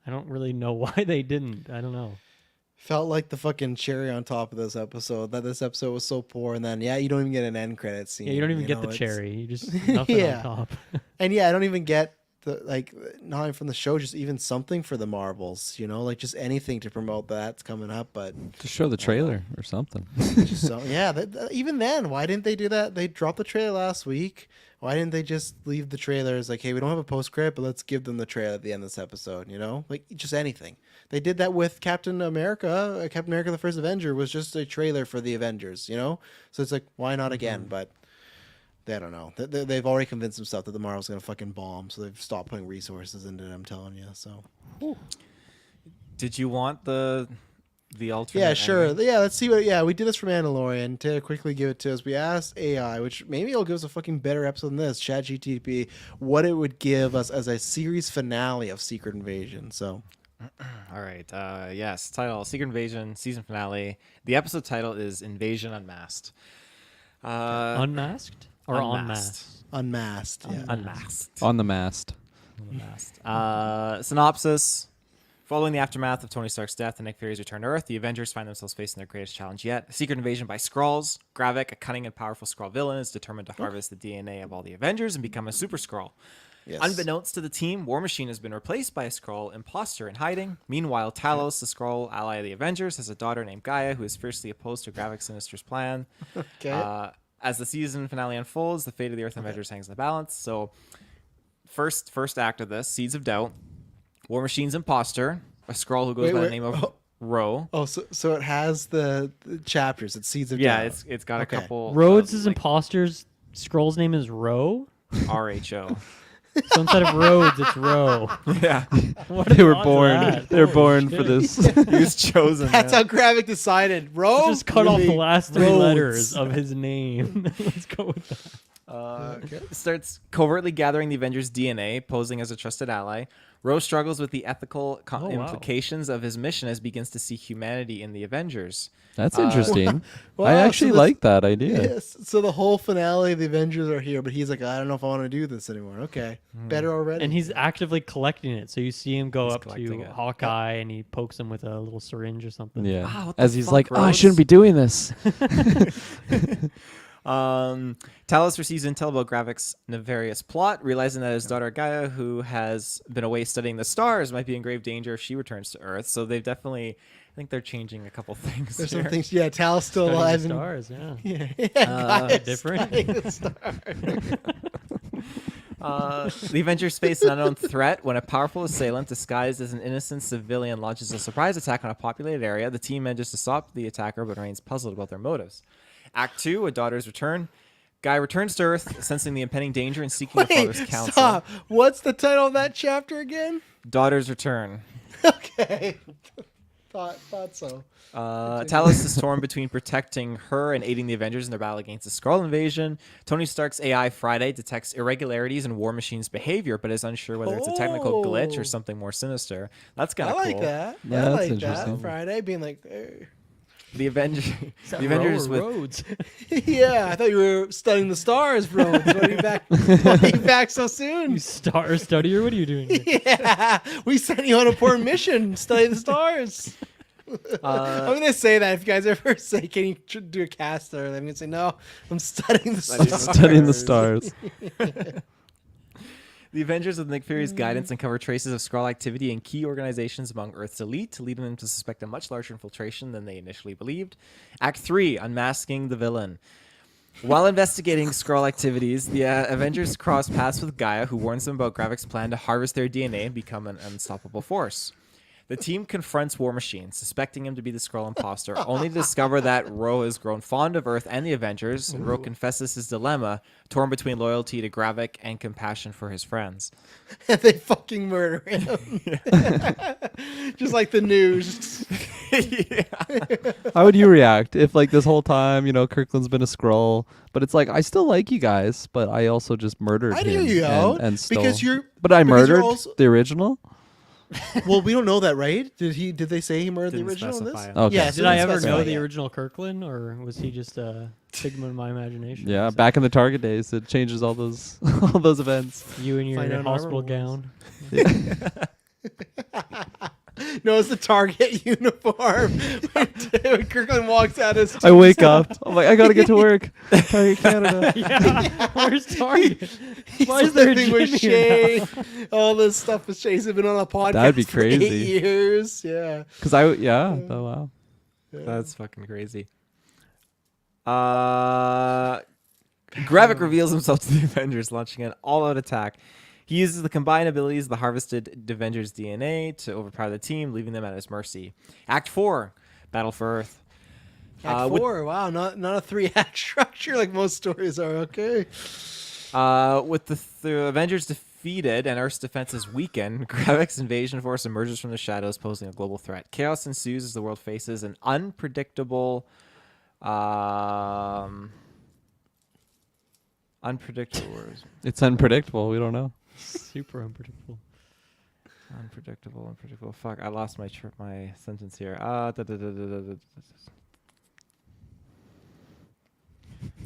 really know why they didn't. I don't know. Felt like the fucking cherry on top of this episode. That this episode was so poor, and then you don't even get an end credit scene. Yeah, you don't even get the it's- cherry. You just nothing Yeah. on top. And I don't even get not even from the show, just even something for the Marvels, like just anything to promote that's coming up. But Just show the trailer or something. just even then, why didn't they do that? They dropped the trailer last week. Why didn't they just leave the trailer as like, hey, we don't have a post credit, but let's give them the trailer at the end of this episode, like just anything. They did that with Captain America. Captain America: The First Avenger was just a trailer for the Avengers, So it's like, why not again? But I don't know. They've already convinced themselves that the Marvel's gonna fucking bomb, so they've stopped putting resources into it. I'm telling you. So. Did you want the alternate? Yeah, sure. ending? Yeah, let's see what. Yeah, we did this for Mandalorian. To quickly give it to us, we asked AI, which maybe it'll give us a fucking better episode than this, ChatGTP, what it would give us as a series finale of Secret Invasion. So. All right. Yes. Title: Secret Invasion season finale. The episode title is Invasion Unmasked. Unmasked or Unmasked. Unmasked. Yeah. Unmasked. On the mast. Synopsis. Following the aftermath of Tony Stark's death and Nick Fury's return to Earth, the Avengers find themselves facing their greatest challenge yet: a secret invasion by Skrulls. Gravik, a cunning and powerful Skrull villain, is determined to harvest the DNA of all the Avengers and become a super Skrull. Yes. Unbeknownst to the team, War Machine has been replaced by a Skrull imposter in hiding. Meanwhile, Talos, the Skrull ally of the Avengers, has a daughter named Gaia who is fiercely opposed to Gravik's sinister's plan. Okay. As the season finale unfolds, the fate of the Earth Avengers hangs in the balance. So, first act of this, Seeds of Doubt. War Machine's imposter, a Skrull who goes by the name of Ro. Oh, so it has the chapters. It's Seeds of Yeah, Doubt. it's got a couple. Rhodes' imposter's scroll's name is Ro. RHO. So instead of Rhodes, it's Ro. Yeah, What They are were the odds of born. that? They were Holy born shit. for this. he was chosen. That's man. how Gravik decided. Ro. Just cut off the Really? last three Rhodes. letters of his name. Let's go with that. Starts covertly gathering the Avengers' DNA, posing as a trusted ally. Rose struggles with the ethical wow. implications of his mission as begins to see humanity in the Avengers. That's interesting. Wow, I so actually this- like that idea. Yes. So the whole finale, the Avengers are here, but he's like, I don't know if I want to do this anymore. Okay, better already. And he's actively collecting it. So you see him go He's up to collecting it. Hawkeye and he pokes him with a little syringe or something. Yeah. Wow, what the As he's fuck, like, oh, I Rhodes?" shouldn't be doing this. Talos receives intel about Gravik's nefarious plot, realizing that his daughter Gaia, who has been away studying the stars, might be in grave danger if she returns to Earth. So they've definitely, I think they're changing a couple things. There's here. some things. Yeah, Tal's still Studying alive. the and- stars, yeah. Yeah, Gaia's different. studying the stars. The Avengers face an unknown threat when a powerful assailant disguised as an innocent civilian launches a surprise attack on a populated area. The team manages to stop the attacker, but remains puzzled about their motives. Act 2, A Daughter's Return. Guy returns to Earth, sensing the impending danger and seeking her Wait, father's counsel. stop. What's the title of that chapter again? Daughter's Return. Okay. Thought so. Talos is torn between protecting her and aiding the Avengers in their battle against the Skrull invasion. Tony Stark's AI Friday detects irregularities in War Machine's behavior, but is unsure whether it's a technical glitch or Oh. something more sinister. That's kind I of like cool. that. Yeah, I that's like interesting. that. Friday being like, hey. The Avengers with Rhodes. Yeah, I thought you were studying the stars, bro. Why are you back? Why are you back so You soon? star studier, what are you doing here? Yeah, we sent you on a poor mission. Study the stars. I'm gonna say that if you guys ever say, "Can you do a cast?" Or I'm gonna say, "No, I'm studying the Studying the stars." Studying the stars. The Avengers, with Nick Fury's guidance, uncover traces of Skrull activity in key organizations among Earth's elite, leading them to suspect a much larger infiltration than they initially believed. Act 3, Unmasking the Villain. While investigating Skrull activities, the Avengers cross paths with Gaia, who warns them about Gravik's plan to harvest their DNA and become an unstoppable force. The team confronts War Machine, suspecting him to be the Skrull imposter, only to discover that Ro has grown fond of Earth and the Avengers, and Ro confesses his dilemma, torn between loyalty to Gravik and compassion for his friends. And they fucking murder him, just like the news. How would you react if, like, this whole time, Kirkland's been a Skrull, but it's like, I still like you guys, but I also just murdered I him hear you out and stole. because you're. But I because you're murdered also- the original? Well, we don't know that, right? Did they say he murdered Didn't the original in this? specify it. Okay. Yes. Did I ever specify know it. the original Kirkland, or was he just a figment of my imagination? Yeah, So back in the Target days, it changes all those all those events. you and your Find out hospital armor gown. No, it's the Target uniform. When Kirkland walks out, his I wake up, I'm like, I gotta get to work. Target Canada. Yeah, where's Target? Why is there a living with gym here Shay. All this stuff with Shay's been on a podcast. That'd be for 8 crazy. years. Yeah. Because oh wow. That's fucking crazy. Gravik reveals himself to the Avengers, launching an all-out attack. He uses the combined abilities of the harvested Avengers DNA to overpower the team, leaving them at his mercy. Act 4, Battle for Earth. Act with- 4. Wow. Not a 3-act structure like most stories are. Okay. With the Avengers defeated and Earth's defenses weakened, Gravik's invasion force emerges from the shadows, posing a global threat. Chaos ensues as the world faces an unpredictable... unpredictable. It's unpredictable. We don't know. Super unpredictable. Unpredictable. Fuck, I lost my my sentence here. Are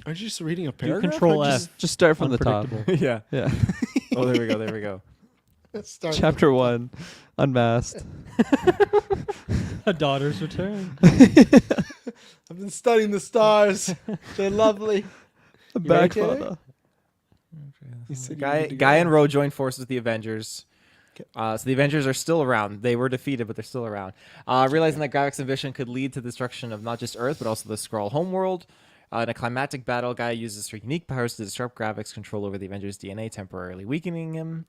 you just reading a Do paragraph? Control or F. Just start from the top. Unpredictable. yeah. Yeah. Oh, there we go. Just start- Chapter 1, Unmasked. A daughter's return. I've been studying the stars. They're lovely. Back okay? photo. You said you Guy need to go. and Ro join forces with the Avengers. So the Avengers are still around. They were defeated, but they're still around. Realizing that Gravik's ambition could lead to the destruction of not just Earth, but also the Skrull homeworld. In a climactic battle, Guy uses her unique powers to disrupt Gravik's control over the Avengers' DNA, temporarily weakening him.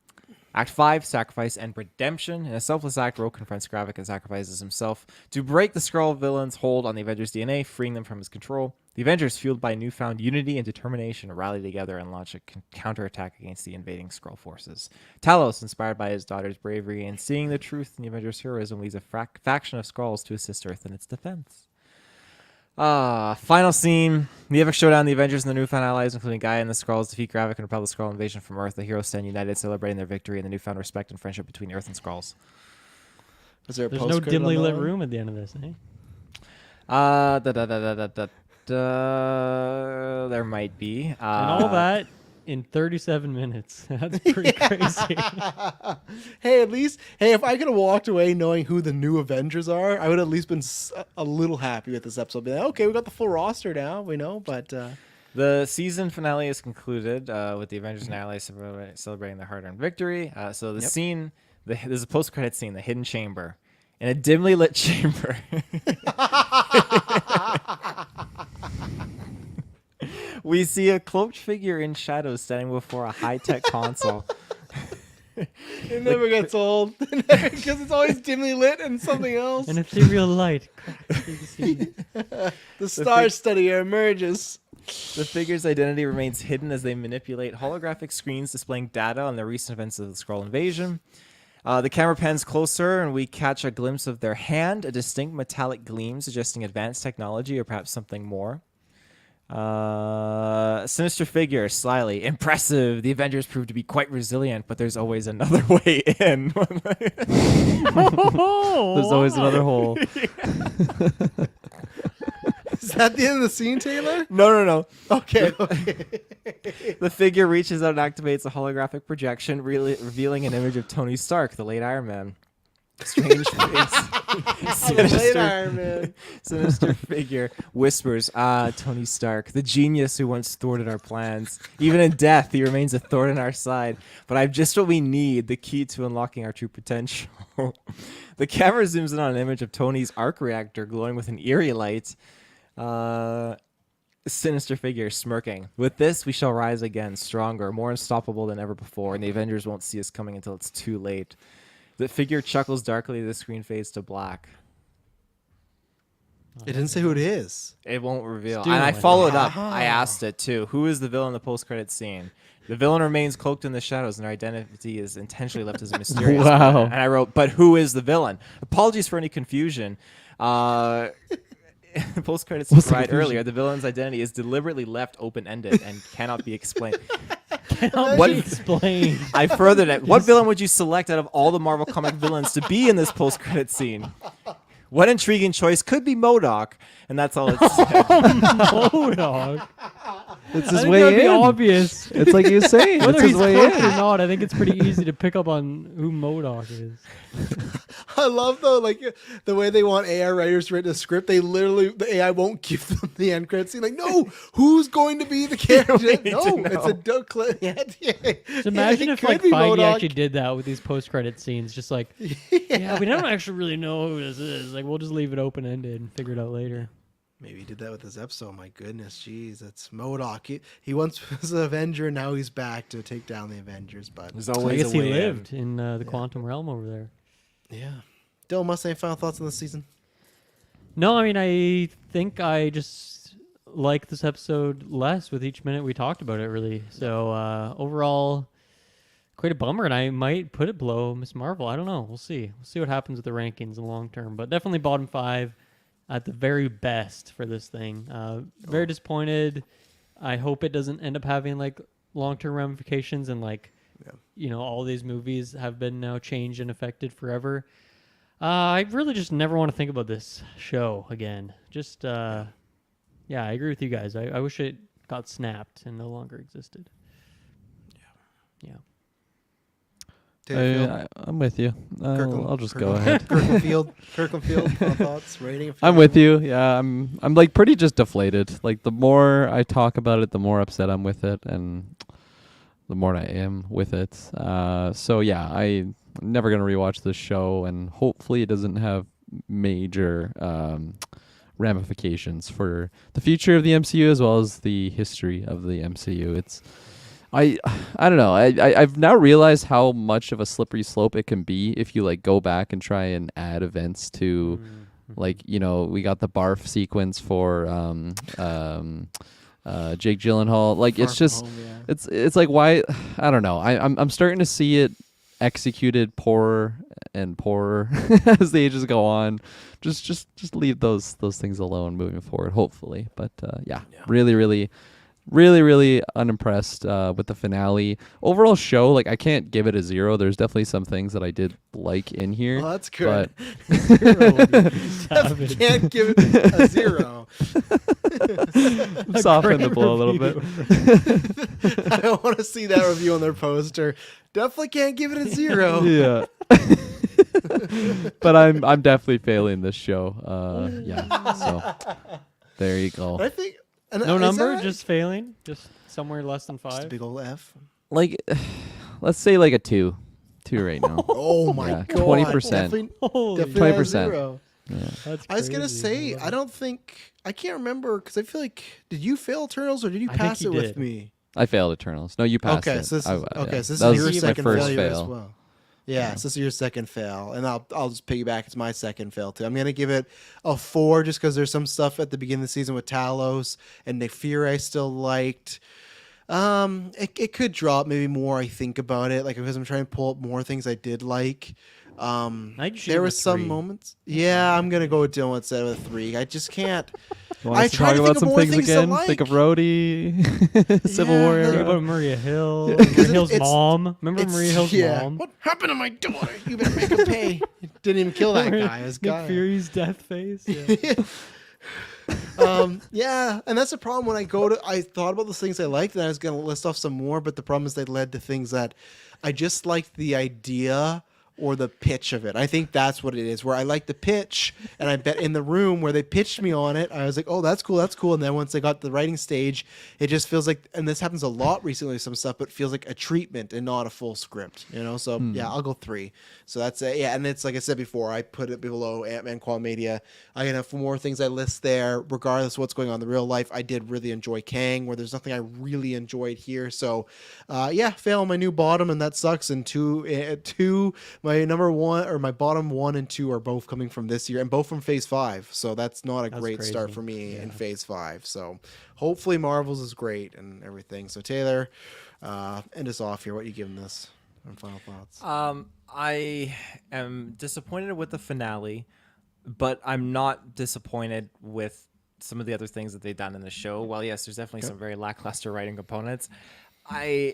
Act 5, Sacrifice and Redemption. In a selfless act, Ro confronts Gravik and sacrifices himself to break the Skrull villain's hold on the Avengers' DNA, freeing them from his control. The Avengers, fueled by newfound unity and determination, rally together and launch a counterattack against the invading Skrull forces. Talos, inspired by his daughter's bravery and seeing the truth in the Avengers' heroism, leads a faction of Skrulls to assist Earth in its defense. Final scene. In the epic showdown, the Avengers and their newfound allies, including Gaia and the Skrulls, defeat Gravik and repel the Skrull invasion from Earth. The heroes stand united, celebrating their victory and the newfound respect and friendship between Earth and Skrulls. Was there a There's no post-credit dimly on lit that one? room at the end of this, eh? There might be. And all that in 37 minutes. That's pretty crazy. Hey, at least, if I could have walked away knowing who the new Avengers are, I would have at least been a little happy with this episode. Be like, okay, we got the full roster now, we know, but The season finale is concluded with the Avengers and allies celebrating their hard-earned victory. So the scene, there's a post-credit scene, the hidden chamber. In a dimly lit chamber. We see a cloaked figure in shadows standing before a high-tech console. it never gets old because it's always dimly lit and something else. An ethereal light cracks through the scene. The star studier emerges. The figure's identity remains hidden as they manipulate holographic screens displaying data on the recent events of the Skrull invasion. The camera pans closer, and we catch a glimpse of their hand, a distinct metallic gleam suggesting advanced technology or perhaps something more. Sinister figure, slyly. Impressive. The Avengers proved to be quite resilient, but there's always another way in. There's always another hole. Is that the end of the scene, Taylor? No. Okay. The figure reaches out and activates a holographic projection, revealing an image of Tony Stark, the late Iron Man. Strange face. Late Iron Man. Sinister figure whispers, Tony Stark, the genius who once thwarted our plans. Even in death, he remains a thorn in our side. But I've just what we need, the key to unlocking our true potential. The camera zooms in on an image of Tony's arc reactor glowing with an eerie light. Sinister figure smirking. With this, we shall rise again, stronger, more unstoppable than ever before, and the Avengers won't see us coming until it's too late. The figure chuckles darkly, the screen fades to black. It didn't say who it is. It won't reveal. Still And I like followed that. up. I asked it too. Who is the villain in the post-credit scene? The villain remains cloaked in the shadows, and their identity is intentionally left as a mysterious. Wow. And I wrote, but who is the villain? Apologies for any confusion. Post-credit scene What's the right confusion? earlier, the villain's identity is deliberately left open-ended and cannot be explained. Cannot What- be explained. I furthered it. What villain would you select out of all the Marvel comic villains to be in this post-credit scene? One intriguing choice could be MODOK, and that's all it said. MODOK. It's I his think way that'd be in. obvious. It's like he was saying. Whether it's his he's way cloaked in. or not, I think it's pretty easy to pick up on who MODOK is. I love though, like the way they want AI writers to write a script. They literally, the AI won't give them the end credits scene. Like, no, who's going to be the character? No, it's a duck. Just imagine if like Feige actually did that with these post-credit scenes. Just like, yeah, we don't actually really know who this is. Like, we'll just leave it open-ended and figure it out later. Maybe he did that with this episode. My goodness, jeez, that's MODOK. He once was an Avenger, now he's back to take down the Avengers. But There's I always guess a he way lived in the quantum realm over there. yeah, Dylan, must any final thoughts on this season? No, I mean, I think I just like this episode less with each minute we talked about it, really. So overall, quite a bummer, and I might put it below Miss Marvel. I don't know. We'll see. We'll see what happens with the rankings in the long term, but definitely bottom 5 at the very best for this thing. Very disappointed. I hope it doesn't end up having like long-term ramifications and like, you know, all these movies have been now changed and affected forever. I really just never want to think about this show again. Just, yeah, I agree with you guys. I wish it got snapped and no longer existed. Yeah. I'm with you. I'll just go ahead. Kirkland Field, final thoughts, rating. I'm with you. Yeah, I'm like pretty just deflated. Like the more I talk about it, the more upset I'm with it, and the more I am with it. So yeah, I'm never gonna rewatch this show, and hopefully it doesn't have major ramifications for the future of the MCU as well as the history of the MCU. It's I don't know. I've now realized how much of a slippery slope it can be if you like go back and try and add events to like, you know, we got the barf sequence for Jake Gyllenhaal. Like it's just it's like why I don't know. I'm starting to see it executed poorer and poorer as the ages go on. Just leave those things alone moving forward, hopefully. But really unimpressed with the finale. Overall show, like I can't give it a 0. There's definitely some things that I did like in here. Well, that's good. Savage. Can't give it a 0. Soften the blow a little bit. I want to see that review on their poster. Definitely can't give it a 0. Yeah. But I'm definitely failing this show. Yeah. So there you go. I think No number, just failing, just somewhere less than just a 5. big old F. Like let's say like a 2 right now. Oh my Yeah, god, 20%. Definitely, Holy definitely a 20%. 0. Yeah. That's I was gonna crazy. say, love I don't think I can't remember because I feel like did you fail Eternals or did you I think pass he it with did. me? I failed Eternals. No, you passed Okay, it. so this is, yeah. so this That is your was my second first failure as fail. well. Yeah, so this is your second fail, and I'll just piggyback. It's my second fail too. I'm gonna give it a 4 just because there's some stuff at the beginning of the season with Talos and Nick Fury I still liked. It could drop maybe more. I think about it, like because I'm trying to pull up more things I did like. I'd shoot There him were a some 3. moments. Yeah, I'm gonna go with Dylan instead of a 3. I just can't. You want I us to try talk to about think of some more things things to again? like. Think of Rhodey, Civil Yeah. War Think era. about Maria Hill. Because Maria Hill's it's- mom. Remember Maria Hill's mom? What happened to my daughter? You better make him pay. Didn't even kill that guy. This Nick guy. Fury's death face. Yeah. Yeah, and that's the problem when I thought about the things I liked, and I was going to list off some more, but the problem is they led to things that I just liked the idea or the pitch of it. I think that's what it is, where I like the pitch, and I bet in the room where they pitched me on it, I was like, oh, that's cool. And then once I got to the writing stage, it just feels like, and this happens a lot recently with some stuff, but it feels like a treatment and not a full script, you know? So yeah, I'll go 3. So that's it. Yeah, and it's like I said before, I put it below Ant-Man Quantumania. I can have more things I list there, regardless of what's going on in the real life. I did really enjoy Kang, where there's nothing I really enjoyed here. So yeah, fail on my new bottom, and that sucks. And 2, my number 1 or my bottom 1 and 2 are both coming from this year, and both from Phase 5. So that's not a great start crazy. for me in Phase 5. So hopefully Marvel's is great and everything. So Taylor, end us off here. What you giving this? And final thoughts. I am disappointed with the finale, but I'm not disappointed with some of the other things that they've done in the show. Well, yes, there's definitely some very lackluster writing components. I'm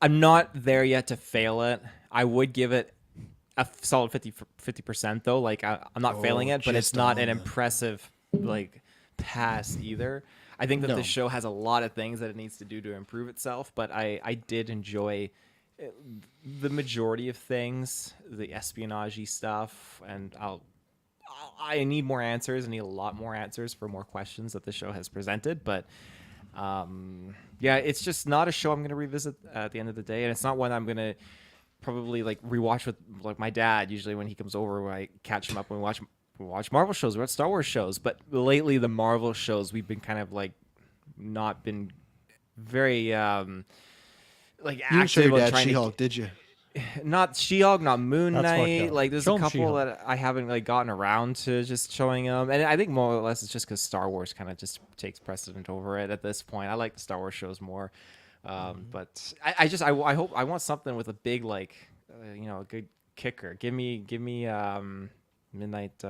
not there yet to fail it. I would give it a solid 50% though. Like I'm not failing it, but it's just not on an the- impressive like pass either. I think that No. the show has a lot of things that it needs to do to improve itself, but I did enjoy the majority of things, the espionage stuff, and I need more answers. I need a lot more answers for more questions that the show has presented, but yeah, it's just not a show I'm going to revisit at the end of the day, and it's not one I'm going to probably like rewatch with like my dad. Usually when he comes over, when I catch him up, when we watch Marvel shows, we watch Star Wars shows. But lately, the Marvel shows we've been kind of like not been very like You didn't show active your on dad trying She-Hulk, did you? not She-Hulk, not Moon That's fucked Knight. up. Like there's Show a 'em couple She-Hulk. that I haven't like gotten around to just showing them, and I think more or less it's just because Star Wars kind of just takes precedent over it at this point. I like the Star Wars shows more, but I hope I want something with a big like a good kicker. Give me Midnight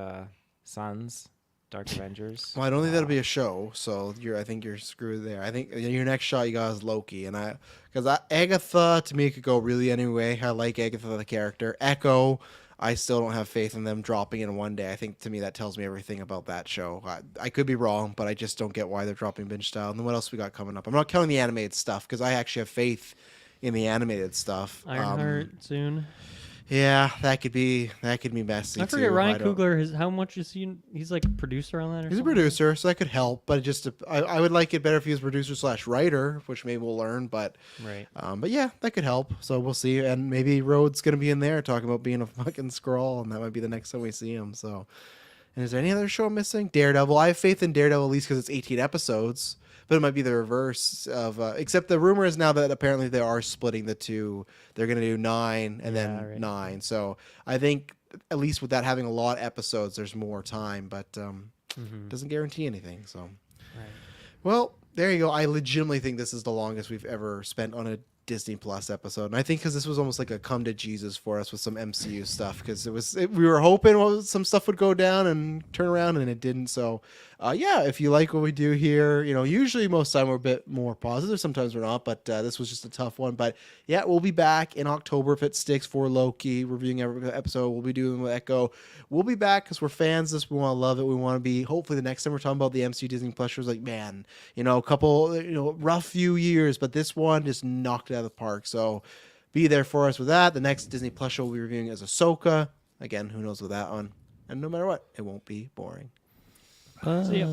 Suns, Dark Avengers. Well, I don't think that'll be a show, so I think you're screwed there. I think your next shot you got is Loki, and because Agatha to me could go really anyway. I like Agatha the character. Echo, I still don't have faith in them dropping in one day. I think to me that tells me everything about that show. I could be wrong, but I just don't get why they're dropping binge style. And then what else we got coming up? I'm not counting the animated stuff because I actually have faith in the animated stuff. Ironheart soon. Yeah, that could be messy. I forget too. Ryan don't- Coogler. How much is he? He's like a producer on that. Or He's a something? producer, so that could help. But I would like it better if he was producer / writer, which maybe we'll learn. But Right. but yeah, that could help. So we'll see. And maybe Rhodes gonna be in there talking about being a fucking Skrull, and that might be the next time we see him. So, and is there any other show I'm missing? Daredevil. I have faith in Daredevil at least because it's 18 episodes. But it might be the reverse of. Except the rumor is now that apparently they are splitting the two. They're gonna do 9 and then right. 9. So I think at least with that having a lot of episodes, there's more time. But doesn't guarantee anything. So. Right. Well, there you go. I legitimately think this is the longest we've ever spent on a Disney Plus episode, and I think because this was almost like a come to Jesus for us with some MCU stuff, because we were hoping some stuff would go down and turn around, and it didn't. So, yeah, if you like what we do here, usually most time we're a bit more positive, sometimes we're not, but this was just a tough one. But yeah, we'll be back in October if it sticks for Loki, reviewing every episode. We'll be doing with Echo. We'll be back because we're fans of this. We want to love it. We want to be, hopefully the next time we're talking about the MCU Disney Plus shows, like, man, a couple, rough few years, but this one just knocked it out of the park. So be there for us with that. The next Disney Plus show we'll be reviewing is Ahsoka. Again, who knows with that one. And no matter what, it won't be boring. See ya.